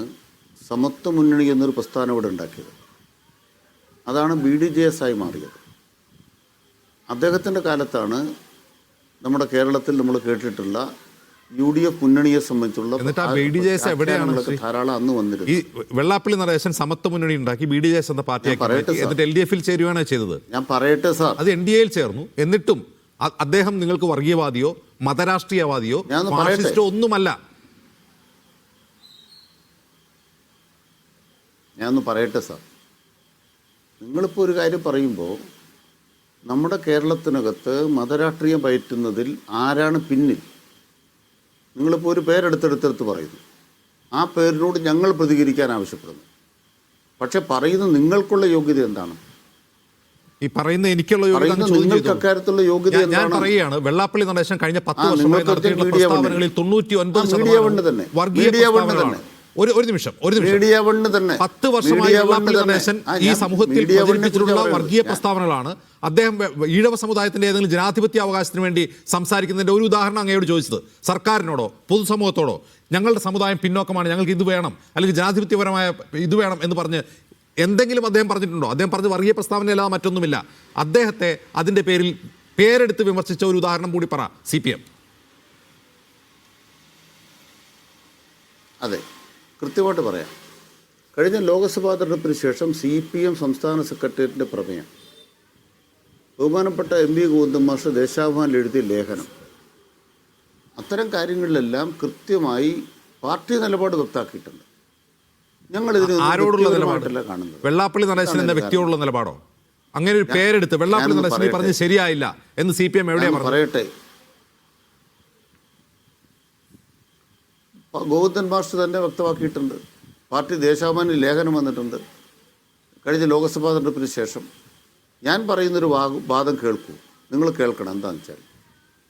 സമത്വ മുന്നണി എന്നൊരു പ്രസ്ഥാനം ഇവിടെ ഉണ്ടാക്കിയത്. അതാണ് BDJS ആയി മാറിയത്. അദ്ദേഹത്തിൻ്റെ കാലത്താണ് നമ്മുടെ കേരളത്തിൽ നമ്മൾ കേട്ടിട്ടുള്ള UDF മുന്നണിയെ സംബന്ധിച്ചുള്ള ധാരാളം അന്ന് വന്നിരുന്നു. ഈ വെള്ളാപ്പള്ളി നടേശൻ സമത്വ മുന്നണി ഉണ്ടാക്കി BDJS എന്ന പാർട്ടിയാക്കി, എന്നിട്ട് LDFൽ ചേരുകയാണ് ചെയ്തത്. ഞാൻ പറയട്ടെ സാർ, അത് NDAയിൽ ചേർന്നു. എന്നിട്ടും അദ്ദേഹം നിങ്ങൾക്ക് വർഗീയവാദിയോ മതരാഷ്ട്രീയവാദിയോ ഫാഷിസ്റ്റോ ഒന്നുമല്ല. ഞാനൊന്ന് പറയട്ടെ സാർ, നിങ്ങളിപ്പോൾ ഒരു കാര്യം പറയുമ്പോൾ നമ്മുടെ കേരളത്തിനകത്ത് മതരാഷ്ട്രീയം പയറ്റുന്നതിൽ ആരാണ് പിന്നിൽ? നിങ്ങളിപ്പോൾ ഒരു പേരെടുത്തെടുത്തെടുത്ത് പറയുന്നു. ആ പേരിനോട് ഞങ്ങൾ പ്രതികരിക്കാൻ ആവശ്യപ്പെടുന്നു. പക്ഷെ പറയുന്ന നിങ്ങൾക്കുള്ള യോഗ്യത എന്താണ്? ഈ പറയുന്ന എനിക്കുള്ള യോഗ്യത അക്കാര്യത്തിലുള്ള യോഗ്യത ഞാൻ പറയുകയാണ്. വെള്ളാപ്പള്ളി നടേശൻ കഴിഞ്ഞ 10 വർഷമായി നടത്തിയിട്ടുള്ള പ്രസ്താവനകളിൽ 99% വർഗീയ പ്രസ്താവനകളാണ്. ഒരു നിമിഷം 10 വർഷമായി വെള്ളാപ്പള്ളി നടേശൻ ഈ സമൂഹത്തിൽ പ്രചരിപ്പിച്ചിട്ടുള്ള വർഗീയ പ്രസ്താവനകളാണ്. അദ്ദേഹം ഈഴവ സമുദായത്തിന്റെ ഏതെങ്കിലും ജനാധിപത്യ അവകാശത്തിന് വേണ്ടി സംസാരിക്കുന്നതിന്റെ ഒരു ഉദാഹരണം അങ്ങയോട് ചോദിച്ചത്, സർക്കാരിനോടോ പൊതുസമൂഹത്തോടോ ഞങ്ങളുടെ സമുദായം പിന്നോക്കമാണ്, ഞങ്ങൾക്ക് ഇത് വേണം, അല്ലെങ്കിൽ ജനാധിപത്യപരമായ ഇത് വേണം എന്ന് പറഞ്ഞ് എന്തെങ്കിലും അദ്ദേഹം പറഞ്ഞിട്ടുണ്ടോ? അദ്ദേഹം പറഞ്ഞ് വർഗീയ പ്രസ്താവനയല്ലാതെ മറ്റൊന്നുമില്ല. അദ്ദേഹത്തെ അതിന്റെ പേരിൽ പേരെടുത്ത് വിമർശിച്ച ഒരു ഉദാഹരണം കൂടി പറ CPM. അതെ, കൃത്യമായിട്ട് പറയാം. കഴിഞ്ഞ ലോക്സഭാ തെരഞ്ഞെടുപ്പിന് ശേഷം CPM സംസ്ഥാന സെക്രട്ടേറിയറ്റിൻ്റെ പ്രമേയം ബഹുമാനപ്പെട്ട MV ഗോവിന്ദൻ മാസ്റ്റർ ദേശാഭിമാനിൽ എഴുതിയ ലേഖനം, അത്തരം കാര്യങ്ങളിലെല്ലാം കൃത്യമായി പാർട്ടി നിലപാട് വ്യക്തമാക്കിയിട്ടുണ്ട്. ഞങ്ങൾ ഇതിന് ആരോടുള്ള നിലപാട്? കാണുന്നത് വെള്ളാപ്പള്ളി നടേശൻ എന്ന വ്യക്തിയോടുള്ള നിലപാടോ? അങ്ങനെ ഒരു പേരെടുത്ത് വെള്ളാപ്പള്ളി നടേശൻ ഈ പറഞ്ഞ് ശരിയായില്ല എന്ന് CPM എവിടെയാ പറഞ്ഞത്? പറയട്ടെ, ഗോവിന്ദൻ മാസ്റ്റർ തന്നെ വ്യക്തമാക്കിയിട്ടുണ്ട്. പാർട്ടി ദേശാഭിമാനി ലേഖനം വന്നിട്ടുണ്ട് കഴിഞ്ഞ ലോക്സഭാ തെരഞ്ഞെടുപ്പിന് ശേഷം. ഞാൻ പറയുന്നൊരു വാദം കേൾക്കൂ, നിങ്ങൾ കേൾക്കണം. എന്താണെന്ന് വെച്ചാൽ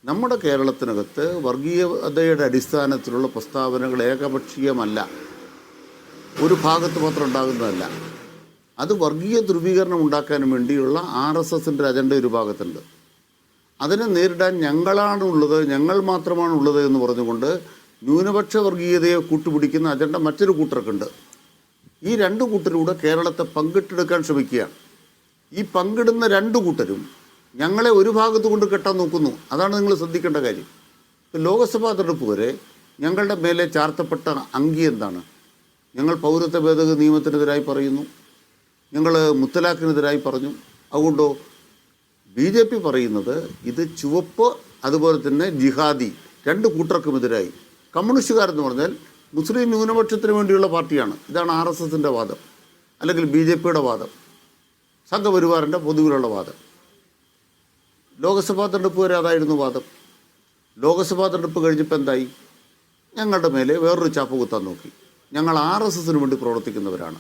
നമ്മുടെ കേരളത്തിനകത്ത് വർഗീയതയുടെ അടിസ്ഥാനത്തിലുള്ള പ്രസ്താവനകൾ ഏകപക്ഷീയമല്ല, ഒരു ഭാഗത്ത് മാത്രം ഉണ്ടാകുന്നതല്ല. അത് വർഗീയ ധ്രുവീകരണം ഉണ്ടാക്കാൻ വേണ്ടിയുള്ള RSSൻ്റെ അജണ്ട ഒരു ഭാഗത്തുണ്ട്. അതിനെ നേരിടാൻ ഞങ്ങളാണുള്ളത്, ഞങ്ങൾ മാത്രമാണുള്ളത് എന്ന് പറഞ്ഞുകൊണ്ട് ന്യൂനപക്ഷ വർഗീയതയെ കൂട്ടുപിടിക്കുന്ന അജണ്ട മറ്റൊരു കൂട്ടർക്കുണ്ട്. ഈ രണ്ട് കൂട്ടരൂടെ കേരളത്തെ പങ്കിട്ടെടുക്കാൻ ശ്രമിക്കുകയാണ്. ഈ പങ്കിടുന്ന രണ്ട് കൂട്ടരും ഞങ്ങളെ ഒരു ഭാഗത്ത് കൊണ്ട് കെട്ടാൻ നോക്കുന്നു. അതാണ് നിങ്ങൾ ശ്രദ്ധിക്കേണ്ട കാര്യം. ലോക്സഭാ തെരഞ്ഞെടുപ്പ് വരെ ഞങ്ങളുടെ മേലെ ചാർത്തപ്പെട്ട അങ്കി എന്താണ്? ഞങ്ങൾ പൗരത്വ ഭേദഗതി നിയമത്തിനെതിരായി പറയുന്നു, ഞങ്ങൾ മുത്തലാഖിനെതിരായി പറഞ്ഞു. അതുകൊണ്ടോ BJP പറയുന്നത് ഇത് ചുവപ്പ്, അതുപോലെ തന്നെ ജിഹാദി, രണ്ട് കൂട്ടർക്കുമെതിരായി. കമ്മ്യൂണിസ്റ്റുകാരെന്ന് പറഞ്ഞാൽ മുസ്ലിം ന്യൂനപക്ഷത്തിന് വേണ്ടിയുള്ള പാർട്ടിയാണ്. ഇതാണ് RSSൻ്റെ വാദം, അല്ലെങ്കിൽ BJPയുടെ വാദം, സംഘപരിവാറിൻ്റെ പൊതുവിലുള്ള വാദം. ലോക്സഭാ തെരഞ്ഞെടുപ്പ് വരെ അതായിരുന്നു വാദം. ലോക്സഭാ തെരഞ്ഞെടുപ്പ് കഴിഞ്ഞപ്പോൾ എന്തായി? ഞങ്ങളുടെ മേലെ വേറൊരു ചാപ്പ് കുത്താൻ നോക്കി. ഞങ്ങൾ RSSന് വേണ്ടി പ്രവർത്തിക്കുന്നവരാണ്,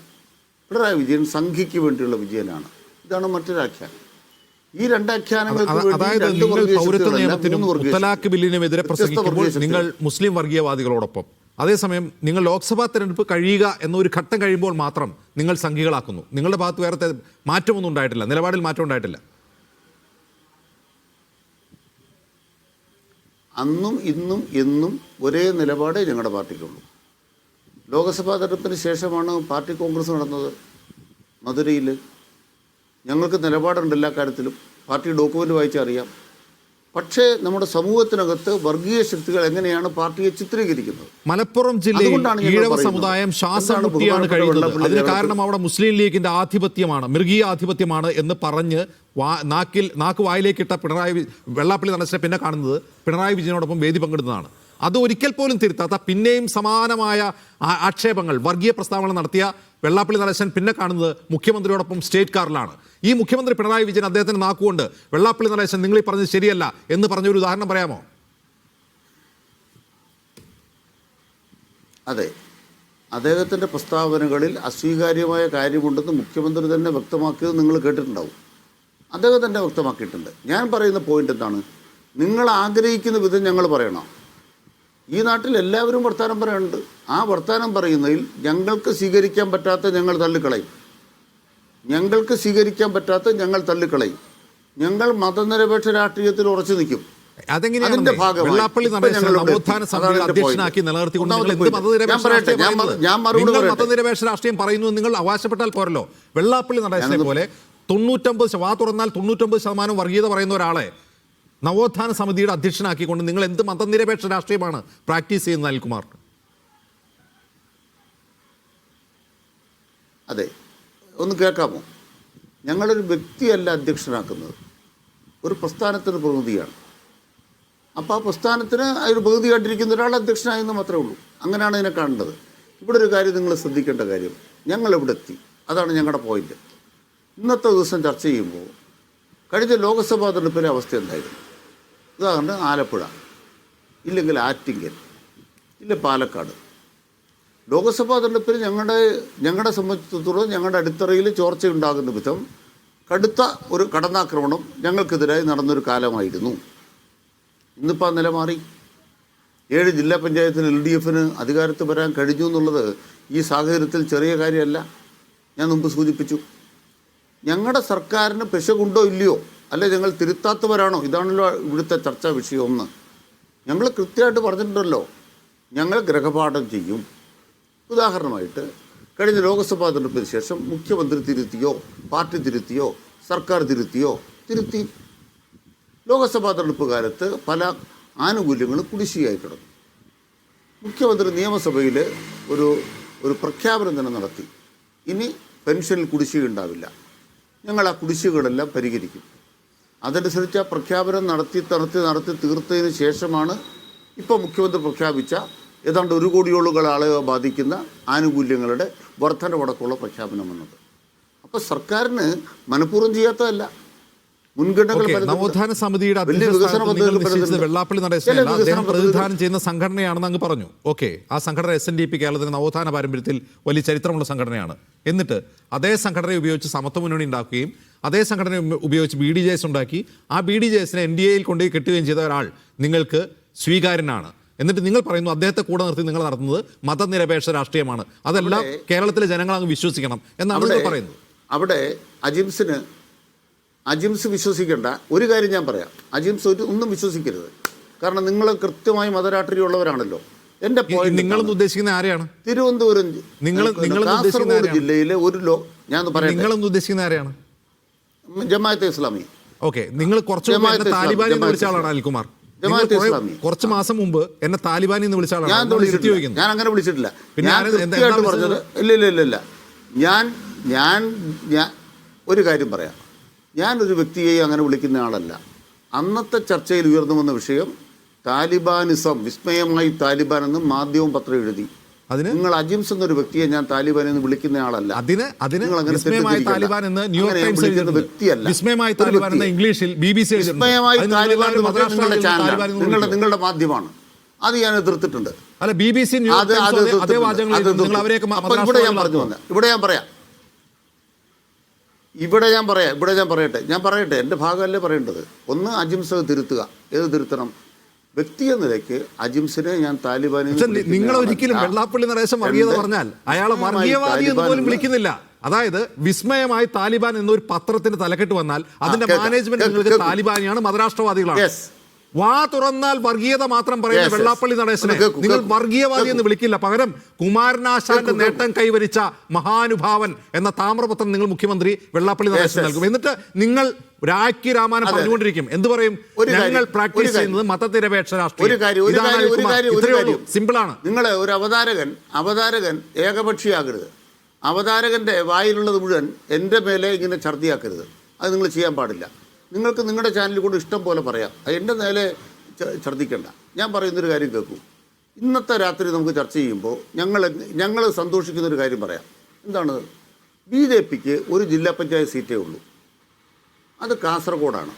പിണറായി വിജയൻ സംഘിക്ക് വേണ്ടിയുള്ള വിജയനാണ്. ഇതാണ് മറ്റൊരാഖ്യാനം. ഈ രണ്ടാഖ്യാനങ്ങൾക്ക് പൗരത്വ നിയമത്തിനും മുത്തലാഖ് ബില്ലിനുമെതിരെ പ്രസംഗിക്കുമ്പോൾ നിങ്ങൾ മുസ്ലിം വർഗീയവാദികളോടൊപ്പം, അതേസമയം നിങ്ങൾ ലോക്സഭാ തെരഞ്ഞെടുപ്പ് കഴിയുക എന്നൊരു ഘട്ടം കഴിയുമ്പോൾ മാത്രം നിങ്ങൾ സംഘികളാക്കുന്നു. നിങ്ങളുടെ ഭാഗത്ത് വേറെ മാറ്റമൊന്നും ഉണ്ടായിട്ടില്ല, നിലപാടിൽ മാറ്റം ഉണ്ടായിട്ടില്ല. അന്നും ഇന്നും എന്നും ഒരേ നിലപാടേ ഞങ്ങളുടെ പാർട്ടിക്കുള്ളൂ. ലോക്സഭാ തെരഞ്ഞെടുപ്പിന് ശേഷമാണ് പാർട്ടി കോൺഗ്രസ് നടന്നത് മധുരയിൽ. ഞങ്ങൾക്ക് നിലപാടുണ്ട് എല്ലാ കാര്യത്തിലും, പാർട്ടി ഡോക്യുമെൻ്റ് വായിച്ചറിയാം. പക്ഷേ നമ്മുടെ സമൂഹത്തിനകത്ത് വർഗീയ ശക്തികൾ എങ്ങനെയാണ് പാർട്ടിയെ ചിത്രീകരിക്കുന്നത്? മലപ്പുറം ജില്ലയിൽ ഈഴവ സമുദായം ശ്വാസം മുട്ടിയാണ് കഴിയുന്നത്. അതിന് കാരണം അവിടെ മുസ്ലിം ലീഗിന്റെ ആധിപത്യമാണ്, മൃഗീയ ആധിപത്യമാണ് എന്ന് പറഞ്ഞ് നാക്ക് വായിലേക്കിട്ട വെള്ളാപ്പള്ളി നടേശനെ പിന്നെ കാണുന്നത് പിണറായി വിജയനോടൊപ്പം വേദി പങ്കിടുന്നതാണ്. അത് ഒരിക്കൽ പോലും തിരുത്താത്ത, പിന്നെയും സമാനമായ ആക്ഷേപങ്ങൾ, വർഗീയ പ്രസ്താവന നടത്തിയ വെള്ളാപ്പള്ളി നടേശൻ പിന്നെ കാണുന്നത് മുഖ്യമന്ത്രിയോടൊപ്പം സ്റ്റേറ്റ് കാറിലാണ്. ഈ മുഖ്യമന്ത്രി പിണറായി വിജയൻ അദ്ദേഹത്തിന് നാക്കുകൊണ്ട് വെള്ളാപ്പള്ളി നടേശൻ നിങ്ങൾ ഈ പറഞ്ഞത് ശരിയല്ല എന്ന് പറഞ്ഞൊരു ഉദാഹരണം പറയാമോ? അതെ, അദ്ദേഹത്തിൻ്റെ പ്രസ്താവനകളിൽ അസ്വീകാര്യമായ കാര്യമുണ്ടെന്ന് മുഖ്യമന്ത്രി തന്നെ വ്യക്തമാക്കിയത് നിങ്ങൾ കേട്ടിട്ടുണ്ടാവും. അദ്ദേഹം തന്നെ വ്യക്തമാക്കിയിട്ടുണ്ട്. ഞാൻ പറയുന്ന പോയിന്റ് എന്താണ്? നിങ്ങൾ ആഗ്രഹിക്കുന്ന വിധം ഞങ്ങൾ പറയണം. ഈ നാട്ടിൽ എല്ലാവരും വർത്തമാനം പറയാനുണ്ട്. ആ വർത്തമാനം പറയുന്നതിൽ ഞങ്ങൾക്ക് സ്വീകരിക്കാൻ പറ്റാത്ത ഞങ്ങൾ തള്ളിക്കളയും. ഞങ്ങൾക്ക് സ്വീകരിക്കാൻ പറ്റാത്ത ഞങ്ങൾ തള്ളിക്കളയും. ഞങ്ങൾ മതനിരപേക്ഷ രാഷ്ട്രീയത്തിൽ ഉറച്ചു നിൽക്കും. അതിന്റെ ഭാഗമായി മതനിരപേക്ഷ രാഷ്ട്രീയം പറയുന്നു നിങ്ങൾ അവകാശപ്പെട്ടാൽ പോരല്ലോ. വെള്ളാപ്പള്ളി നടേശനെ പോലെ 99 വാ തുറന്നാൽ 99% വർഗീയത പറയുന്ന ഒരാളെ നവോത്ഥാന സമിതിയുടെ അധ്യക്ഷനാക്കിക്കൊണ്ട് നിങ്ങൾ എന്ത് മതനിരപേക്ഷ രാഷ്ട്രീയമാണ് പ്രാക്ടീസ് ചെയ്യുന്നത് അനിൽകുമാർ? അതെ, ഒന്ന് കേൾക്കാമോ? ഞങ്ങളൊരു വ്യക്തിയല്ല അധ്യക്ഷനാക്കുന്നത്, ഒരു പ്രസ്ഥാനത്തിന് പ്രതിനിധിയാണ്. അപ്പോൾ ആ പ്രസ്ഥാനത്തിന് ഒരു പ്രതിനിധിയായിട്ടിരിക്കുന്ന ഒരാൾ അധ്യക്ഷനായെന്ന് മാത്രമേ ഉള്ളൂ. അങ്ങനെയാണ് ഇതിനെ കാണേണ്ടത്. ഇവിടെ ഒരു കാര്യം നിങ്ങൾ ശ്രദ്ധിക്കേണ്ട കാര്യം, ഞങ്ങളിവിടെ എത്തി, അതാണ് ഞങ്ങളുടെ പോയിന്റ്. ഇന്നത്തെ ദിവസം ചർച്ച ചെയ്യുമ്പോൾ കഴിഞ്ഞ ലോക്സഭാ തെരഞ്ഞെടുപ്പിലെ അവസ്ഥ എന്തായിരുന്നു? ഉദാഹരണം ആലപ്പുഴ, ഇല്ലെങ്കിൽ ആറ്റിങ്ങൽ, ഇല്ല പാലക്കാട്. ലോക്സഭാ തെരഞ്ഞെടുപ്പിൽ ഞങ്ങളുടെ സംബന്ധിച്ചിടത്തോളം ഞങ്ങളുടെ അടിത്തറയിൽ ചോർച്ചയുണ്ടാകുന്ന വിധം കടുത്ത ഒരു കടന്നാക്രമണം ഞങ്ങൾക്കെതിരായി നടന്നൊരു കാലമായിരുന്നു. ഇന്നിപ്പോൾ ആ നില മാറി. 7 ജില്ലാ പഞ്ചായത്തിന് LDFന് അധികാരത്തിൽ വരാൻ കഴിഞ്ഞു എന്നുള്ളത് ഈ സാഹചര്യത്തിൽ ചെറിയ കാര്യമല്ല. ഞാൻ മുമ്പ് സൂചിപ്പിച്ചു. ഞങ്ങളുടെ സർക്കാരിന് പിശകുണ്ടോ ഇല്ലയോ, അല്ലെ ഞങ്ങൾ തിരുത്താത്തവരാണോ? ഇതാണല്ലോ ഇവിടുത്തെ ചർച്ചാ വിഷയം. ഒന്ന്, ഞങ്ങൾ കൃത്യമായിട്ട് പറഞ്ഞിട്ടുണ്ടല്ലോ, ഞങ്ങൾ ഗ്രഹപാഠം ചെയ്യും. ഉദാഹരണമായിട്ട് കഴിഞ്ഞ ലോക്സഭാ തെരഞ്ഞെടുപ്പിന് ശേഷം മുഖ്യമന്ത്രി തിരുത്തിയോ, പാർട്ടി തിരുത്തിയോ, സർക്കാർ തിരുത്തിയോ? തിരുത്തി. ലോക്സഭാ തെരഞ്ഞെടുപ്പ് കാലത്ത് പല ആനുകൂല്യങ്ങളും കുടിശ്ശികയായി കിടന്നു. മുഖ്യമന്ത്രി നിയമസഭയിൽ ഒരു പ്രഖ്യാപനം തന്നെ നടത്തി, ഇനി പെൻഷനിൽ കുടിശ്ശിക ഉണ്ടാവില്ല, ഞങ്ങൾ ആ കുടിശ്ശികകളെല്ലാം പരിഹരിക്കും. അതനുസരിച്ച് ആ പ്രഖ്യാപനം നടത്തി തീർത്തതിന് ശേഷമാണ് ഇപ്പോൾ മുഖ്യമന്ത്രി പ്രഖ്യാപിച്ച ഏതാണ്ട് 1 കോടിയോളം ആളുകളെ ബാധിക്കുന്ന ആനുകൂല്യങ്ങളുടെ വർധനവടക്കമുള്ള പ്രഖ്യാപനം വന്നത്. അപ്പോൾ സർക്കാരിന് മനഃപൂർവ്വം ചെയ്യാത്തതല്ല, മുൻഗണനകൾ പലതുണ്ട്. നവോത്ഥാന സമിതിയുടെ വലിയ അധ്യക്ഷ വികസന സ്ഥാനത്ത് നിങ്ങൾ പദ്ധതികൾ നിശ്ചയിച്ചത് പലതുണ്ട്. വെള്ളാപ്പള്ളി ചില നടേശനല്ല, വികസന അദ്ദേഹം പദ്ധതികൾ പ്രതിനിധാനം ചെയ്യുന്ന സംഘടനയാണെന്ന് അങ്ങ് പറഞ്ഞു. ഓക്കെ, ആ സംഘടന SNDP കേരളത്തിന്റെ നവോത്ഥാന പാരമ്പര്യത്തിൽ വലിയ ചരിത്രമുള്ള സംഘടനയാണ്. എന്നിട്ട് അതേ സംഘടനയെ ഉപയോഗിച്ച് സമത്വ മുന്നണി ഉണ്ടാക്കുകയും അതേ സംഘടന ഉപയോഗിച്ച് BDJS ഉണ്ടാക്കി ആ BDJSനെ NDAയിൽ കൊണ്ടുപോയി കെട്ടുകയും ചെയ്ത ഒരാൾ നിങ്ങൾക്ക് സ്വീകാര്യനാണ്. എന്നിട്ട് നിങ്ങൾ പറയുന്നു അദ്ദേഹത്തെ കൂടെ നിർത്തി നിങ്ങൾ നടത്തുന്നത് മതനിരപേക്ഷ രാഷ്ട്രീയമാണ്. അതെല്ലാം കേരളത്തിലെ ജനങ്ങൾ അങ്ങ് വിശ്വസിക്കണം എന്നാണ് നിങ്ങൾ പറയുന്നത്. അവിടെ അജിംസ് വിശ്വസിക്കേണ്ട ഒരു കാര്യം ഞാൻ പറയാം. അജിംസ് ഒന്നും വിശ്വസിക്കരുത്. കാരണം നിങ്ങൾ കൃത്യമായി മതരാഷ്ട്രീയമുള്ളവരാണല്ലോ. എന്റെ പോയിന്റ് നിങ്ങളെന്ന് ഉദ്ദേശിക്കുന്ന ആരെയാണ്? തിരുവനന്തപുരം കാസർഗോഡ് ജില്ലയിലെ ഞാൻ നിങ്ങളെന്ന് ഉദ്ദേശിക്കുന്ന ആരെയാണ്? ജമാഅത്തെ ഇസ്ലാമി. ഓക്കെ, നിങ്ങൾ കുറച്ച് താലിബാനി എന്ന് വിളിച്ച ആളാണ് അനിൽകുമാർ. കുറച്ച് മാസം മുമ്പ് എന്നെ താലിബാനി എന്ന് വിളിച്ച ആളാണ്. ഞാൻ അങ്ങനെ വിളിച്ചിട്ടില്ല. ഞാൻ പറഞ്ഞത് ഇല്ല. ഞാൻ ഒരു കാര്യം പറയാം. ഞാനൊരു വ്യക്തിയെ അങ്ങനെ വിളിക്കുന്ന ആളല്ല. അന്നത്തെ ചർച്ചയിൽ ഉയർന്നു വന്ന വിഷയം താലിബാനിസം, വിസ്മയമായി താലിബാൻ എന്ന് മാധ്യമം പത്രം എഴുതി. നിങ്ങൾ അജിംസ് എന്നൊരു വ്യക്തിയെ ഞാൻ താലിബാൻ എന്ന് വിളിക്കുന്ന ആളല്ല. നിങ്ങളുടെ മാധ്യമമാണ്, അത് ഞാൻ എതിർത്തിട്ടുണ്ട്. ഇവിടെ ഞാൻ പറയട്ടെ എൻ്റെ ഭാഗമല്ലേ പറയേണ്ടത്. ഒന്ന്, അജിംസ് തിരുത്തുക. ഏത് തിരുത്തണം? വ്യക്തി എന്ന നിലയ്ക്ക് അജിംസിനെ ഞാൻ താലിബാനിൽ നിങ്ങൾ ഒരിക്കലും വെള്ളാപ്പള്ളി നടേശൻ വർഗീയത പറഞ്ഞാൽ അയാളെ വർഗീയവാദി എന്ന് പോലും വിളിക്കുന്നില്ല. അതായത് വിസ്മയമായി താലിബാൻ എന്നൊരു പത്രത്തിന് തലക്കെട്ട് വന്നാൽ അതിന്റെ മാനേജ്മെന്റ് നിങ്ങൾക്ക് താലിബാനിയാണ്, മതരാഷ്ട്രവാദികളാണ്. വാ തുറന്നാൽ വർഗീയത മാത്രം പറയുന്ന വെള്ളാപ്പള്ളി നടേശനെ നിങ്ങൾ വർഗീയവാദി എന്ന് വിളിക്കില്ല. പകരം കുമാരനാശാന്റെ നേട്ടം കൈവരിച്ച മഹാനുഭാവൻ എന്ന താമ്രപത്രം നിങ്ങൾ മുഖ്യമന്ത്രി വെള്ളാപ്പള്ളി നടേശൻ നൽകും. എന്നിട്ട് നിങ്ങൾ രാഖി രാമായണം പറഞ്ഞുകൊണ്ടിരിക്കും. എന്ത് പറയും? ഞങ്ങൾ പ്രാക്ടീസ് ചെയ്യുന്നത് മതനിരപേക്ഷ രാഷ്ട്രീയം. സിമ്പിളാണ്. നിങ്ങൾ ഒരു അവതാരകൻ ഏകപക്ഷീയാകരുത്. അവതാരകന്റെ വായിലുള്ളത് മുഴുവൻ എൻ്റെ മേലെ ഇങ്ങനെ ഛർദിയാക്കരുത്. അത് നിങ്ങൾ ചെയ്യാൻ പാടില്ല. നിങ്ങൾക്ക് നിങ്ങളുടെ ചാനലിൽ കൊണ്ട് ഇഷ്ടം പോലെ പറയാം. എൻ്റെ നേരെ ഛർദ്ദിക്കണ്ട. ഞാൻ പറയുന്നൊരു കാര്യം കേൾക്കൂ. ഇന്നത്തെ രാത്രി നമുക്ക് ചർച്ച ചെയ്യുമ്പോൾ ഞങ്ങൾ സന്തോഷിക്കുന്നൊരു കാര്യം പറയാം. എന്താണ്? BJPക്ക് ഒരു ജില്ലാ പഞ്ചായത്ത് സീറ്റേ ഉള്ളൂ. അത് കാസർഗോഡാണ്.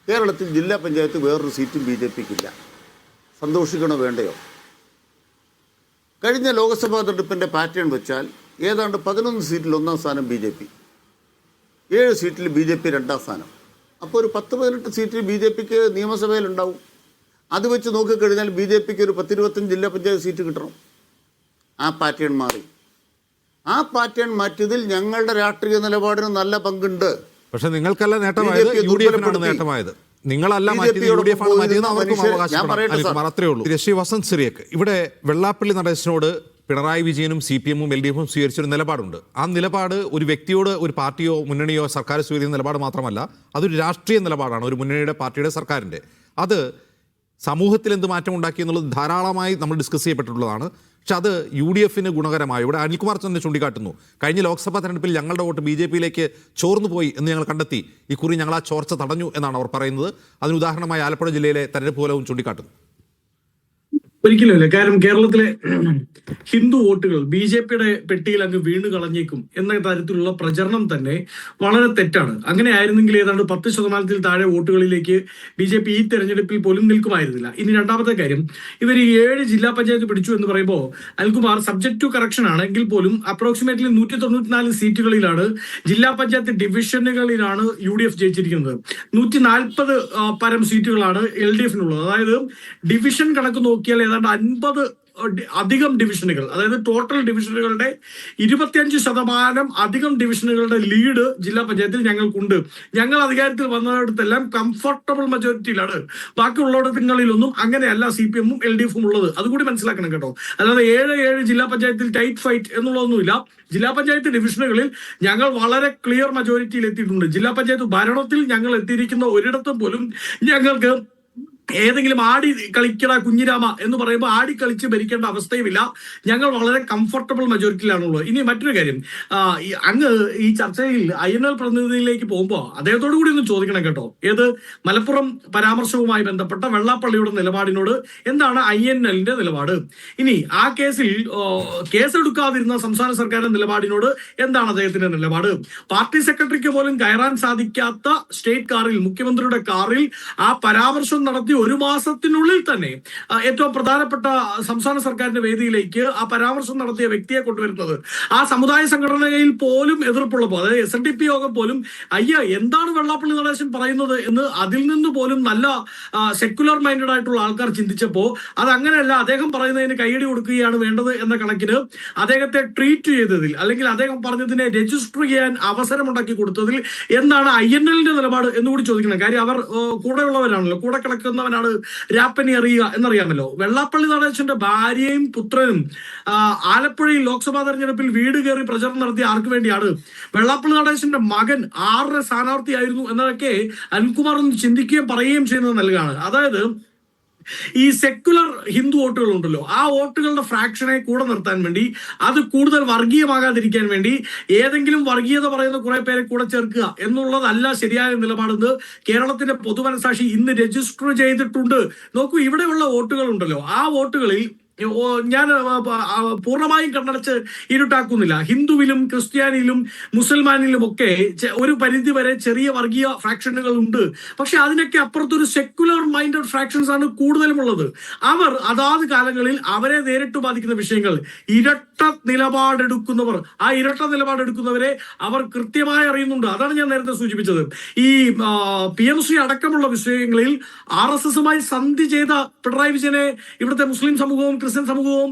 കേരളത്തിൽ ജില്ലാ പഞ്ചായത്ത് വേറൊരു സീറ്റും BJPക്കില്ല. സന്തോഷിക്കണോ വേണ്ടയോ? കഴിഞ്ഞ ലോക്സഭാ തെരഞ്ഞെടുപ്പിൻ്റെ പാറ്റേൺ വെച്ചാൽ ഏതാണ്ട് 11 സീറ്റിൽ 1ാം സ്ഥാനം BJP, 7 സീറ്റിൽ BJP 2ാം സ്ഥാനം. അപ്പോൾ ഒരു 10-18 സീറ്റിൽ BJPക്ക് നിയമസഭയിലുണ്ടാവും. അത് വെച്ച് നോക്കിക്കഴിഞ്ഞാൽ BJPക്ക് ഒരു 10-25 ജില്ലാ പഞ്ചായത്ത് സീറ്റ് കിട്ടണം. ആ പാറ്റേൺ മാറി. ആ പാറ്റേൺ മാറ്റിയതിൽ ഞങ്ങളുടെ രാഷ്ട്രീയ നിലപാടിന് നല്ല പങ്കുണ്ട്. പക്ഷെ നിങ്ങൾക്കല്ല നേട്ടമായത്, UDFനാണ് നേട്ടമായത്. നിങ്ങളല്ല മാറ്റിയത്, UDF ആണ് മാറ്റിയത്. അവർക്കും അവകാശം. അത്രേ ഉള്ളൂ. ശ്രീ വസന്ത് സിറിയക്ക്, ഇവിടെ വെള്ളാപ്പള്ളി നടേശനോട് പിണറായി വിജയനും CPM-ഉം LDF-ഉം സ്വീകരിച്ചൊരു നിലപാടുണ്ട്. ആ നിലപാട് ഒരു വ്യക്തിയോട് ഒരു പാർട്ടിയോ മുന്നണിയോ സർക്കാർ സ്വീകരിക്കുന്ന നിലപാട് മാത്രമല്ല, അതൊരു രാഷ്ട്രീയ നിലപാടാണ്. ഒരു മുന്നണിയുടെ, പാർട്ടിയുടെ, സർക്കാരിൻ്റെ. അത് സമൂഹത്തിൽ എന്ത് മാറ്റം ഉണ്ടാക്കി എന്നുള്ളത് ധാരാളമായി നമ്മൾ ഡിസ്കസ് ചെയ്യപ്പെട്ടിട്ടുള്ളതാണ്. പക്ഷെ അത് UDFന് ഗുണകരമായി. ഇവിടെ അനിൽകുമാർ തന്നെ ചൂണ്ടിക്കാട്ടുന്നു, കഴിഞ്ഞ ലോക്സഭാ തെരഞ്ഞെടുപ്പിൽ ഞങ്ങളുടെ വോട്ട് BJPയിലേക്ക് ചോർന്നു പോയി എന്ന് ഞങ്ങൾ കണ്ടെത്തി. ഇക്കുറി ഞങ്ങൾ ആ ചോർച്ച തടഞ്ഞു എന്നാണ് അവർ പറയുന്നത്. അതിന് ഉദാഹരണമായി ആലപ്പുഴ ജില്ലയിലെ തെരഞ്ഞെടുപ്പ് ഫലവും ചൂണ്ടിക്കാട്ടുന്നു. ഒരിക്കലുമില്ല. കാരണം കേരളത്തിലെ ഹിന്ദു വോട്ടുകൾ BJPയുടെ പെട്ടിയിൽ അങ്ങ് വീണ് കളഞ്ഞേക്കും എന്ന തരത്തിലുള്ള പ്രചരണം തന്നെ വളരെ തെറ്റാണ്. അങ്ങനെ ആയിരുന്നെങ്കിൽ ഏതാണ്ട് 10% താഴെ വോട്ടുകളിലേക്ക് BJP ഈ തെരഞ്ഞെടുപ്പിൽ പോലും നിൽക്കുമായിരുന്നില്ല. ഇനി രണ്ടാമത്തെ കാര്യം, ഇവർ 7 ജില്ലാ പഞ്ചായത്ത് പിടിച്ചു എന്ന് പറയുമ്പോൾ അനിൽകുമാർ സബ്ജക്ട് ടു കറക്ഷൻ ആണെങ്കിൽ പോലും അപ്രോക്സിമേറ്റ്ലി 194 സീറ്റുകളിലാണ്, ജില്ലാ പഞ്ചായത്ത് ഡിവിഷനുകളിലാണ് UDF ജയിച്ചിരിക്കുന്നത്. 140 പരം സീറ്റുകളാണ് LDFനുള്ളത്. അതായത് ഡിവിഷൻ കണക്ക് നോക്കിയാൽ ഏതാണ്ട് 50 അധികം ഡിവിഷനുകൾ, അതായത് ടോട്ടൽ ഡിവിഷനുകളുടെ 25% അധികം ഡിവിഷനുകളുടെ ലീഡ് ജില്ലാ പഞ്ചായത്തിൽ ഞങ്ങൾക്കുണ്ട്. ഞങ്ങൾ അധികാരത്തിൽ വന്നിടത്തെല്ലാം കംഫർട്ടബിൾ മെജോറിറ്റിയിലാണ്. ബാക്കിയുള്ളിടങ്ങളിലൊന്നും അങ്ങനെയല്ല CPM-ഉം LDF-ഉം ഉള്ളത്. അതുകൂടി മനസ്സിലാക്കണം കേട്ടോ. അല്ലാതെ 7 ജില്ലാ പഞ്ചായത്തിൽ ടൈറ്റ് ഫൈറ്റ് എന്നുള്ളതൊന്നുമില്ല. ജില്ലാ പഞ്ചായത്ത് ഡിവിഷനുകളിൽ ഞങ്ങൾ വളരെ ക്ലിയർ മെജോറിറ്റിയിൽ എത്തിയിട്ടുണ്ട്. ജില്ലാ പഞ്ചായത്ത് ഭരണത്തിൽ ഞങ്ങൾ എത്തിയിരിക്കുന്ന ഒരിടത്തും പോലും ഞങ്ങൾക്ക് ഏതെങ്കിലും ആടി കളിക്കട കുഞ്ഞിരാമ എന്ന് പറയുമ്പോൾ ആടി കളിച്ച് ഭരിക്കേണ്ട അവസ്ഥയുമില്ല. ഞങ്ങൾ വളരെ കംഫർട്ടബിൾ മെജോറിറ്റിയിലാണുള്ളത്. ഇനി മറ്റൊരു കാര്യം, അങ്ങ് ഈ ചർച്ചയിൽ INL പ്രതിനിധിയിലേക്ക് പോകുമ്പോൾ അദ്ദേഹത്തോടു കൂടി ഒന്ന് ചോദിക്കണം കേട്ടോ. ഏത് മലപ്പുറം പരാമർശവുമായി ബന്ധപ്പെട്ട വെള്ളാപ്പള്ളിയുടെ നിലപാടിനോട് എന്താണ് INLന്റെ നിലപാട്? ഇനി ആ കേസിൽ കേസെടുക്കാതിരുന്ന സംസ്ഥാന സർക്കാരിന്റെ നിലപാടിനോട് എന്താണ് അദ്ദേഹത്തിന്റെ നിലപാട്? പാർട്ടി സെക്രട്ടറിക്ക് പോലും കയറാൻ സാധിക്കാത്ത സ്റ്റേറ്റ് കാറിൽ, മുഖ്യമന്ത്രിയുടെ കാറിൽ ആ പരാമർശം നടത്തി 1 മാസത്തിനുള്ളിൽ തന്നെ ഏറ്റവും പ്രധാനപ്പെട്ട സംസ്ഥാന സർക്കാരിന്റെ വേദിയിലേക്ക് ആ പരാമർശം നടത്തിയ വ്യക്തിയെ കൊണ്ടുവരുന്നത്, ആ സമുദായ സംഘടനയിൽ പോലും എതിർപ്പുള്ളപ്പോൾ, അതായത് SNDP യോഗം പോലും എന്താണ് വെള്ളാപ്പള്ളി നടേശൻ പറയുന്നത് എന്ന് അതിൽ നിന്ന് പോലും നല്ല സെക്യുലർ മൈൻഡഡ് ആയിട്ടുള്ള ആൾക്കാർ ചിന്തിച്ചപ്പോൾ അത് അങ്ങനെയല്ല, അദ്ദേഹം പറയുന്നതിന് കൈയടി കൊടുക്കുകയാണ് വേണ്ടത് എന്ന കണക്കിന് അദ്ദേഹത്തെ ട്രീറ്റ് ചെയ്തതിൽ, അല്ലെങ്കിൽ അദ്ദേഹം പറഞ്ഞതിനെ രജിസ്റ്റർ ചെയ്യാൻ അവസരമുണ്ടാക്കി കൊടുത്തതിൽ എന്താണ് INLന്റെ നിലപാട് എന്നുകൂടി ചോദിക്കണം. കാര്യം അവർ കൂടെയുള്ളവരാണല്ലോ, കൂടെ കിടക്കുന്നവനാണ് രാപ്പനി അറിയുക എന്നറിയാമല്ലോ. വെള്ളാപ്പള്ളി നടേശന്റെ ഭാര്യയും പുത്രനും ആലപ്പുഴയിൽ ലോക്സഭാ തെരഞ്ഞെടുപ്പിൽ വീട് കയറി പ്രചരണം നടത്തിയ ആർക്ക് വേണ്ടിയാണ്? വെള്ളാപ്പള്ളി നടേശന്റെ മകൻ 6 സ്ഥാനാർത്ഥിയായിരുന്നു എന്നതൊക്കെ അനിൽകുമാർ ഒന്ന് ചിന്തിക്കുകയും പറയുകയും ചെയ്യുന്നത് നൽകുകയാണ്. അതായത് ഈ സെക്യുലർ ഹിന്ദു വോട്ടുകൾ ഉണ്ടല്ലോ, ആ വോട്ടുകളുടെ ഫ്രാക്ഷനെ കൂടെ നിർത്താൻ വേണ്ടി, അത് കൂടുതൽ വർഗീയമാകാതിരിക്കാൻ വേണ്ടി ഏതെങ്കിലും വർഗീയത പറയുന്ന കുറെ പേരെ കൂടെ ചേർക്കുക എന്നുള്ളതല്ല ശരിയായ നിലപാടെന്ന് കേരളത്തിന്റെ പൊതുമനസാക്ഷി ഇന്ന് രജിസ്റ്റർ ചെയ്തിട്ടുണ്ട്. നോക്കൂ, ഇവിടെയുള്ള വോട്ടുകൾ ഉണ്ടല്ലോ, ആ വോട്ടുകളിൽ ഞാൻ പൂർണ്ണമായും കണ്ണടച്ച് ഇരുട്ടാക്കുന്നില്ല. ഹിന്ദുവിലും ക്രിസ്ത്യാനിയിലും മുസൽമാനിലും ഒക്കെ ഒരു പരിധി വരെ ചെറിയ വർഗീയ ഫ്രാക്ഷനുകൾ ഉണ്ട്. പക്ഷെ അതിനൊക്കെ അപ്പുറത്തൊരു സെക്യുലർ മൈൻഡഡ് ഫ്രാക്ഷൻസ് ആണ് കൂടുതലുമുള്ളത്. അവർ അതാത് കാലങ്ങളിൽ അവരെ നേരിട്ട് ബാധിക്കുന്ന വിഷയങ്ങൾ ഇരട്ട നിലപാടെടുക്കുന്നവർ, ആ ഇരട്ട നിലപാടെടുക്കുന്നവരെ അവർ കൃത്യമായി അറിയുന്നുണ്ട്. അതാണ് ഞാൻ നേരത്തെ സൂചിപ്പിച്ചത്. ഈ PMC അടക്കമുള്ള വിഷയങ്ങളിൽ RSSുമായി സന്ധി ചെയ്ത പിണറായി വിജയനെ ഇവിടുത്തെ മുസ്ലിം സമൂഹവും ക്രിസ്ത്യൻ സമൂഹവും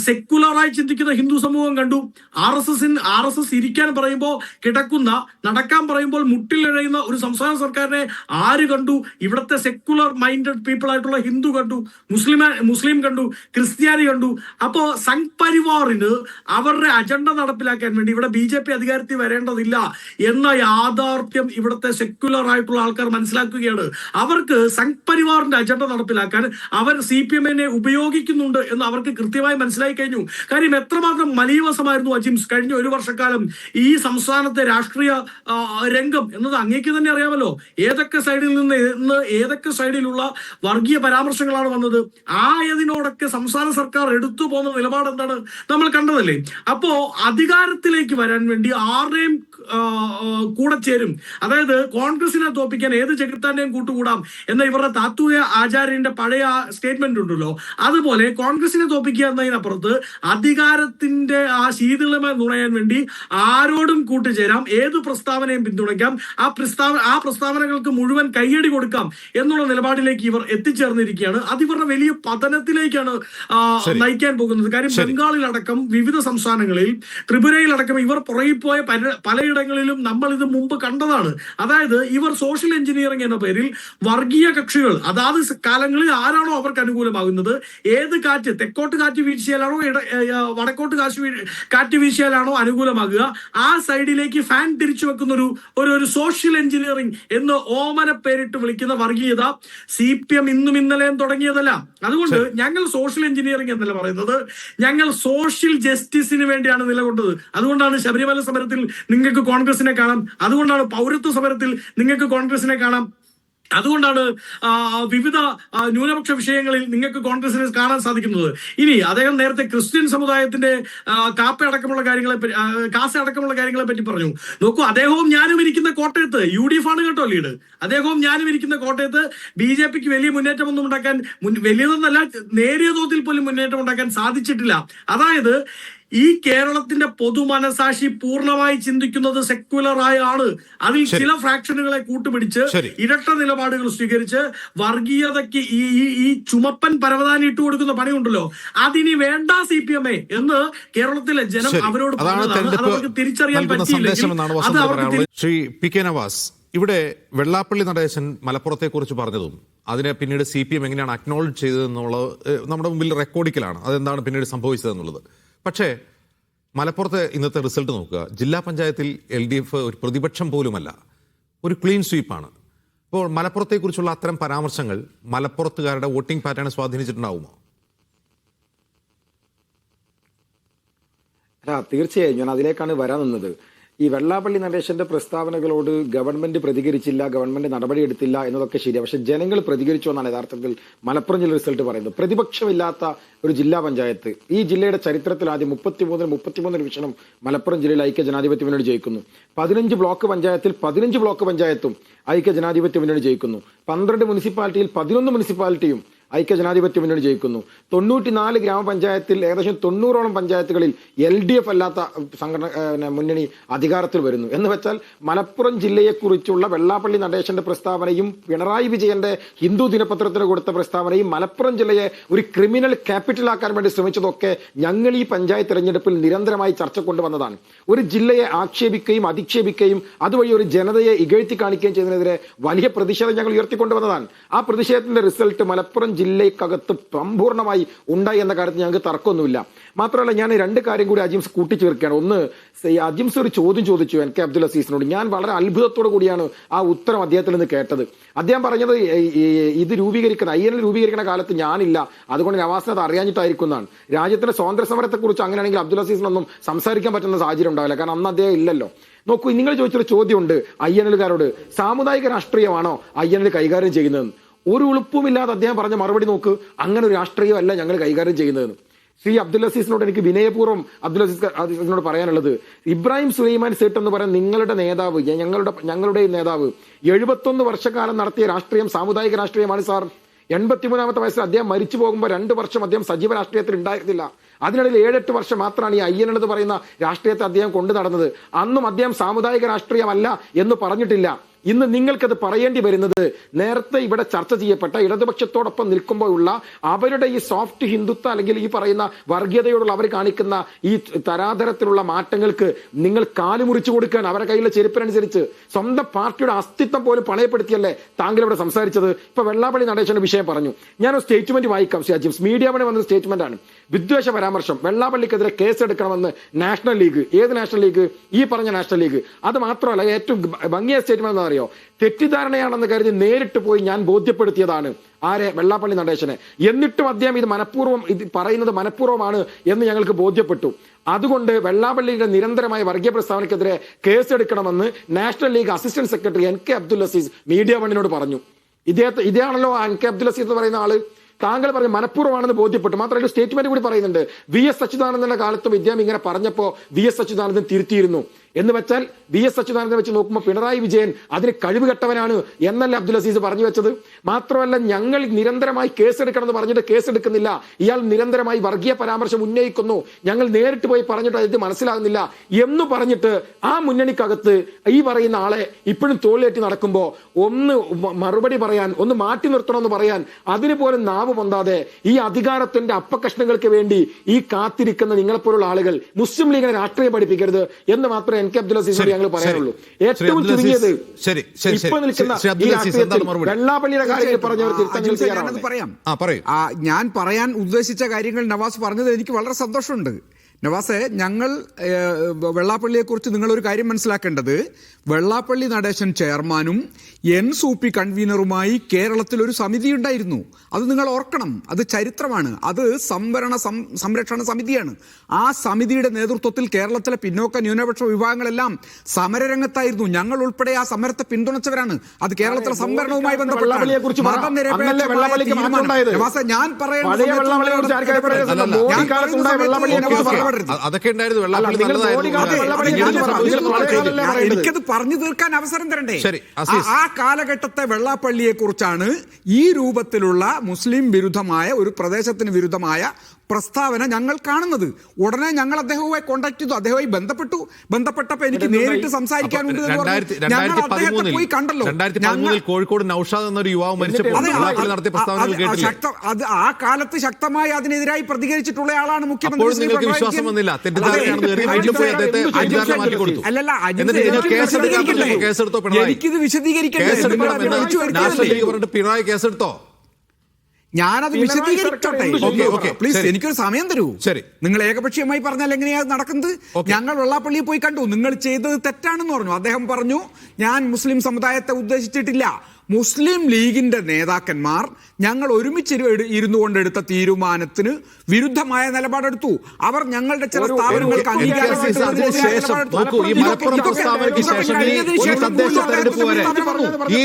സെക്യുലറായി ചിന്തിക്കുന്ന ഹിന്ദു സമൂഹം കണ്ടു. RSS ഇരിക്കാൻ പറയുമ്പോൾ കിടക്കുന്ന, നടക്കാൻ പറയുമ്പോൾ മുട്ടിലിഴയുന്ന ഒരു സംസ്ഥാന സർക്കാരിനെ ആര് കണ്ടു? ഇവിടുത്തെ സെക്യുലർ മൈൻഡഡ് പീപ്പിൾ ആയിട്ടുള്ള ഹിന്ദു കണ്ടു, മുസ്ലിം കണ്ടു, ക്രിസ്ത്യാനി കണ്ടു. അപ്പോ സംഘ് പരിവാറിന് അവരുടെ അജണ്ട നടപ്പിലാക്കാൻ വേണ്ടി ഇവിടെ BJP അധികാരത്തിൽ വരേണ്ടതില്ല എന്ന യാഥാർത്ഥ്യം ഇവിടുത്തെ സെക്യുലർ ആയിട്ടുള്ള ആൾക്കാർ മനസ്സിലാക്കുകയാണ്. അവർക്ക് സംഘ് പരിവാറിന്റെ അജണ്ട നടപ്പിലാക്കാൻ അവർ CPM-നെ ഉപയോഗിക്കുന്നുണ്ട് എന്ന് അവർക്ക് കൃത്യമായി മനസ്സിലായി കഴിഞ്ഞു. കാര്യം എത്രമാത്രം മലീവസമായിരുന്നു അജിംസ് കഴിഞ്ഞ 1 വർഷക്കാലം ഈ സംസ്ഥാനത്തെ രാഷ്ട്രീയ രംഗം എന്നത് അങ്ങേക്ക് തന്നെ അറിയാമല്ലോ. ഏതൊക്കെ സൈഡിൽ നിന്ന് ഇന്ന് ഏതൊക്കെ സൈഡിലുള്ള വർഗീയ പരാമർശങ്ങളാണ് വന്നത്. ആയതിനോടൊക്കെ സംസ്ഥാന സർക്കാർ എടുത്തു പോകുന്ന നിലപാട് എന്താണ് നമ്മൾ കണ്ടതല്ലേ. അപ്പോ അധികാരത്തിലേക്ക് വരാൻ വേണ്ടി ആരുടെയും കൂടെ ചേരും. അതായത് കോൺഗ്രസിനെ തോപ്പിക്കാൻ ഏത് ചെകുത്താന്റെയും കൂട്ടുകൂടാം എന്ന ഇവരുടെ താത്വിക ആചാര്യന്റെ പഴയ സ്റ്റേറ്റ്മെന്റ് ഉണ്ടല്ലോ, അതുപോലെ കോൺഗ്രസിനെ തോപ്പിക്കുക എന്നതിനപ്പുറത്ത് അധികാരത്തിന്റെ ആ ശീതളമ നുണയാൻ വേണ്ടി ആരോടും കൂട്ടുചേരാം, ഏത് പ്രസ്താവനയും പിന്തുണയ്ക്കാം, ആ പ്രസ്താവനകൾക്ക് മുഴുവൻ കയ്യടി കൊടുക്കാം എന്നുള്ള നിലപാടിലേക്ക് ഇവർ എത്തിച്ചേർന്നിരിക്കുകയാണ്. അത് ഇവരുടെ വലിയ പതനത്തിലേക്കാണ് നയിക്കാൻ പോകുന്നത്. കാര്യം ബംഗാളിലടക്കം വിവിധ സംസ്ഥാനങ്ങളിൽ, ത്രിപുരയിലടക്കം ഇവർ പുറകിൽ പോയ പലയിടങ്ങളിലും നമ്മൾ ഇത് മുമ്പ് കണ്ടതാണ്. അതായത് ഇവർ സോഷ്യൽ എഞ്ചിനീയറിംഗ് എന്ന പേരിൽ വർഗീയ കക്ഷികൾ അതാത് കാലങ്ങളിൽ ആരാണോ അവർക്ക് അനുകൂലമാകുന്നത്, ഏത് കാറ്റ്, തെക്കോട്ട് കാറ്റ് വീഴ്ചയാലാണോ വടക്കോട്ട് കാറ്റ് വീഴ്ചയാലാണോ അനുകൂലമാകുക, ആ സൈഡിലേക്ക് ഫാൻ തിരിച്ചു വെക്കുന്ന ഒരു സോഷ്യൽ എഞ്ചിനീയറിംഗ് എന്ന് ഓമന പേരിട്ട് വിളിക്കുന്ന വർഗീയത CPM ഇന്നും ഇന്നലെയും തുടങ്ങിയതല്ല. അതുകൊണ്ട് ഞങ്ങൾ സോഷ്യൽ എഞ്ചിനീയറിംഗ് എന്നല്ല പറയുന്നത്, ഞങ്ങൾ സോഷ്യൽ ജസ്റ്റിസിന് വേണ്ടിയാണ് നിലകൊണ്ടത്. അതുകൊണ്ടാണ് ശബരിമല സമരത്തിൽ നിങ്ങൾക്ക് കോൺഗ്രസിനെ കാണാം, അതുകൊണ്ടാണ് പൗരത്വ സമരത്തിൽ നിങ്ങൾക്ക് കോൺഗ്രസിനെ കാണാം, അതുകൊണ്ടാണ് വിവിധ ന്യൂനപക്ഷ വിഷയങ്ങളിൽ നിങ്ങൾക്ക് കോൺഗ്രസിനെ കാണാൻ സാധിക്കുന്നത്. ഇനി അദ്ദേഹം നേരത്തെ ക്രിസ്ത്യൻ സമുദായത്തിന്റെ കാസ അടക്കമുള്ള കാര്യങ്ങളെ പറ്റി പറഞ്ഞു. നോക്കൂ, അദ്ദേഹവും ഞാനും ഇരിക്കുന്ന കോട്ടയത്ത് UDF ആണ് കേട്ടോ ലീഡ്. അദ്ദേഹവും ഞാനും ഇരിക്കുന്ന കോട്ടയത്ത് BJPക്ക് വലിയ മുന്നേറ്റമൊന്നും ഉണ്ടാക്കാൻ, വലിയതൊന്നല്ല നേരിയ തോതിൽ പോലും മുന്നേറ്റം ഉണ്ടാക്കാൻ സാധിച്ചിട്ടില്ല. അതായത് ഈ കേരളത്തിന്റെ പൊതുമനസാക്ഷി പൂർണ്ണമായി ചിന്തിക്കുന്നത് സെക്യുലറായ ആണ്. അതിൽ ചില ഫ്രാക്ഷനുകളെ കൂട്ടുപിടിച്ച് ഇരട്ട നിലപാടുകൾ സ്വീകരിച്ച് വർഗീയതയ്ക്ക് ഈ ചുമപ്പൻ പരവതാനി ഇട്ട് കൊടുക്കുന്ന പണിയുണ്ടല്ലോ, അതിനി വേണ്ട CPM-യെ എന്ന് കേരളത്തിലെ ജനം അവരോട് അവർക്ക് തിരിച്ചറിയാൻ പറ്റിയില്ലെങ്കിൽ ശ്രീ PK നവാസ്, ഇവിടെ വെള്ളാപ്പള്ളി നടേശൻ മലപ്പുറത്തെ കുറിച്ച് പറഞ്ഞതും അതിനെ പിന്നീട് CPM എങ്ങനെയാണ് അക്നോളജ് ചെയ്തതെന്നുള്ളത് നമ്മുടെ മുമ്പിൽ റെക്കോർഡിക്കലാണ്. അതെന്താണ് പിന്നീട് സംഭവിച്ചതെന്നുള്ളത്. പക്ഷേ മലപ്പുറത്തെ ഇന്നത്തെ റിസൾട്ട് നോക്കുക. ജില്ലാ പഞ്ചായത്തിൽ LDF ഒരു പ്രതിപക്ഷം പോലുമല്ല, ഒരു ക്ലീൻ സ്വീപ്പാണ്. ഇപ്പോൾ മലപ്പുറത്തെക്കുറിച്ചുള്ള അത്തരം പരാമർശങ്ങൾ മലപ്പുറത്തുകാരുടെ വോട്ടിംഗ് പാറ്റേൺ സ്വാധീനിച്ചിട്ടുണ്ടാവുമോ? തീർച്ചയായും ഞാൻ അതിലേക്കാണ് വരാൻ നിന്നത്. ഈ വെള്ളാപ്പള്ളി നടേശന്റെ പ്രസ്താവനകളോട് ഗവൺമെന്റ് പ്രതികരിച്ചില്ല, ഗവൺമെന്റ് നടപടിയെടുത്തില്ല എന്നതൊക്കെ ശരിയാണ്. പക്ഷെ ജനങ്ങൾ പ്രതികരിച്ചു എന്നാണ് യഥാർത്ഥത്തിൽ മലപ്പുറം ജില്ല റിസൾട്ട് പറയുന്നത്. പ്രതിപക്ഷമില്ലാത്ത ഒരു ജില്ലാ പഞ്ചായത്ത് ഈ ജില്ലയുടെ ചരിത്രത്തിൽ ആദ്യം 33 ഡിവിഷനും മലപ്പുറം ജില്ലയിൽ ഐക്യ ജനാധിപത്യ മുന്നണി ജയിക്കുന്നു. 15 ബ്ലോക്ക് പഞ്ചായത്തിൽ 15 ബ്ലോക്ക് പഞ്ചായത്തും ഐക്യ ജനാധിപത്യ മുന്നണി ജയിക്കുന്നു. 12 മുനിസിപ്പാലിറ്റിയിൽ 11 മുനിസിപ്പാലിറ്റിയും ഐക്യ ജനാധിപത്യ മുന്നണി ജയിക്കുന്നു. 94 ഗ്രാമപഞ്ചായത്തിൽ ഏകദേശം 90ഓളം പഞ്ചായത്തുകളിൽ LDF അല്ലാത്ത സംഘടന മുന്നണി അധികാരത്തിൽ വരുന്നു. എന്ന് വെച്ചാൽ മലപ്പുറം ജില്ലയെക്കുറിച്ചുള്ള വെള്ളാപ്പള്ളി നടേശന്റെ പ്രസ്താവനയും പിണറായി വിജയന്റെ ഹിന്ദു ദിനപത്രത്തിന് കൊടുത്ത പ്രസ്താവനയും മലപ്പുറം ജില്ലയെ ഒരു ക്രിമിനൽ ക്യാപിറ്റൽ ആക്കാൻ വേണ്ടി ശ്രമിച്ചതൊക്കെ ഞങ്ങൾ ഈ പഞ്ചായത്ത് തെരഞ്ഞെടുപ്പിൽ നിരന്തരമായി ചർച്ച കൊണ്ടുവന്നതാണ്. ഒരു ജില്ലയെ ആക്ഷേപിക്കുകയും അധിക്ഷേപിക്കുകയും അതുവഴി ഒരു ജനതയെ ഇകഴ്ത്തി കാണിക്കുകയും ചെയ്യുന്നതിനെതിരെ വലിയ പ്രതിഷേധം ഞങ്ങൾ ഉയർത്തിക്കൊണ്ടുവന്നതാണ്. ആ പ്രതിഷേധത്തിന്റെ റിസൾട്ട് മലപ്പുറം ജില്ലയ്ക്കകത്ത് സമ്പൂർണ്ണമായി ഉണ്ടായി എന്ന കാര്യത്തിൽ ഞങ്ങൾക്ക് തർക്കമൊന്നുമില്ല. മാത്രമല്ല, ഞാൻ 2 കാര്യം കൂടി അജിംസ് കൂട്ടിച്ചേർക്കുകയാണ്. ഒന്ന്, അജിംസ് ഒരു ചോദ്യം ചോദിച്ചു NK അബ്ദുൽ അസീസിനോട്. ഞാൻ വളരെ അത്ഭുതത്തോടു കൂടിയാണ് ആ ഉത്തരം അദ്ദേഹത്തിൽ നിന്ന് കേട്ടത്. അദ്ദേഹം പറഞ്ഞത് ഇത് INL രൂപീകരിക്കുന്ന കാലത്ത് ഞാനില്ല, അതുകൊണ്ട് നവാസിനത് അറിയാഞ്ഞിട്ടായിരിക്കും എന്നാണ്. രാജ്യത്തിന്റെ സ്വാതന്ത്ര്യ സമരത്തെക്കുറിച്ച് അങ്ങനെയാണെങ്കിൽ അബ്ദുൽ അസീസിനൊന്നും സംസാരിക്കാൻ പറ്റുന്ന സാഹചര്യം ഉണ്ടാവില്ല, കാരണം അന്ന് അദ്ദേഹം ഇല്ലല്ലോ. നോക്കൂ, നിങ്ങൾ ചോദിച്ചൊരു ചോദ്യമുണ്ട് INLകാരോട്, സാമുദായിക രാഷ്ട്രീയമാണോ INL കൈകാര്യം ചെയ്യുന്നതെന്ന്. ഒരു ഉളുപ്പുമില്ലാതെ അദ്ദേഹം പറഞ്ഞ മറുപടി നോക്ക്, അങ്ങനെ ഒരു രാഷ്ട്രീയമല്ല ഞങ്ങൾ കൈകാര്യം ചെയ്യുന്നതെന്ന്. ശ്രീ അബ്ദുൽ അസീസിനോട് എനിക്ക് വിനയപൂർവ്വം അബ്ദുൽ അസീസിനോട് പറയാനുള്ളത്, ഇബ്രാഹിം സുലൈമാൻ സേട്ട് എന്ന് പറയുന്ന നിങ്ങളുടെ നേതാവ്, ഞങ്ങളുടെ നേതാവ് 71 വർഷക്കാലം നടത്തിയ രാഷ്ട്രീയം സാമുദായിക രാഷ്ട്രീയമാണ് സാർ. 83ാമത്തെ വയസ്സിൽ അദ്ദേഹം മരിച്ചു പോകുമ്പോൾ 2 വർഷം അദ്ദേഹം സജീവ രാഷ്ട്രീയത്തിൽ ഉണ്ടായിരുന്നില്ല. അതിനിടയിൽ 7-8 വർഷം മാത്രമാണ് ഈ INL എന്ന് പറയുന്ന രാഷ്ട്രീയത്തെ അദ്ദേഹം കൊണ്ടു നടന്നത്. അന്നും അദ്ദേഹം സാമുദായിക രാഷ്ട്രീയമല്ല എന്ന് പറഞ്ഞിട്ടില്ല. ഇന്ന് നിങ്ങൾക്കത് പറയേണ്ടി വരുന്നത് നേരത്തെ ഇവിടെ ചർച്ച ചെയ്യപ്പെട്ട ഇടതുപക്ഷത്തോടൊപ്പം നിൽക്കുമ്പോഴുള്ള അവരുടെ ഈ സോഫ്റ്റ് ഹിന്ദുത്വ അല്ലെങ്കിൽ ഈ പറയുന്ന വർഗീയതയോടുള്ള അവർ കാണിക്കുന്ന ഈ തരാതരത്തിലുള്ള മാറ്റങ്ങൾക്ക് നിങ്ങൾ കാലുമുറിച്ചു കൊടുക്കാൻ അവരുടെ കയ്യിലെ ചെരുപ്പിനനുസരിച്ച് സ്വന്തം പാർട്ടിയുടെ അസ്തിത്വം പോലും പണയപ്പെടുത്തിയല്ലേ താങ്കൾ ഇവിടെ സംസാരിച്ചത്. ഇപ്പൊ വെള്ളാപ്പള്ളി നടേശന്റെ വിഷയം പറഞ്ഞു. ഞാനൊരു സ്റ്റേറ്റ്മെന്റ് വായിക്കാം. ജിംസ് മീഡിയ വഴി വന്ന സ്റ്റേറ്റ്മെന്റ് ആണ്. വിദ്വേഷ പരാമർശം, വെള്ളാപ്പള്ളിക്കെതിരെ കേസെടുക്കണമെന്ന് നാഷണൽ ലീഗ്. ഏത് നാഷണൽ ലീഗ്? ഈ പറഞ്ഞ നാഷണൽ ലീഗ്. അത് മാത്രമല്ല, ഏറ്റവും ഭംഗിയ സ്റ്റേറ്റ്മെന്റ് എന്താ അറിയോ? തെറ്റിദ്ധാരണയാണെന്ന് കരുതി നേരിട്ട് പോയി ഞാൻ ബോധ്യപ്പെടുത്തിയതാണ്. ആരെ? വെള്ളാപ്പള്ളി നടേശനെ. എന്നിട്ടും അദ്ദേഹം ഇത് പറയുന്നത് മനഃപൂർവ്വമാണ് എന്ന് ഞങ്ങൾക്ക് ബോധ്യപ്പെട്ടു. അതുകൊണ്ട് വെള്ളാപ്പള്ളിയുടെ നിരന്തരമായ വർഗീയ പ്രസ്താവനയ്ക്കെതിരെ കേസെടുക്കണമെന്ന് national league assistant secretary NK Abdul Azeez media വണ്ണിനോട് പറഞ്ഞു. ഇതാണല്ലോ NK അബ്ദുൽ അസീസ് എന്ന് പറയുന്ന ആള്. താങ്കൾ പറഞ്ഞ മനഃപൂർവ്വമാണെന്ന് ബോധ്യപ്പെട്ടു. മാത്രമല്ല, സ്റ്റേറ്റ്മെന്റ് കൂടി പറയുന്നുണ്ട്. VS അച്യുതാനന്ദന്റെ കാലത്തും ഇദ്ദേഹം ഇങ്ങനെ പറഞ്ഞപ്പോ VS അച്യുതാനന്ദൻ തിരുത്തിയിരുന്നു. എന്ന് വെച്ചാൽ VS അച്യുതാനന്ദനെ വെച്ച് നോക്കുമ്പോൾ പിണറായി വിജയൻ അതിന് കഴിവുകെട്ടവനാണ് എന്നല്ല അബ്ദുൽ അസീസ് പറഞ്ഞു വെച്ചത്. മാത്രമല്ല, ഞങ്ങൾ നിരന്തരമായി കേസെടുക്കണം എന്ന് പറഞ്ഞിട്ട് കേസെടുക്കുന്നില്ല. ഇയാൾ നിരന്തരമായി വർഗീയ പരാമർശം ഉന്നയിക്കുന്നു, ഞങ്ങൾ നേരിട്ട് പോയി പറഞ്ഞിട്ട് അത് മനസ്സിലാകുന്നില്ല എന്ന് പറഞ്ഞിട്ട് ആ മുന്നണിക്കകത്ത് ഈ പറയുന്ന ആളെ ഇപ്പോഴും തോളിലേറ്റി നടക്കുമ്പോൾ ഒന്ന് മറുപടി പറയാൻ, ഒന്ന് മാറ്റി നിർത്തണമെന്ന് പറയാൻ അതിന് പോലും നാവ് പൊന്താതെ ഈ അധികാരത്തിന്റെ അപ്പകഷ്ണങ്ങൾക്ക് വേണ്ടി ഈ കാത്തിരിക്കുന്ന നിങ്ങളെപ്പോലുള്ള ആളുകൾ മുസ്ലിം ലീഗിനെ രാഷ്ട്രീയം പഠിപ്പിക്കരുത് എന്ന് മാത്രമേ NK അബ്ദുൽ അസീസിനോട് ഞങ്ങൾ പറയാനുള്ളൂ. ഏറ്റവും ചുരുങ്ങിയത് ഇപ്പൊ നിൽക്കുന്ന ഈ രാഷ്ട്രീയത്തിൽ വെള്ളാപ്പള്ളിയുടെ കാര്യങ്ങൾ പറഞ്ഞവർ പറയാം. ഞാൻ പറയാൻ ഉദ്ദേശിച്ച കാര്യങ്ങൾ നവാസ് പറഞ്ഞത് എനിക്ക് വളരെ സന്തോഷമുണ്ട്. നവാസെ, ഞങ്ങൾ വെള്ളാപ്പള്ളിയെക്കുറിച്ച് നിങ്ങളൊരു കാര്യം മനസ്സിലാക്കേണ്ടത്, വെള്ളാപ്പള്ളി നടേശൻ ചെയർമാനും NSUP കൺവീനറുമായി കേരളത്തിൽ ഒരു സമിതി ഉണ്ടായിരുന്നു. അത് നിങ്ങൾ ഓർക്കണം, അത് ചരിത്രമാണ്. അത് സംരക്ഷണ സമിതിയാണ്. ആ സമിതിയുടെ നേതൃത്വത്തിൽ കേരളത്തിലെ പിന്നോക്ക ന്യൂനപക്ഷ വിഭാഗങ്ങളെല്ലാം സമരരംഗത്തായിരുന്നു. ഞങ്ങൾ ഉൾപ്പെടെ ആ സമരത്തെ പിന്തുണച്ചവരാണ്. അത് കേരളത്തിലെ സംവരണവുമായി ബന്ധപ്പെട്ട ഞാൻ എനിക്കത് പറഞ്ഞു തീർക്കാൻ അവസരം തരണ്ടേ? ആ കാലഘട്ടത്തെ വെള്ളാപ്പള്ളിയെ കുറിച്ചാണ് ഈ രൂപത്തിലുള്ള മുസ്ലിം വിരുദ്ധമായ ഒരു പ്രദേശത്തിന് വിരുദ്ധമായ പ്രസ്താവന ഞങ്ങൾ കാണുന്നത്. ഉടനെ ഞങ്ങൾ അദ്ദേഹവുമായി കോൺടാക്ട് ചെയ്തു, അദ്ദേഹവുമായി ബന്ധപ്പെട്ടപ്പോൾ എനിക്ക് നേരിട്ട് സംസാരിക്കാനുണ്ട്. ഞങ്ങൾ അദ്ദേഹത്തെ പോയി കണ്ടല്ലോ. കോഴിക്കോട് നൗഷാദ് എന്നൊരു യുവാവ് അത് ആ കാലത്ത് ശക്തമായി അതിനെതിരായി പ്രതികരിച്ചിട്ടുള്ള ആളാണ് മുഖ്യമന്ത്രി. അല്ലല്ല, എനിക്കിത് വിശദീകരിക്കണ്ടേ? പിണറായി കേസെടുത്തോ? ഞാനത് വിശദീകരിച്ചോട്ടെ പ്ലീസ്, എനിക്കൊരു സമയം തരൂ. ശരി, നിങ്ങൾ ഏകപക്ഷീയമായി പറഞ്ഞാൽ എങ്ങനെയാ നടക്കുന്നത്? ഞങ്ങൾ വെള്ളാപ്പള്ളിയെ പോയി കണ്ടു, നിങ്ങൾ ചെയ്തത് തെറ്റാണെന്ന് പറഞ്ഞു. അദ്ദേഹം പറഞ്ഞു ഞാൻ മുസ്ലിം സമുദായത്തെ ഉദ്ദേശിച്ചിട്ടില്ല, മുസ്ലിം ലീഗിന്റെ നേതാക്കന്മാർ ഞങ്ങൾ ഒരുമിച്ച് ഇരുന്നു കൊണ്ടെടുത്ത തീരുമാനത്തിന് വിരുദ്ധമായ നിലപാടെടുത്തു. അവർ ഞങ്ങളുടെ ചില സ്ഥാപനങ്ങൾക്ക് അംഗീകാരം നോക്കൂ, ഈ മലപ്പുറം പ്രസ്താവനയ്ക്ക് ശേഷം ഈ തദ്ദേശ തെരഞ്ഞെടുപ്പ് വരെ ഈ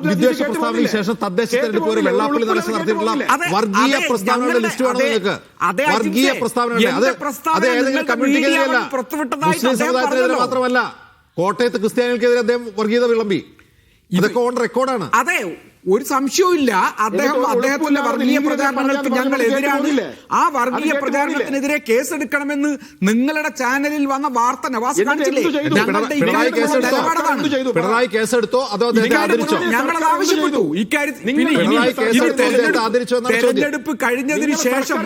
വിദ്വേഷ പ്രസ്താവനയ്ക്ക് ശേഷം തദ്ദേശ തെരഞ്ഞെടുപ്പ് വരെ വെള്ളാപ്പള്ളി നടത്തി നടത്തിയിട്ടുള്ള വർഗീയ പ്രസ്താവനയുടെ ലിസ്റ്റ് വേണം നിങ്ങൾക്ക്. വർഗീയ പ്രസ്താവനകളുടെ അത് ഏതെങ്കിലും കമ്മ്യൂണിറ്റിക്കെതിരെയല്ല, മുസ്ലിം സമുദായത്തിനെതിരെ മാത്രമല്ല, കോട്ടയത്ത് ക്രിസ്ത്യാനികൾക്കെതിരെ അദ്ദേഹം വർഗീയത വിളമ്പി. ഇതൊക്കെ ഓൺ റെക്കോർഡാണ്. അതെ, ഒരു സംശയവുമില്ല. അദ്ദേഹത്തിന്റെ വർഗീയ പ്രചാരണങ്ങൾക്ക് ഞങ്ങൾ എതിരാണ്. ആ വർഗീയ പ്രചാരണത്തിനെതിരെ കേസെടുക്കണമെന്ന് നിങ്ങളുടെ ചാനലിൽ വന്ന വാർത്ത നവാസ് കാണിച്ചില്ലേ? പിണറായി കേസെടുത്തോ അതോ ഞങ്ങളത് ആവശ്യപ്പെട്ടു. തെരഞ്ഞെടുപ്പ് കഴിഞ്ഞതിന് ശേഷം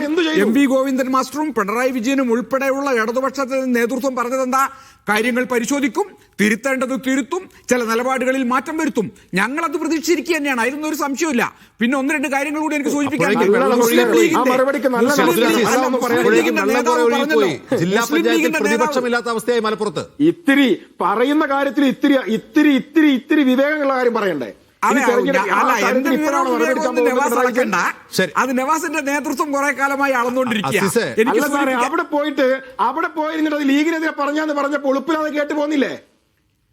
എം വി ഗോവിന്ദൻ മാസ്റ്ററും പിണറായി വിജയനും ഉൾപ്പെടെയുള്ള ഇടതുപക്ഷത്തിന് നേതൃത്വം പറഞ്ഞതെന്താ? കാര്യങ്ങൾ പരിശോധിക്കും, തിരുത്തേണ്ടത് തിരുത്തും, ചില നിലപാടുകളിൽ മാറ്റം വരുത്തും. ഞങ്ങളത് പ്രതീക്ഷിച്ചിരിക്കുക തന്നെയാണ്, അതിലൊന്നും ഒരു സംശയമില്ല. പിന്നെ ഒന്ന് രണ്ട് കാര്യങ്ങൾ കൂടി എനിക്ക് സൂചിപ്പിക്കാൻ പ്രതിപക്ഷമില്ലാത്ത അവസ്ഥയായി മലപ്പുറത്ത്. ഇത്തിരി പറയുന്ന കാര്യത്തിൽ ഇത്തിരി വിവേകമുള്ള കാര്യം പറയണ്ടേ? അത് നവാസിന്റെ നേതൃത്വം കുറെ കാലമായി അളന്നുകൊണ്ടിരിക്കുക. അവിടെ പോയിരുന്നിട്ട് അത് ലീഗിനെതിരെ പറഞ്ഞപ്പോ ഉളുപ്പിലാതെ കേട്ട് പോന്നില്ലേ?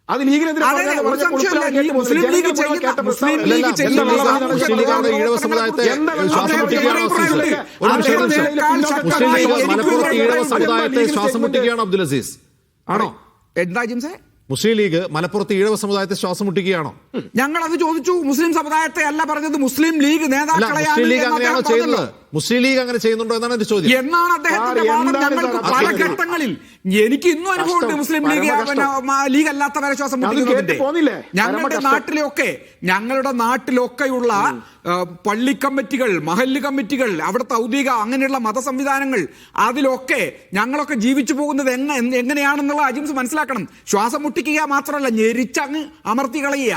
അത് ലീഗിനെതിരെ മുസ്ലിം ലീഗ് ഈഴവ സമുദായത്തെ ശ്വാസം മുട്ടിക്കുകയാണോ അബ്ദുൽ അസീസ്? ആണോ? എന്താ ജിംസേ? മുസ്ലിം ലീഗ് മലപ്പുറത്ത് ഈഴവ സമുദായത്തെ ശ്വാസം മുട്ടിക്കുകയാണോ? ഞങ്ങൾ അത് ചോദിച്ചു. മുസ്ലിം സമുദായത്തെ അല്ല പറഞ്ഞത്, മുസ്ലിം ലീഗ് നേതാക്കളെയാണ്. മുസ്ലിം ലീഗ് അങ്ങനെ ചെയ്യുന്നുണ്ടോ എന്നാണ് എന്റെ ചോദ്യം. എന്നാണ് അദ്ദേഹത്തിന്റെ വാദം. ഞങ്ങൾക്ക് പല ഘട്ടങ്ങളിൽ എനിക്ക് ഇന്നും അനുഭവമുണ്ട് മുസ്ലിം ലീഗ് അല്ലാത്തവരെ ശ്വാസം മുട്ടിക്കുന്നതിന്റെ. ഞങ്ങളുടെ നാട്ടിലൊക്കെയുള്ള പള്ളി കമ്മിറ്റികൾ, മഹല്ല് കമ്മിറ്റികൾ, അവിടുത്തെ ഔദ്യോഗിക അങ്ങനെയുള്ള മതസംവിധാനങ്ങൾ, അതിലൊക്കെ ഞങ്ങളൊക്കെ ജീവിച്ചു പോകുന്നത് എങ്ങനെയാണെന്നുള്ള അജിംസ് മനസ്സിലാക്കണം. ശ്വാസം മുട്ടിക്കുക മാത്രമല്ല, ഞെരിച്ചങ്ങ് അമർത്തി കളയുക.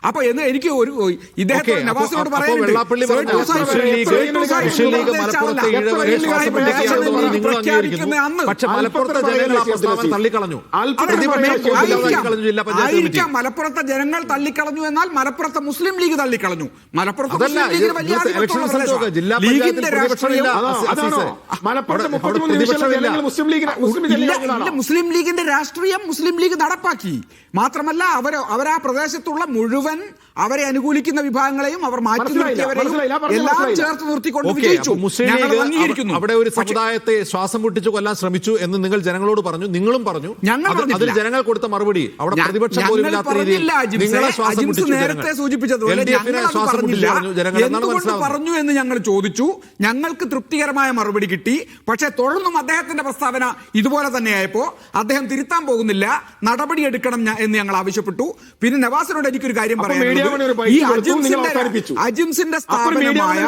അപ്പൊ എനിക്ക് ഒരു ഇദ്ദേഹത്തോട് നവാസിനോട് പറയാനുണ്ട്, മലപ്പുറത്തെ ജനങ്ങൾ തള്ളിക്കളഞ്ഞു എന്നാൽ മലപ്പുറത്തെ മുസ്ലിം ലീഗ് തള്ളിക്കളഞ്ഞു. മലപ്പുറത്തെ മുസ്ലിം ലീഗിന് വലിയ ലീഗിന്റെ രാഷ്ട്രീയം മുസ്ലിം ലീഗിന്റെ രാഷ്ട്രീയം മുസ്ലിം ലീഗ് നടപ്പാക്കി. മാത്രമല്ല അവരാ പ്രദേശത്തുള്ള മുഴുവൻ അവരെ അനുകൂലിക്കുന്ന വിഭാഗങ്ങളെയും അവർ മാറ്റി നിർത്തിയവരെയും എല്ലാം ചേർത്ത് നിർത്തിക്കൊണ്ട് വിജയിച്ചു. അവിടെ ഒരു സമുദായത്തെ ശ്വാസം മുട്ടിച്ചു കൊല്ലാൻ ശ്രമിച്ചു എന്ന് നിങ്ങൾ ജനങ്ങളോട് പറഞ്ഞു, നിങ്ങളും പറഞ്ഞു. അതിൽ ജനങ്ങൾ കൊടുത്ത മറുപടി അവിടെ പ്രതിപക്ഷം പോലും ഇല്ലാത്ത രീതിയിൽ നേരത്തെ സൂചിപ്പിച്ചതുപോലെ എന്തുകൊണ്ട് പറഞ്ഞു എന്ന് ഞങ്ങൾ ചോദിച്ചു. ഞങ്ങൾക്ക് തൃപ്തികരമായ മറുപടി കിട്ടി. പക്ഷേ തുടർന്നും അദ്ദേഹത്തിന്റെ പ്രസ്താവന ഇതുപോലെ തന്നെയായപ്പോ അദ്ദേഹം തിരുത്താൻ പോകുന്നില്ല, നടപടിയെടുക്കണം എന്ന് ഞങ്ങൾ ആവശ്യപ്പെട്ടു. പിന്നെ നവാസിനോട് എനിക്കൊരു കാര്യം പറയാനുള്ളത്, ഈ അജിംസിന്റെ സ്ഥാപനമായ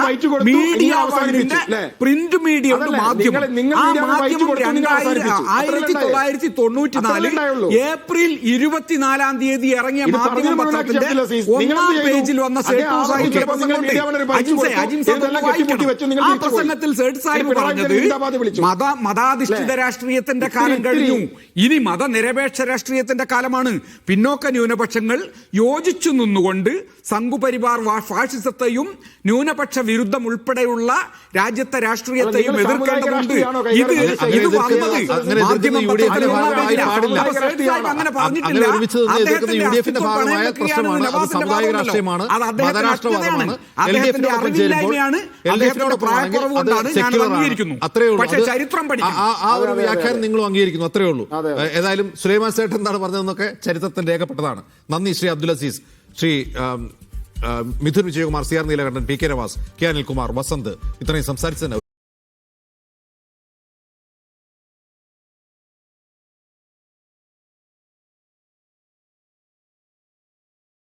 മീഡിയ വണ്ണിന്റെ പ്രിന്റ് മീഡിയ മാധ്യമം, ആ മാധ്യമം 1994 ഏപ്രിൽ 24 ഇറങ്ങിയ മാധ്യമ പത്രത്തിന്റെ 1-ാം പേജിൽ വന്ന ആ പ്രസംഗത്തിൽ സേഠ് സാഹിബ് പറഞ്ഞത് മതാധിഷ്ഠിത രാഷ്ട്രീയത്തിന്റെ കാലം കഴിഞ്ഞു, ഇനി മതനിരപേക്ഷ രാഷ്ട്രീയത്തിന്റെ കാലമാണ്. പിന്നോക്ക ന്യൂനപക്ഷങ്ങൾ യോജിച്ചു നിന്നുകൊണ്ട് സംഘുപരിവാർ ഫാഷിസത്തെയും ന്യൂനപക്ഷ വിരുദ്ധം ഉൾപ്പെടെയുള്ള രാജ്യത്തെ രാഷ്ട്രീയത്തെയും എതിർക്കേണ്ടതുണ്ട്. ഇത് വന്നത് മാധ്യമ അങ്ങനെ പറഞ്ഞിട്ടില്ല. അദ്ദേഹത്തിന്റെ അറിവില്ലായ്മയാണ്, അദ്ദേഹത്തിന്റെ പ്രായക്കുറവ് കൊണ്ടാണ് ഞാൻ അംഗീകരിക്കുന്നു. പക്ഷേ ചരിത്രം പഠിക്കും. ആ ഒരു വ്യാഖ്യാനം നിങ്ങളും അംഗീകരിക്കുന്നു, അത്രേ ഉള്ളൂ. ഏതായാലും സുലൈമാൻ സേഠ് എന്താണ് പറഞ്ഞതെന്നൊക്കെ ചരിത്രത്തിൽ രേഖപ്പെട്ടതാണ്. നന്ദി Shri Abdul Azeez, Shri Mithun Vijayakumar, CR Neelakantan, PK Nawaz, K Anilkumar, Vasant, ഇത്രയും സംസാരിച്ചതിന്